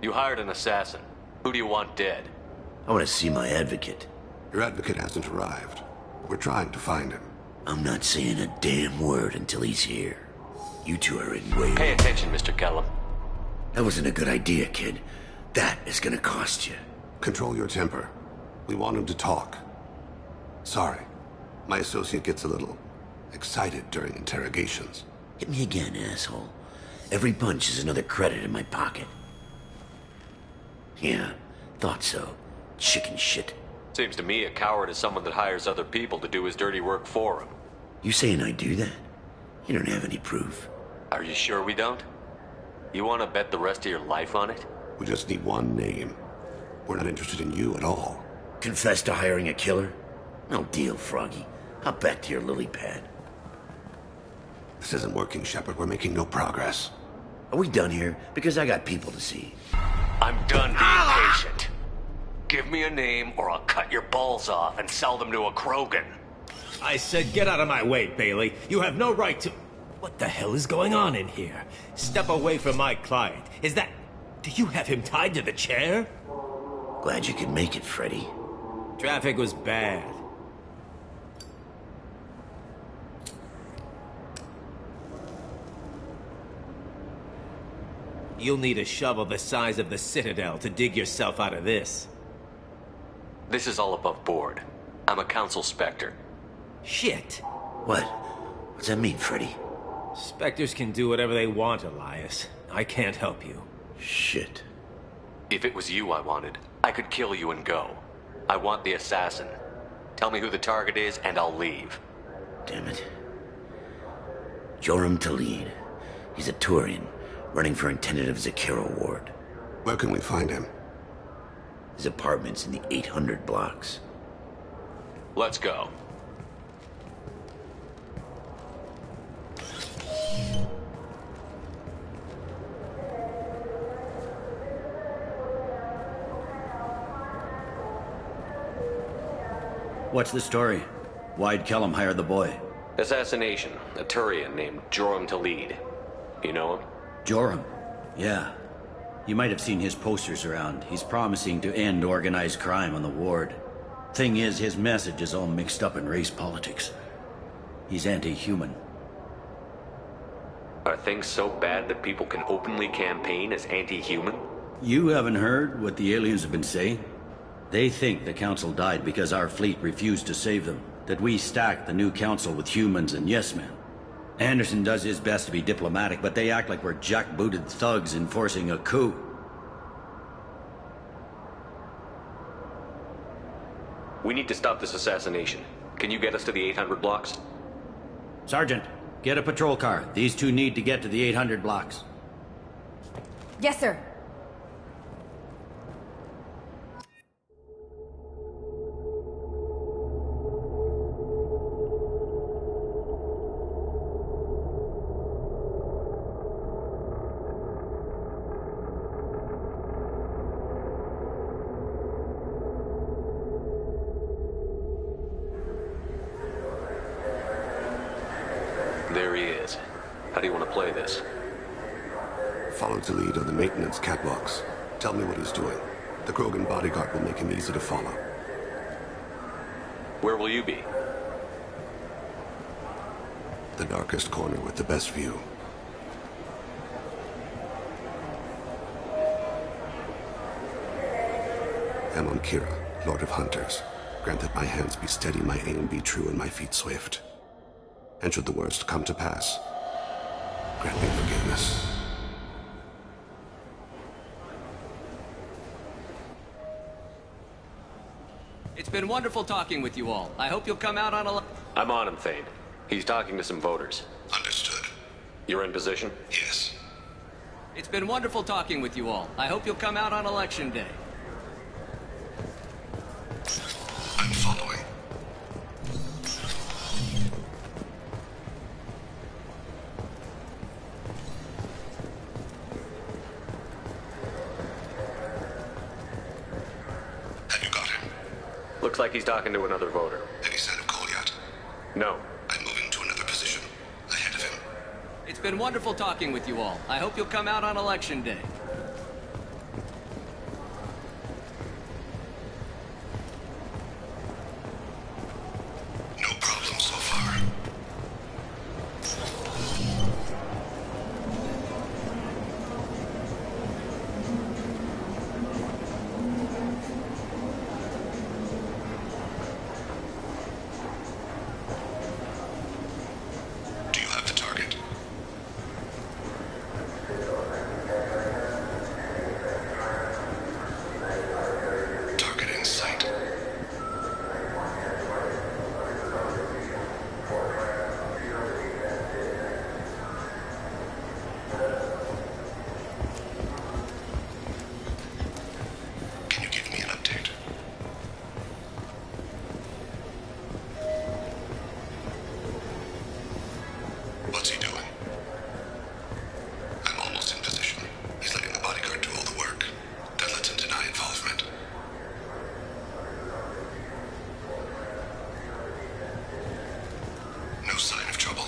Speaker 3: You hired an assassin. Who do you want dead?
Speaker 19: I want to see my advocate.
Speaker 18: Your advocate hasn't arrived. We're trying to find him.
Speaker 19: I'm not saying a damn word until he's here. You two are in way...
Speaker 3: Pay attention, Mr. Kellum.
Speaker 19: That wasn't a good idea, kid. That is gonna cost you.
Speaker 18: Control your temper. We want him to talk. Sorry. My associate gets a little excited during interrogations.
Speaker 19: Hit me again, asshole. Every punch is another credit in my pocket. Yeah, thought so. Chicken shit.
Speaker 3: Seems to me a coward is someone that hires other people to do his dirty work for him.
Speaker 19: You saying I do that? You don't have any proof.
Speaker 3: Are you sure we don't? You want to bet the rest of your life on it?
Speaker 18: We just need one name. We're not interested in you at all.
Speaker 19: Confess to hiring a killer? No deal, Froggy. Hop back to your lily pad.
Speaker 18: This isn't working, Shepard. We're making no progress.
Speaker 19: Are we done here? Because I got people to see.
Speaker 3: I'm done being patient. Give me a name or I'll cut your balls off and sell them to a Krogan.
Speaker 23: I said get out of my way, Bailey. You have no right to... What the hell is going on in here? Step away from my client. Is that... Do you have him tied to the chair?
Speaker 19: Glad you could make it, Freddy.
Speaker 23: Traffic was bad. You'll need a shovel the size of the Citadel to dig yourself out of this.
Speaker 3: This is all above board. I'm a council specter.
Speaker 23: Shit.
Speaker 19: What? What's that mean, Freddy?
Speaker 23: Spectres can do whatever they want, Elias. I can't help you.
Speaker 19: Shit.
Speaker 3: If it was you I wanted, I could kill you and go. I want the assassin. Tell me who the target is and I'll leave.
Speaker 19: Damn it. Joram Talid. He's a Turian, running for intendant of Zakira Ward.
Speaker 18: Where can we find him?
Speaker 19: His apartment's in the 800 blocks.
Speaker 3: Let's go.
Speaker 15: What's the story? Why'd Kellum hire the boy?
Speaker 3: Assassination. A Turian named Joram to lead. You know him?
Speaker 15: Joram? Yeah. You might have seen his posters around. He's promising to end organized crime on the ward. Thing is, his message is all mixed up in race politics. He's anti-human.
Speaker 3: Are things so bad that people can openly campaign as anti-human?
Speaker 15: You haven't heard what the aliens have been saying? They think the Council died because our fleet refused to save them. That we stacked the new Council with humans and yes-men. Anderson does his best to be diplomatic, but they act like we're jackbooted thugs enforcing a coup.
Speaker 3: We need to stop this assassination. Can you get us to the 800 blocks?
Speaker 15: Sergeant, get a patrol car. These two need to get to the 800 blocks.
Speaker 4: Yes, sir.
Speaker 3: There he is. How do you want to play this?
Speaker 18: Follow the lead on the maintenance catwalks. Tell me what he's doing. The Krogan bodyguard will make him easy to follow.
Speaker 3: Where will you be?
Speaker 18: The darkest corner with the best view. I'm on Kira, Lord of Hunters. Grant that my hands be steady, my aim be true, and my feet swift. And should the worst come to pass, grant me forgiveness.
Speaker 6: It's been wonderful talking with you all. I hope you'll come out on a...
Speaker 3: I'm on him, Thane. He's talking to some voters.
Speaker 18: Understood.
Speaker 3: You're in position?
Speaker 18: Yes.
Speaker 6: It's been wonderful talking with you all. I hope you'll come out on Election Day.
Speaker 18: I'm following.
Speaker 3: Looks like he's talking to another voter.
Speaker 18: Any sign of Cole yet?
Speaker 3: No.
Speaker 18: I'm moving to another position. Ahead of him.
Speaker 6: It's been wonderful talking with you all. I hope you'll come out on Election Day.
Speaker 18: No problem so far. What's he doing? I'm almost in position. He's letting the bodyguard do all the work. That lets him deny involvement. No sign of trouble.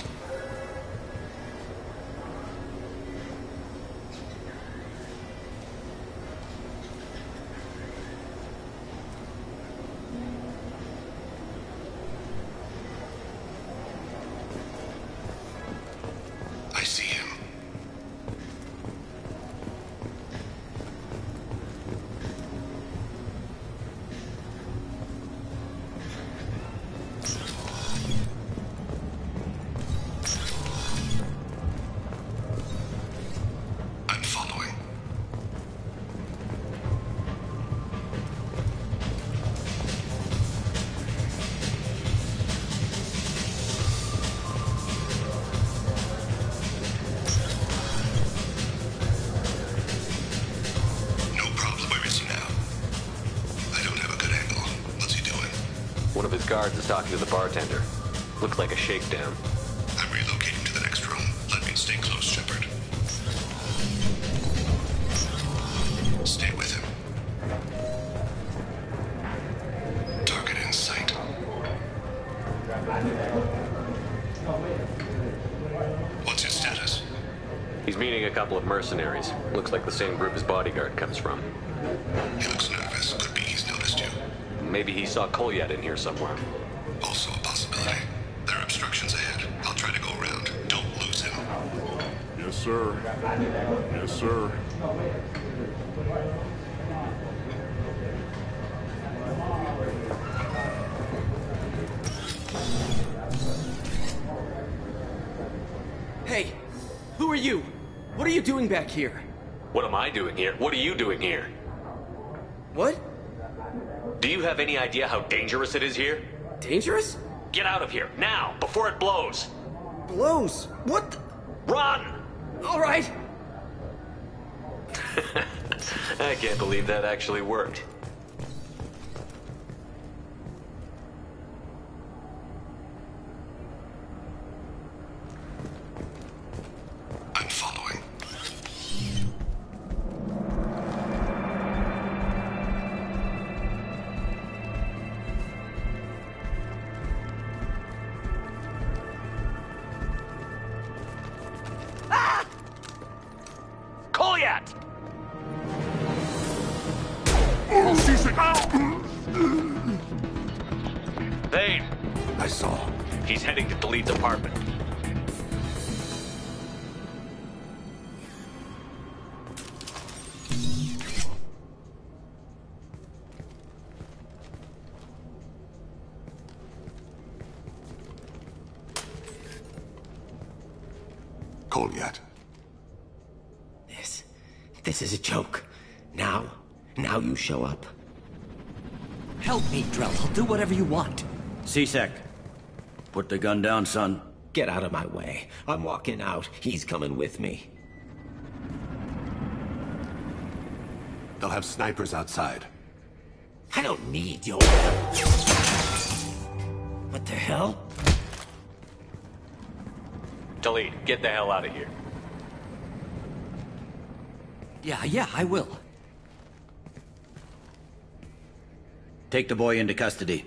Speaker 18: I see him. I'm following. No problem. Where is he now? I don't have a good angle. What's he doing?
Speaker 3: One of his guards is talking to the bartender. Looks like a shakedown.
Speaker 18: I'm relocating to the next room. Let me stay close, Shepard. Stay with him. Target in sight.
Speaker 3: couple of mercenaries. Looks like the same group his bodyguard comes from.
Speaker 18: He looks nervous. Could be he's noticed you.
Speaker 3: Maybe he saw Kolyat in here somewhere.
Speaker 18: Also a possibility. There are obstructions ahead. I'll try to go around. Don't lose him.
Speaker 9: Yes, sir. Yes, sir.
Speaker 17: Hey, who are you? What are you doing back here?
Speaker 3: What am I doing here? What are you doing here?
Speaker 17: What?
Speaker 3: Do you have any idea how dangerous it is here?
Speaker 17: Dangerous?
Speaker 3: Get out of here, now, before it blows!
Speaker 17: Blows? What?
Speaker 3: Run!
Speaker 17: All right.
Speaker 3: I can't believe that actually worked.
Speaker 18: I'm following.
Speaker 3: Kolyat! Thane!
Speaker 18: I saw.
Speaker 3: He's heading to Khalid's apartment.
Speaker 18: Kolyat.
Speaker 19: This is a joke. Now you show up.
Speaker 7: Help me, Drell. I'll do whatever you want.
Speaker 15: C-Sec, put the gun down, son.
Speaker 19: Get out of my way. I'm walking out. He's coming with me.
Speaker 18: They'll have snipers outside.
Speaker 19: I don't need your... What the hell?
Speaker 3: Khalid, get the hell out of here.
Speaker 7: Yeah, I will.
Speaker 15: Take the boy into custody.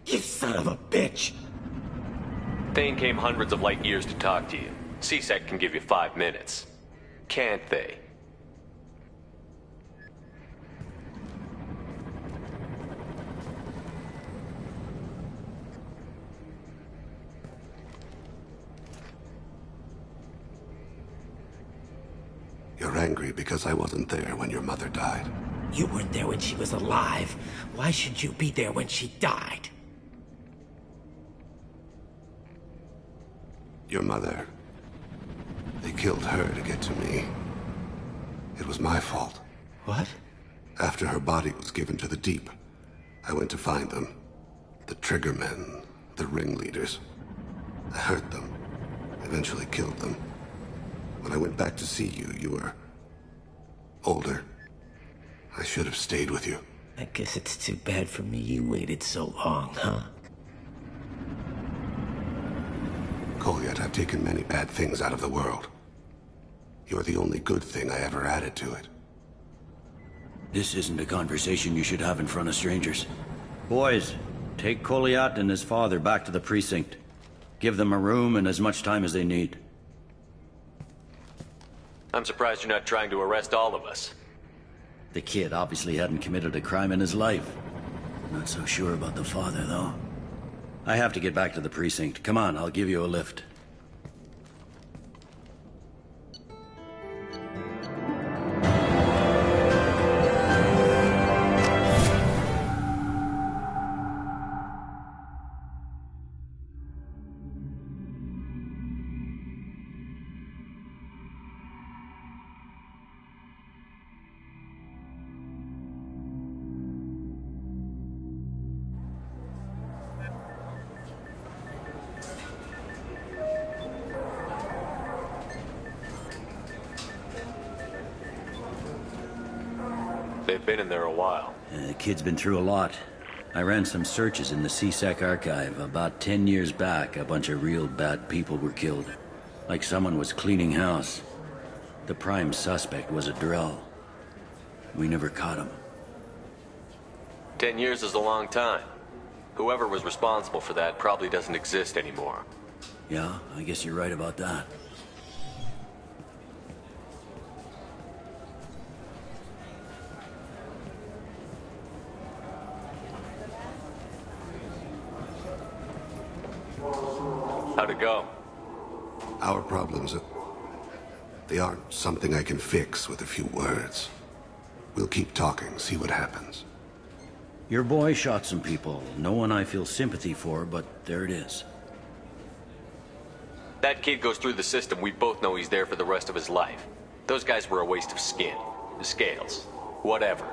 Speaker 19: You son of a bitch!
Speaker 3: Thane came hundreds of light years to talk to you. C-Sec can give you 5 minutes. Can't they?
Speaker 18: You're angry because I wasn't there when your mother died.
Speaker 19: You weren't there when she was alive. Why should you be there when she died?
Speaker 18: Your mother. They killed her to get to me. It was my fault.
Speaker 19: What?
Speaker 18: After her body was given to the Deep, I went to find them. The Triggermen, the ringleaders. I hurt them. Eventually killed them. When I went back to see you, you were... older. I should have stayed with you.
Speaker 19: I guess it's too bad for me you waited so long, huh?
Speaker 18: Kolyat, I've taken many bad things out of the world. You're the only good thing I ever added to it.
Speaker 15: This isn't a conversation you should have in front of strangers. Boys, take Kolyat and his father back to the precinct. Give them a room and as much time as they need.
Speaker 3: I'm surprised you're not trying to arrest all of us.
Speaker 15: The kid obviously hadn't committed a crime in his life. Not so sure about the father, though. I have to get back to the precinct. Come on, I'll give you a lift.
Speaker 3: They've been in there a while.
Speaker 15: The kid's been through a lot. I ran some searches in the C-Sec archive. About 10 years back, a bunch of real bad people were killed. Like someone was cleaning house. The prime suspect was a Drell. We never caught him.
Speaker 3: 10 years is a long time. Whoever was responsible for that probably doesn't exist anymore.
Speaker 15: Yeah, I guess you're right about that.
Speaker 3: How'd it go?
Speaker 18: Our problems, they aren't something I can fix with a few words. We'll keep talking, see what happens.
Speaker 15: Your boy shot some people. No one I feel sympathy for, but there it is.
Speaker 3: That kid goes through the system, we both know he's there for the rest of his life. Those guys were a waste of skin. The scales. Whatever.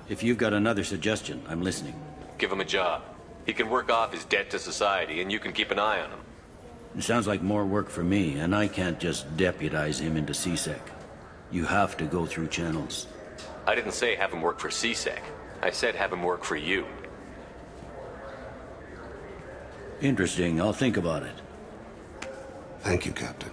Speaker 15: If you've got another suggestion, I'm listening.
Speaker 3: Give him a job. He can work off his debt to society, and you can keep an eye on him.
Speaker 15: It sounds like more work for me, and I can't just deputize him into CSEC. You have to go through channels.
Speaker 3: I didn't say have him work for CSEC. I said have him work for you.
Speaker 15: Interesting. I'll think about it.
Speaker 18: Thank you, Captain.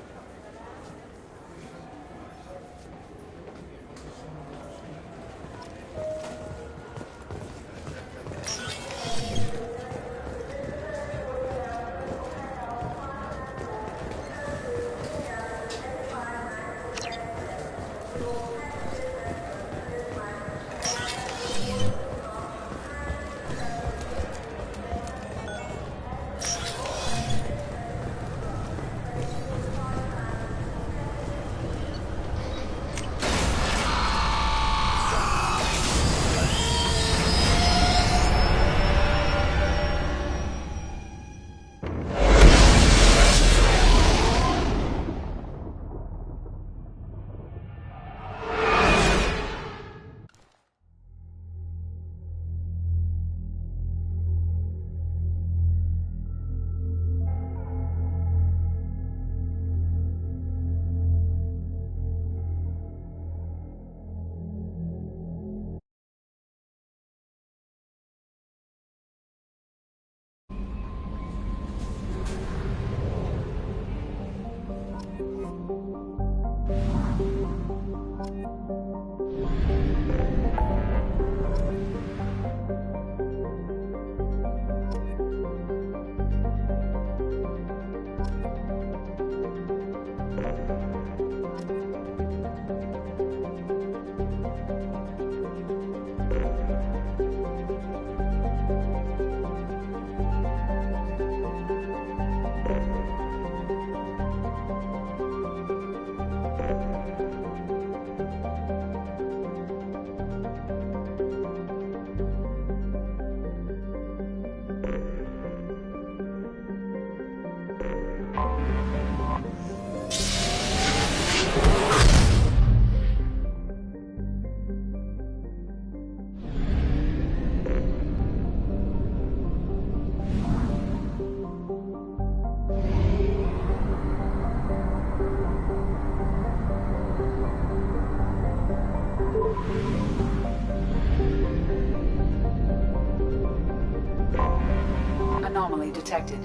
Speaker 10: Anomaly detected.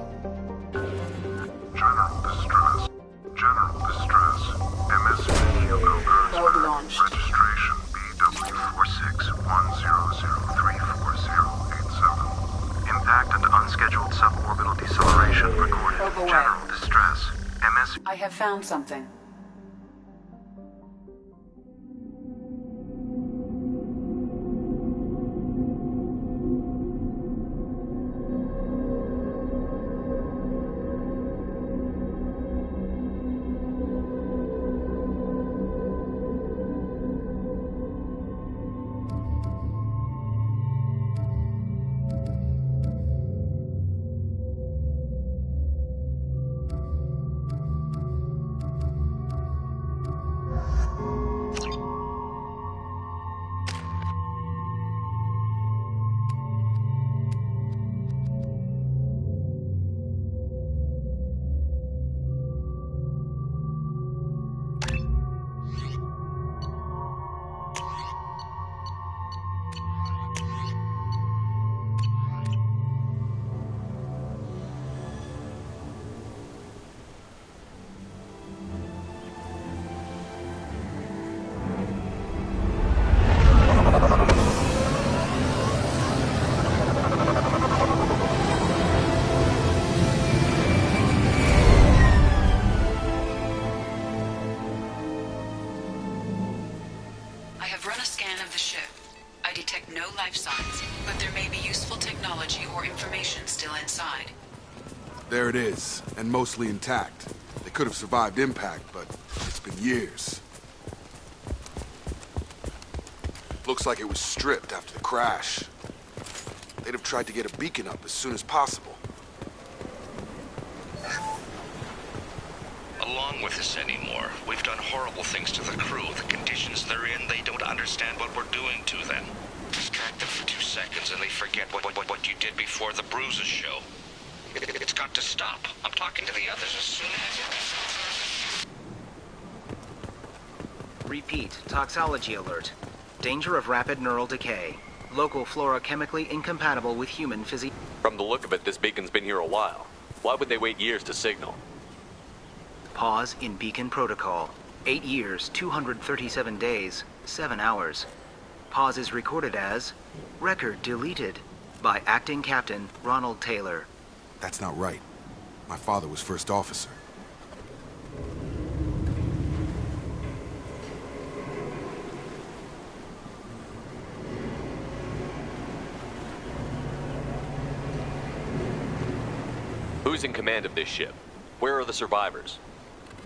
Speaker 9: General distress. General distress. MSV Hugo Earth.
Speaker 10: Probe launched.
Speaker 9: Registration BW4610034087. Impact and unscheduled suborbital deceleration recorded.
Speaker 10: Probe away.
Speaker 9: General distress. MSV.
Speaker 10: I have found something. I have run a scan of the ship. I detect no life signs, but there may be useful technology or information still inside.
Speaker 5: There it is, and mostly intact. They could have survived impact, but it's been years. Looks like it was stripped after the crash. They'd have tried to get a beacon up as soon as possible.
Speaker 13: Along with this anymore. We've done horrible things to the crew. The conditions they're in, they don't understand what we're doing to them. Distract them for 2 seconds and they forget what you did before the bruises show. It's got to stop. I'm talking to the others as soon as...
Speaker 14: Repeat, toxology alert. Danger of rapid neural decay. Local flora chemically incompatible with human physi...
Speaker 3: From the look of it, this beacon's been here a while. Why would they wait years to signal?
Speaker 14: Pause in beacon protocol. 8 years, 237 days, 7 hours. Pause is recorded as... Record deleted by Acting Captain Ronald Taylor.
Speaker 5: That's not right. My father was first officer.
Speaker 3: Who's in command of this ship? Where are the survivors?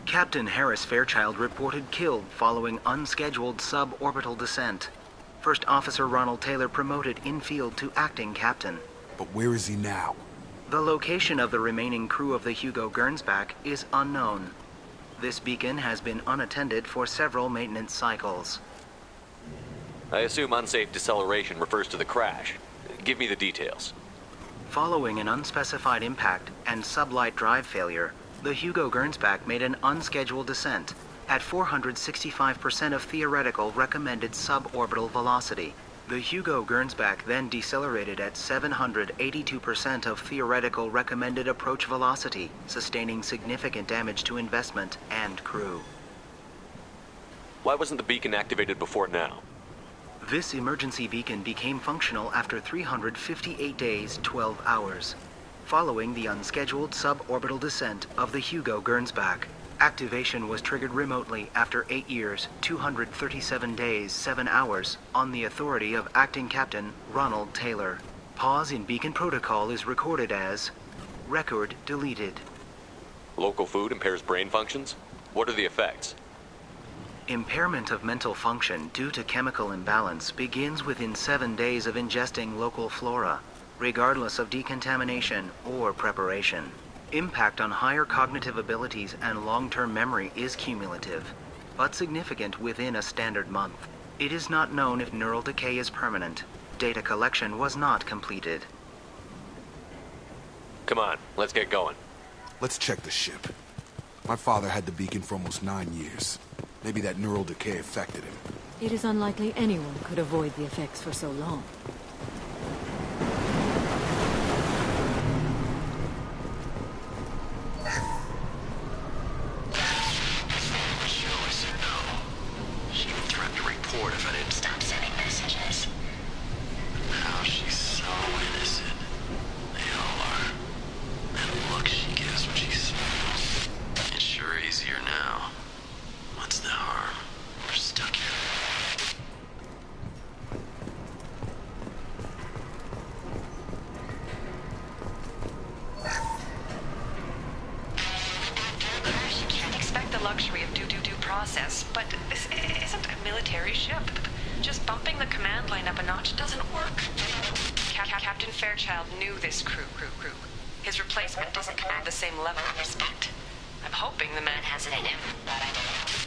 Speaker 14: Captain Harris Fairchild reported killed following unscheduled suborbital descent. First Officer Ronald Taylor promoted in-field to acting captain.
Speaker 5: But where is he now?
Speaker 14: The location of the remaining crew of the Hugo Gernsback is unknown. This beacon has been unattended for several maintenance cycles.
Speaker 3: I assume unsafe deceleration refers to the crash. Give me the details.
Speaker 14: Following an unspecified impact and sublight drive failure, the Hugo Gernsback made an unscheduled descent at 465% of theoretical recommended suborbital velocity. The Hugo Gernsback then decelerated at 782% of theoretical recommended approach velocity, sustaining significant damage to investment and crew.
Speaker 3: Why wasn't the beacon activated before now?
Speaker 14: This emergency beacon became functional after 358 days, 12 hours. Following the unscheduled suborbital descent of the Hugo Gernsback, activation was triggered remotely after 8 years, 237 days, 7 hours on the authority of Acting Captain Ronald Taylor. Pause in beacon protocol is recorded as record deleted.
Speaker 3: Local food impairs brain functions? What are the effects?
Speaker 14: Impairment of mental function due to chemical imbalance begins within 7 days of ingesting local flora, regardless of decontamination or preparation. Impact on higher cognitive abilities and long-term memory is cumulative, but significant within a standard month. It is not known if neural decay is permanent. Data collection was not completed.
Speaker 3: Come on, let's get going.
Speaker 5: Let's check the ship. My father had the beacon for almost 9 years. Maybe that neural decay affected him.
Speaker 24: It is unlikely anyone could avoid the effects for so long.
Speaker 10: process, but this isn't a military ship. Just bumping the command line up a notch doesn't work. Captain Fairchild knew this crew. His replacement doesn't command the same level of respect. I'm hoping the man has it in him, but I don't know.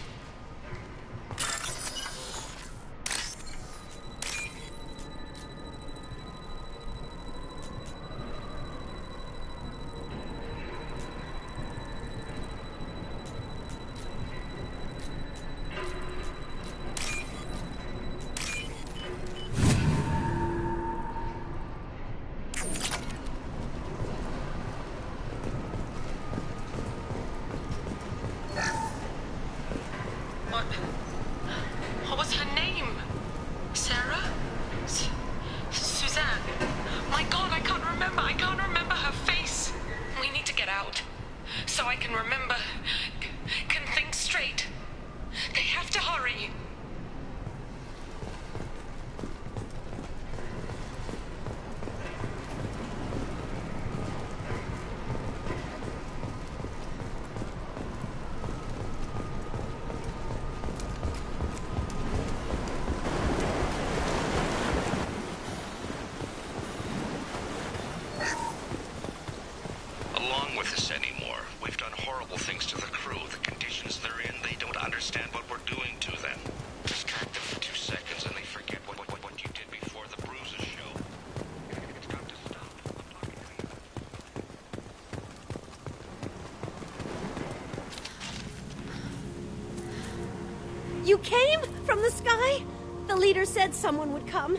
Speaker 8: You came from the sky? The leader said someone would come.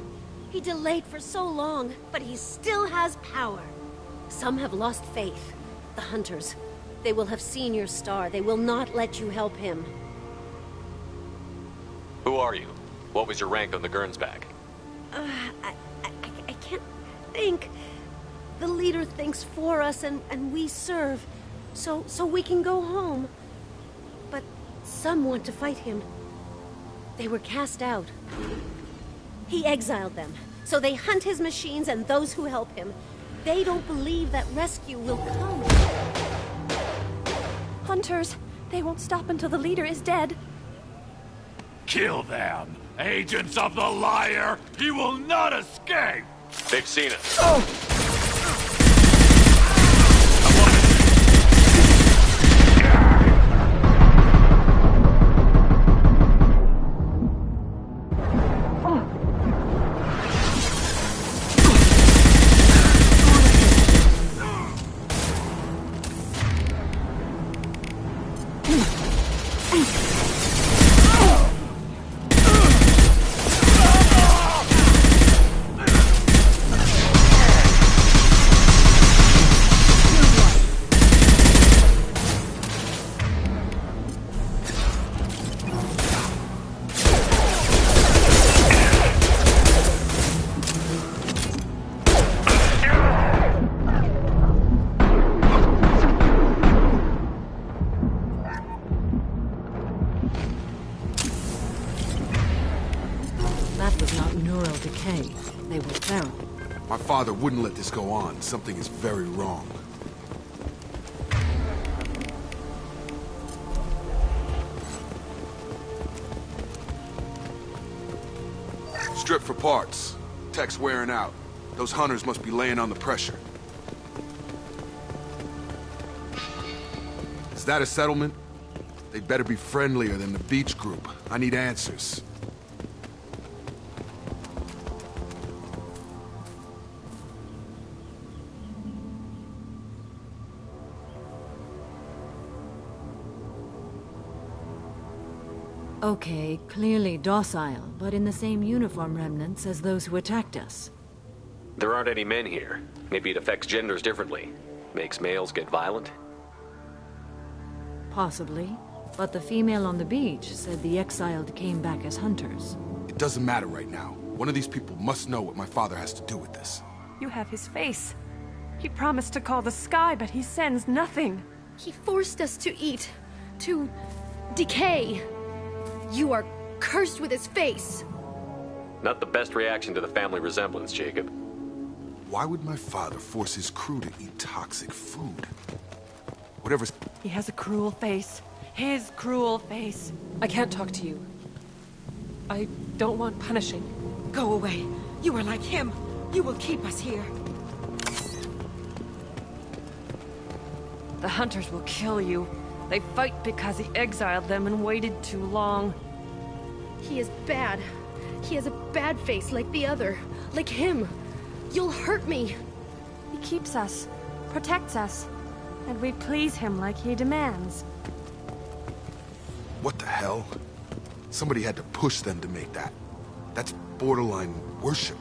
Speaker 8: He delayed for so long, but he still has power. Some have lost faith. The hunters. They will have seen your star. They will not let you help him.
Speaker 3: Who are you? What was your rank on the Gernsback?
Speaker 8: I can't think. The leader thinks for us and we serve. So we can go home. But some want to fight him. They were cast out. He exiled them. So they hunt his machines and those who help him. They don't believe that rescue will come.
Speaker 10: Hunters, they won't stop until the leader is dead.
Speaker 11: Kill them! Agents of the liar! He will not escape!
Speaker 3: They've seen us.
Speaker 5: My father wouldn't let this go on. Something is very wrong. Strip for parts. Tech's wearing out. Those hunters must be laying on the pressure. Is that a settlement? They'd better be friendlier than the beach group. I need answers.
Speaker 24: Okay, clearly docile, but in the same uniform remnants as those who attacked us.
Speaker 3: There aren't any men here. Maybe it affects genders differently. Makes males get violent?
Speaker 24: Possibly. But the female on the beach said the exiled came back as hunters.
Speaker 5: It doesn't matter right now. One of these people must know what my father has to do with this.
Speaker 10: You have his face. He promised to call the sky, but he sends nothing.
Speaker 21: He forced us to eat, to decay. You are cursed with his face.
Speaker 3: Not the best reaction to the family resemblance, Jacob.
Speaker 5: Why would my father force his crew to eat toxic food? Whatever's...
Speaker 10: He has a cruel face. His cruel face. I can't talk to you. I don't want punishing.
Speaker 12: Go away. You are like him. You will keep us here.
Speaker 10: The hunters will kill you. They fight because he exiled them and waited too long.
Speaker 21: He is bad. He has a bad face like the other. Like him. You'll hurt me.
Speaker 10: He keeps us. Protects us. And we please him like he demands.
Speaker 5: What the hell? Somebody had to push them to make that. That's borderline worship.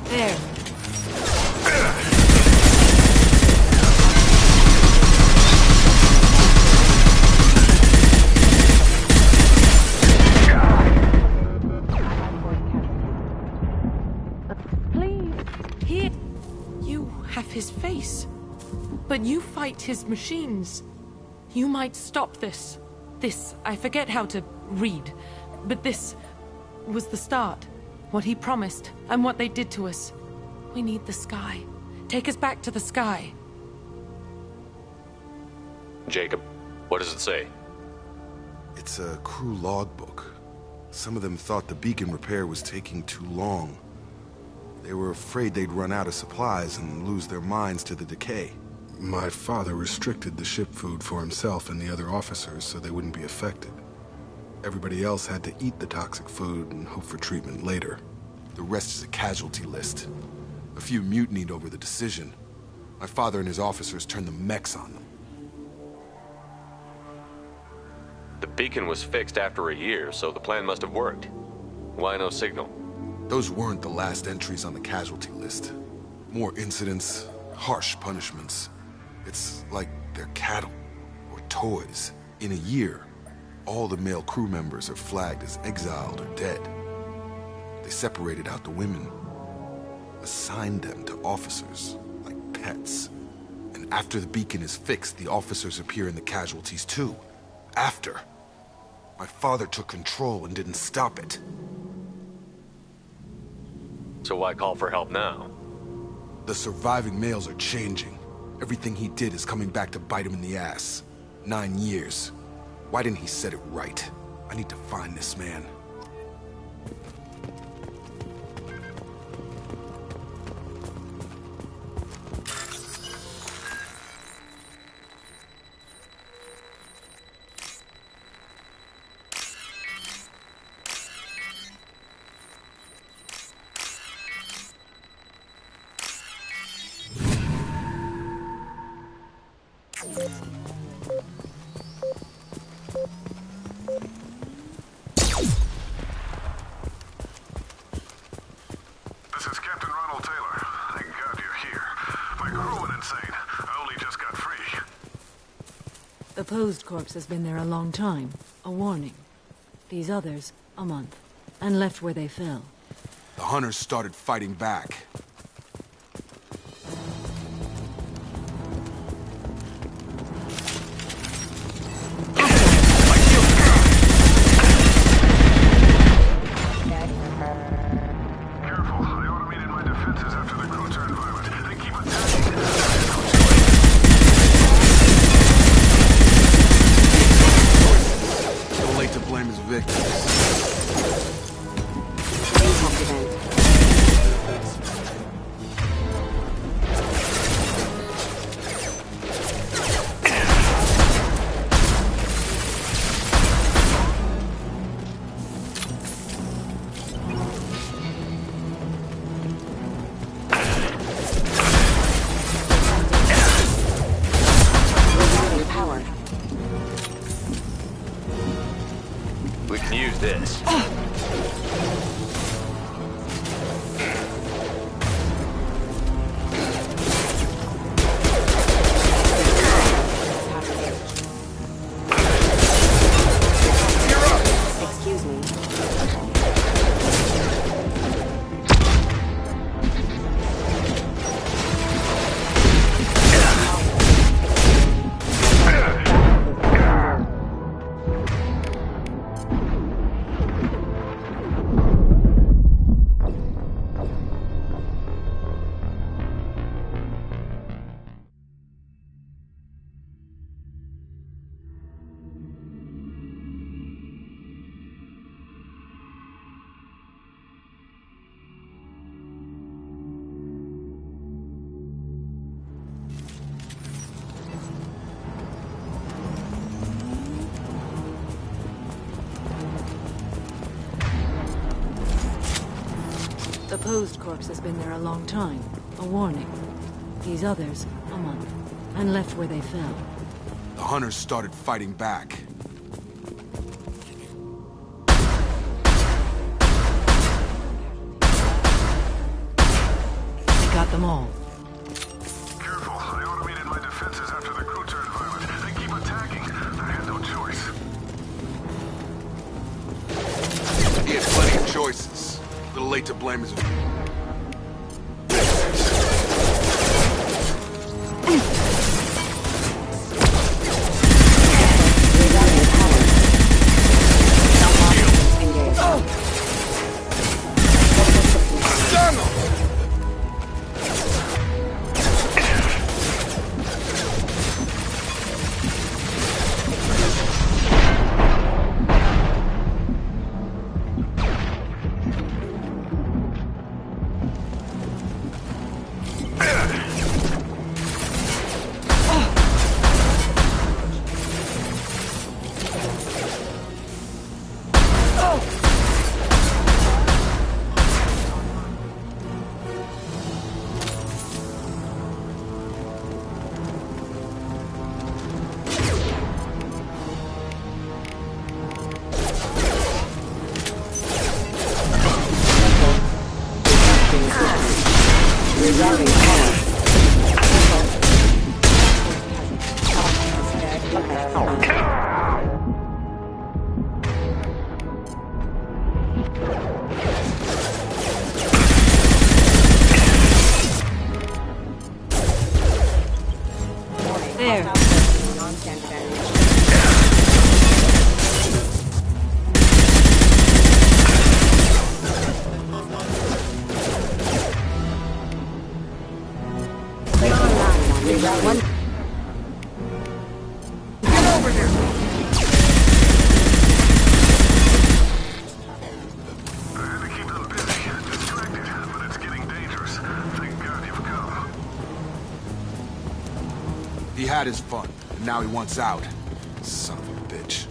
Speaker 24: There.
Speaker 10: His face. But you fight his machines. You might stop this. This, I forget how to read. But this was the start. What he promised, and what they did to us. We need the sky. Take us back to the sky.
Speaker 3: Jacob, what does it say?
Speaker 5: It's a crew logbook. Some of them thought the beacon repair was taking too long. They were afraid they'd run out of supplies and lose their minds to the decay. My father restricted the ship food for himself and the other officers so they wouldn't be affected. Everybody else had to eat the toxic food and hope for treatment later. The rest is a casualty list. A few mutinied over the decision. My father and his officers turned the mechs on them.
Speaker 3: The beacon was fixed after a year, so the plan must have worked. Why no signal?
Speaker 5: Those weren't the last entries on the casualty list. More incidents, harsh punishments. It's like they're cattle or toys. In a year, all the male crew members are flagged as exiled or dead. They separated out the women, assigned them to officers like pets. And after the beacon is fixed, the officers appear in the casualties too. After. My father took control and didn't stop it.
Speaker 3: So why call for help now?
Speaker 5: The surviving males are changing. Everything he did is coming back to bite him in the ass. 9 years. Why didn't he set it right? I need to find this man.
Speaker 24: The posed corpse has been there a long time. A warning. These others, a month. And left where they fell.
Speaker 5: The hunters started fighting back.
Speaker 3: We can use this.
Speaker 10: Excuse me.
Speaker 24: The posed corpse has been there a long time. A warning. These others, a month. And left where they fell.
Speaker 5: The hunters started fighting back.
Speaker 24: We got them all.
Speaker 9: Careful, I automated my defenses after the crew turned violent. They keep attacking. I had no choice.
Speaker 5: He had plenty of choices. A little late to blame his... He had his fun, and now he wants out. Son of a bitch.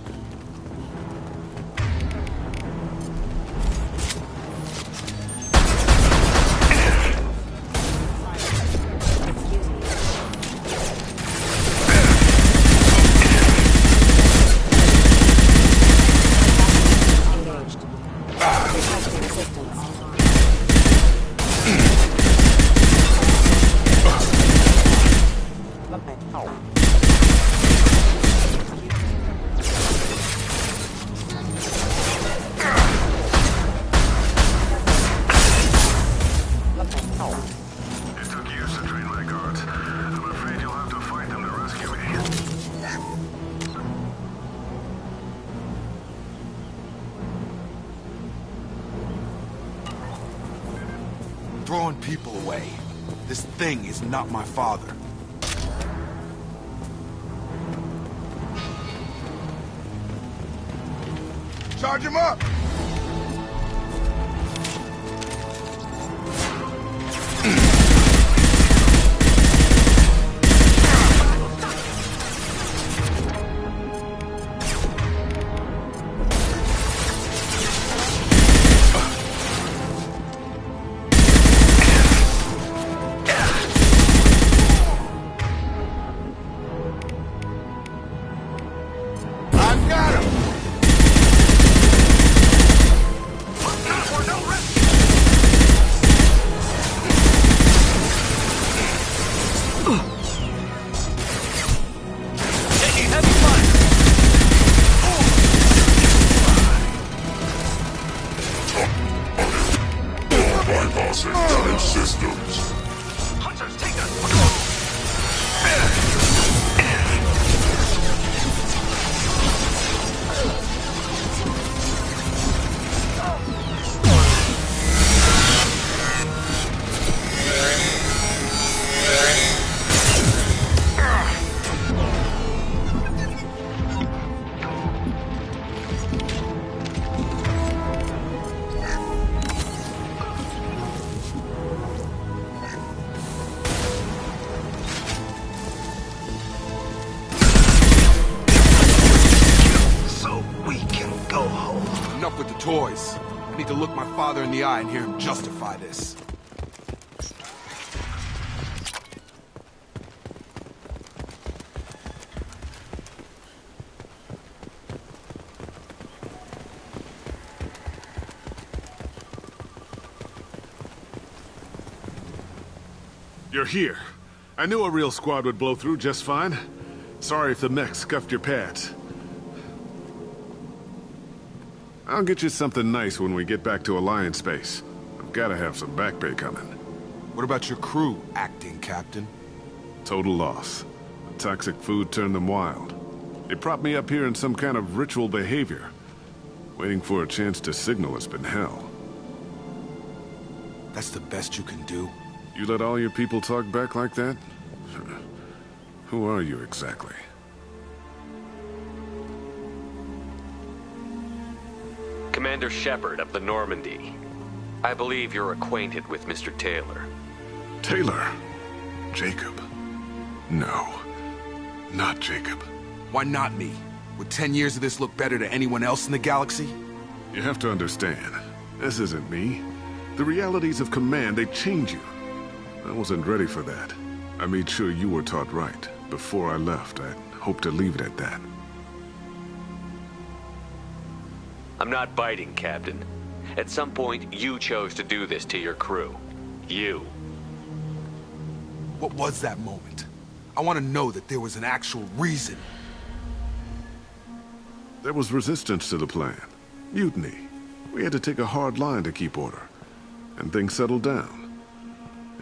Speaker 5: Throwing people away. This thing is not my father. Charge him up! Enough with the toys. I need to look my father in the eye and hear him justify this.
Speaker 9: You're here. I knew a real squad would blow through just fine. Sorry if the mech scuffed your pads. I'll get you something nice when we get back to Alliance Base. I've gotta have some back pay coming.
Speaker 5: What about your crew, acting captain?
Speaker 9: Total loss. The toxic food turned them wild. They propped me up here in some kind of ritual behavior. Waiting for a chance to signal has been hell.
Speaker 5: That's the best you can do?
Speaker 9: You let all your people talk back like that? Who are you exactly?
Speaker 3: Commander Shepard of the Normandy. I believe you're acquainted with Mr. Taylor.
Speaker 9: Taylor? Jacob? No. Not Jacob.
Speaker 5: Why not me? Would 10 years of this look better to anyone else in the galaxy?
Speaker 9: You have to understand, this isn't me. The realities of command, they change you. I wasn't ready for that. I made sure you were taught right. Before I left, I hoped to leave it at that.
Speaker 3: I'm not biting, Captain. At some point, you chose to do this to your crew. You.
Speaker 5: What was that moment? I want to know that there was an actual reason.
Speaker 9: There was resistance to the plan. Mutiny. We had to take a hard line to keep order. And things settled down.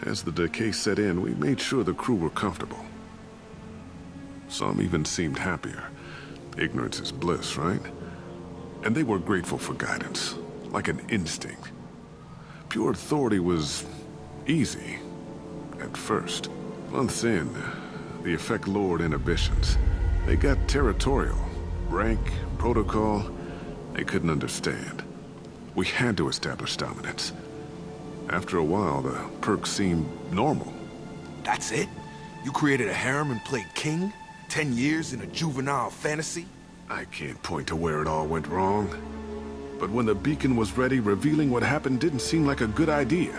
Speaker 9: As the decay set in, we made sure the crew were comfortable. Some even seemed happier. Ignorance is bliss, right? And they were grateful for guidance, like an instinct. Pure authority was easy, at first. Months in, the effect lowered inhibitions. They got territorial. Rank, protocol, they couldn't understand. We had to establish dominance. After a while, the perks seemed normal.
Speaker 5: That's it? You created a harem and played king? 10 years in a juvenile fantasy?
Speaker 9: I can't point to where it all went wrong. But when the beacon was ready, revealing what happened didn't seem like a good idea.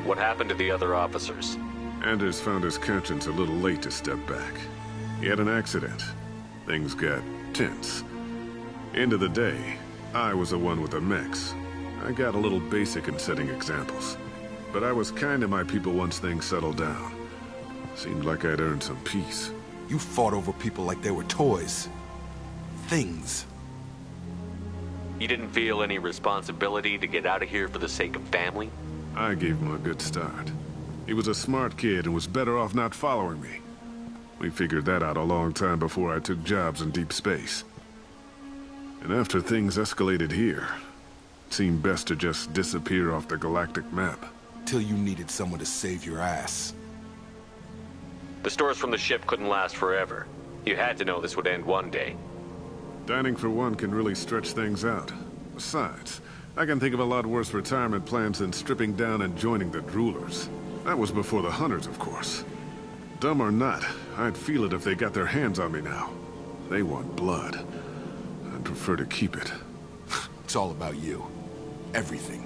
Speaker 3: What happened to the other officers?
Speaker 9: Anders found his conscience a little late to step back. He had an accident. Things got tense. End of the day, I was the one with the mechs. I got a little basic in setting examples. But I was kind to my people once things settled down. Seemed like I'd earned some peace.
Speaker 5: You fought over people like they were toys. Things.
Speaker 3: You didn't feel any responsibility to get out of here for the sake of family?
Speaker 9: I gave him a good start. He was a smart kid and was better off not following me. We figured that out a long time before I took jobs in deep space. And after things escalated here, it seemed best to just disappear off the galactic map.
Speaker 5: Till you needed someone to save your ass.
Speaker 3: The stores from the ship couldn't last forever. You had to know this would end one day.
Speaker 9: Dining for one can really stretch things out. Besides, I can think of a lot worse retirement plans than stripping down and joining the droolers. That was before the hunters, of course. Dumb or not, I'd feel it if they got their hands on me now. They want blood. I'd prefer to keep it.
Speaker 5: It's all about you. Everything.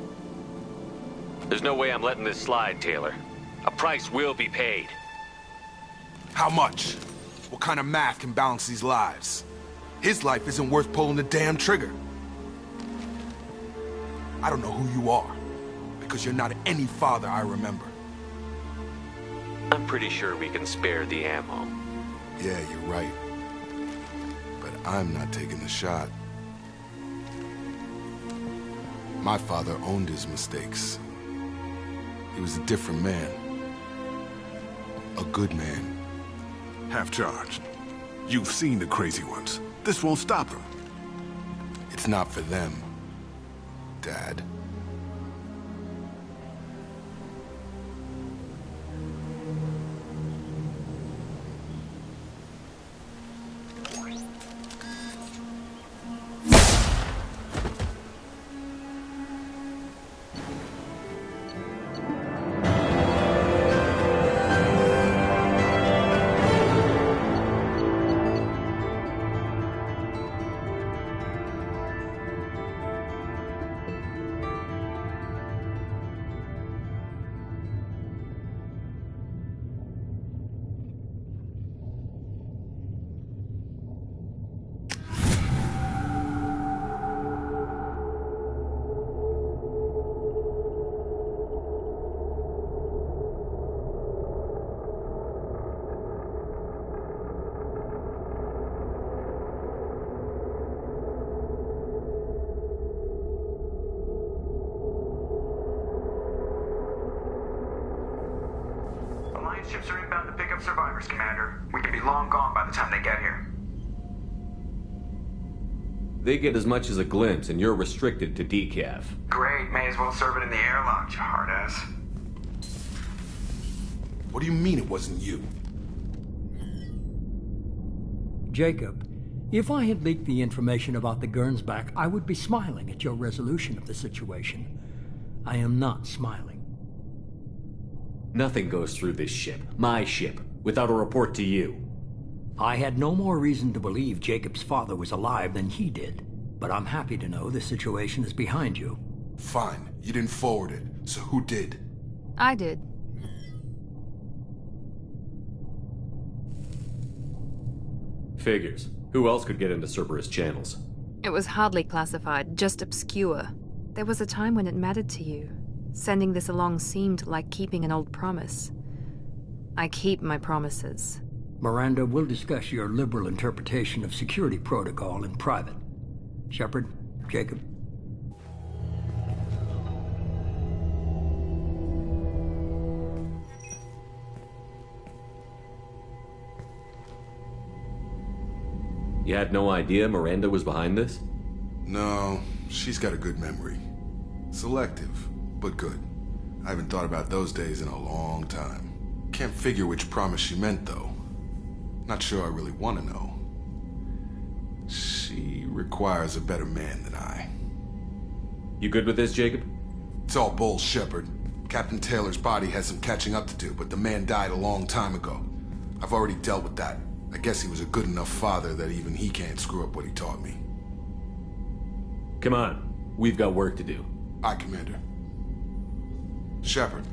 Speaker 3: There's no way I'm letting this slide, Taylor. A price will be paid.
Speaker 5: How much? What kind of math can balance these lives? His life isn't worth pulling the damn trigger. I don't know who you are, because you're not any father I remember.
Speaker 3: I'm pretty sure we can spare the ammo.
Speaker 5: Yeah, you're right. But I'm not taking the shot. My father owned his mistakes. He was a different man. A good man.
Speaker 9: Half-charged. You've seen the crazy ones. This won't stop them.
Speaker 5: It's not for them, Dad.
Speaker 2: Ships are inbound to pick up survivors, Commander. We could be long gone by the time they get here.
Speaker 3: They get as much as a glimpse, and you're restricted to decaf.
Speaker 2: Great, may as well serve it in the airlock, you hard ass.
Speaker 5: What do you mean it wasn't you?
Speaker 16: Jacob, if I had leaked the information about the Gernsback, I would be smiling at your resolution of the situation. I am not smiling.
Speaker 3: Nothing goes through this ship, my ship, without a report to you.
Speaker 16: I had no more reason to believe Jacob's father was alive than he did, but I'm happy to know the situation is behind you.
Speaker 5: Fine. You didn't forward it, so who did?
Speaker 4: I did.
Speaker 3: Figures. Who else could get into Cerberus channels?
Speaker 4: It was hardly classified, just obscure. There was a time when it mattered to you. Sending this along seemed like keeping an old promise. I keep my promises.
Speaker 16: Miranda, we'll discuss your liberal interpretation of security protocol in private. Shepard, Jacob.
Speaker 3: You had no idea Miranda was behind this?
Speaker 5: No, she's got a good memory. Selective, but good. I haven't thought about those days in a long time. Can't figure which promise she meant, though. Not sure I really want to know. She requires a better man than I.
Speaker 3: You good with this, Jacob?
Speaker 5: It's all bull, Shepard. Captain Taylor's body has some catching up to do, but the man died a long time ago. I've already dealt with that. I guess he was a good enough father that even he can't screw up what he taught me.
Speaker 3: Come on. We've got work to do.
Speaker 5: Aye, Commander. Shepard,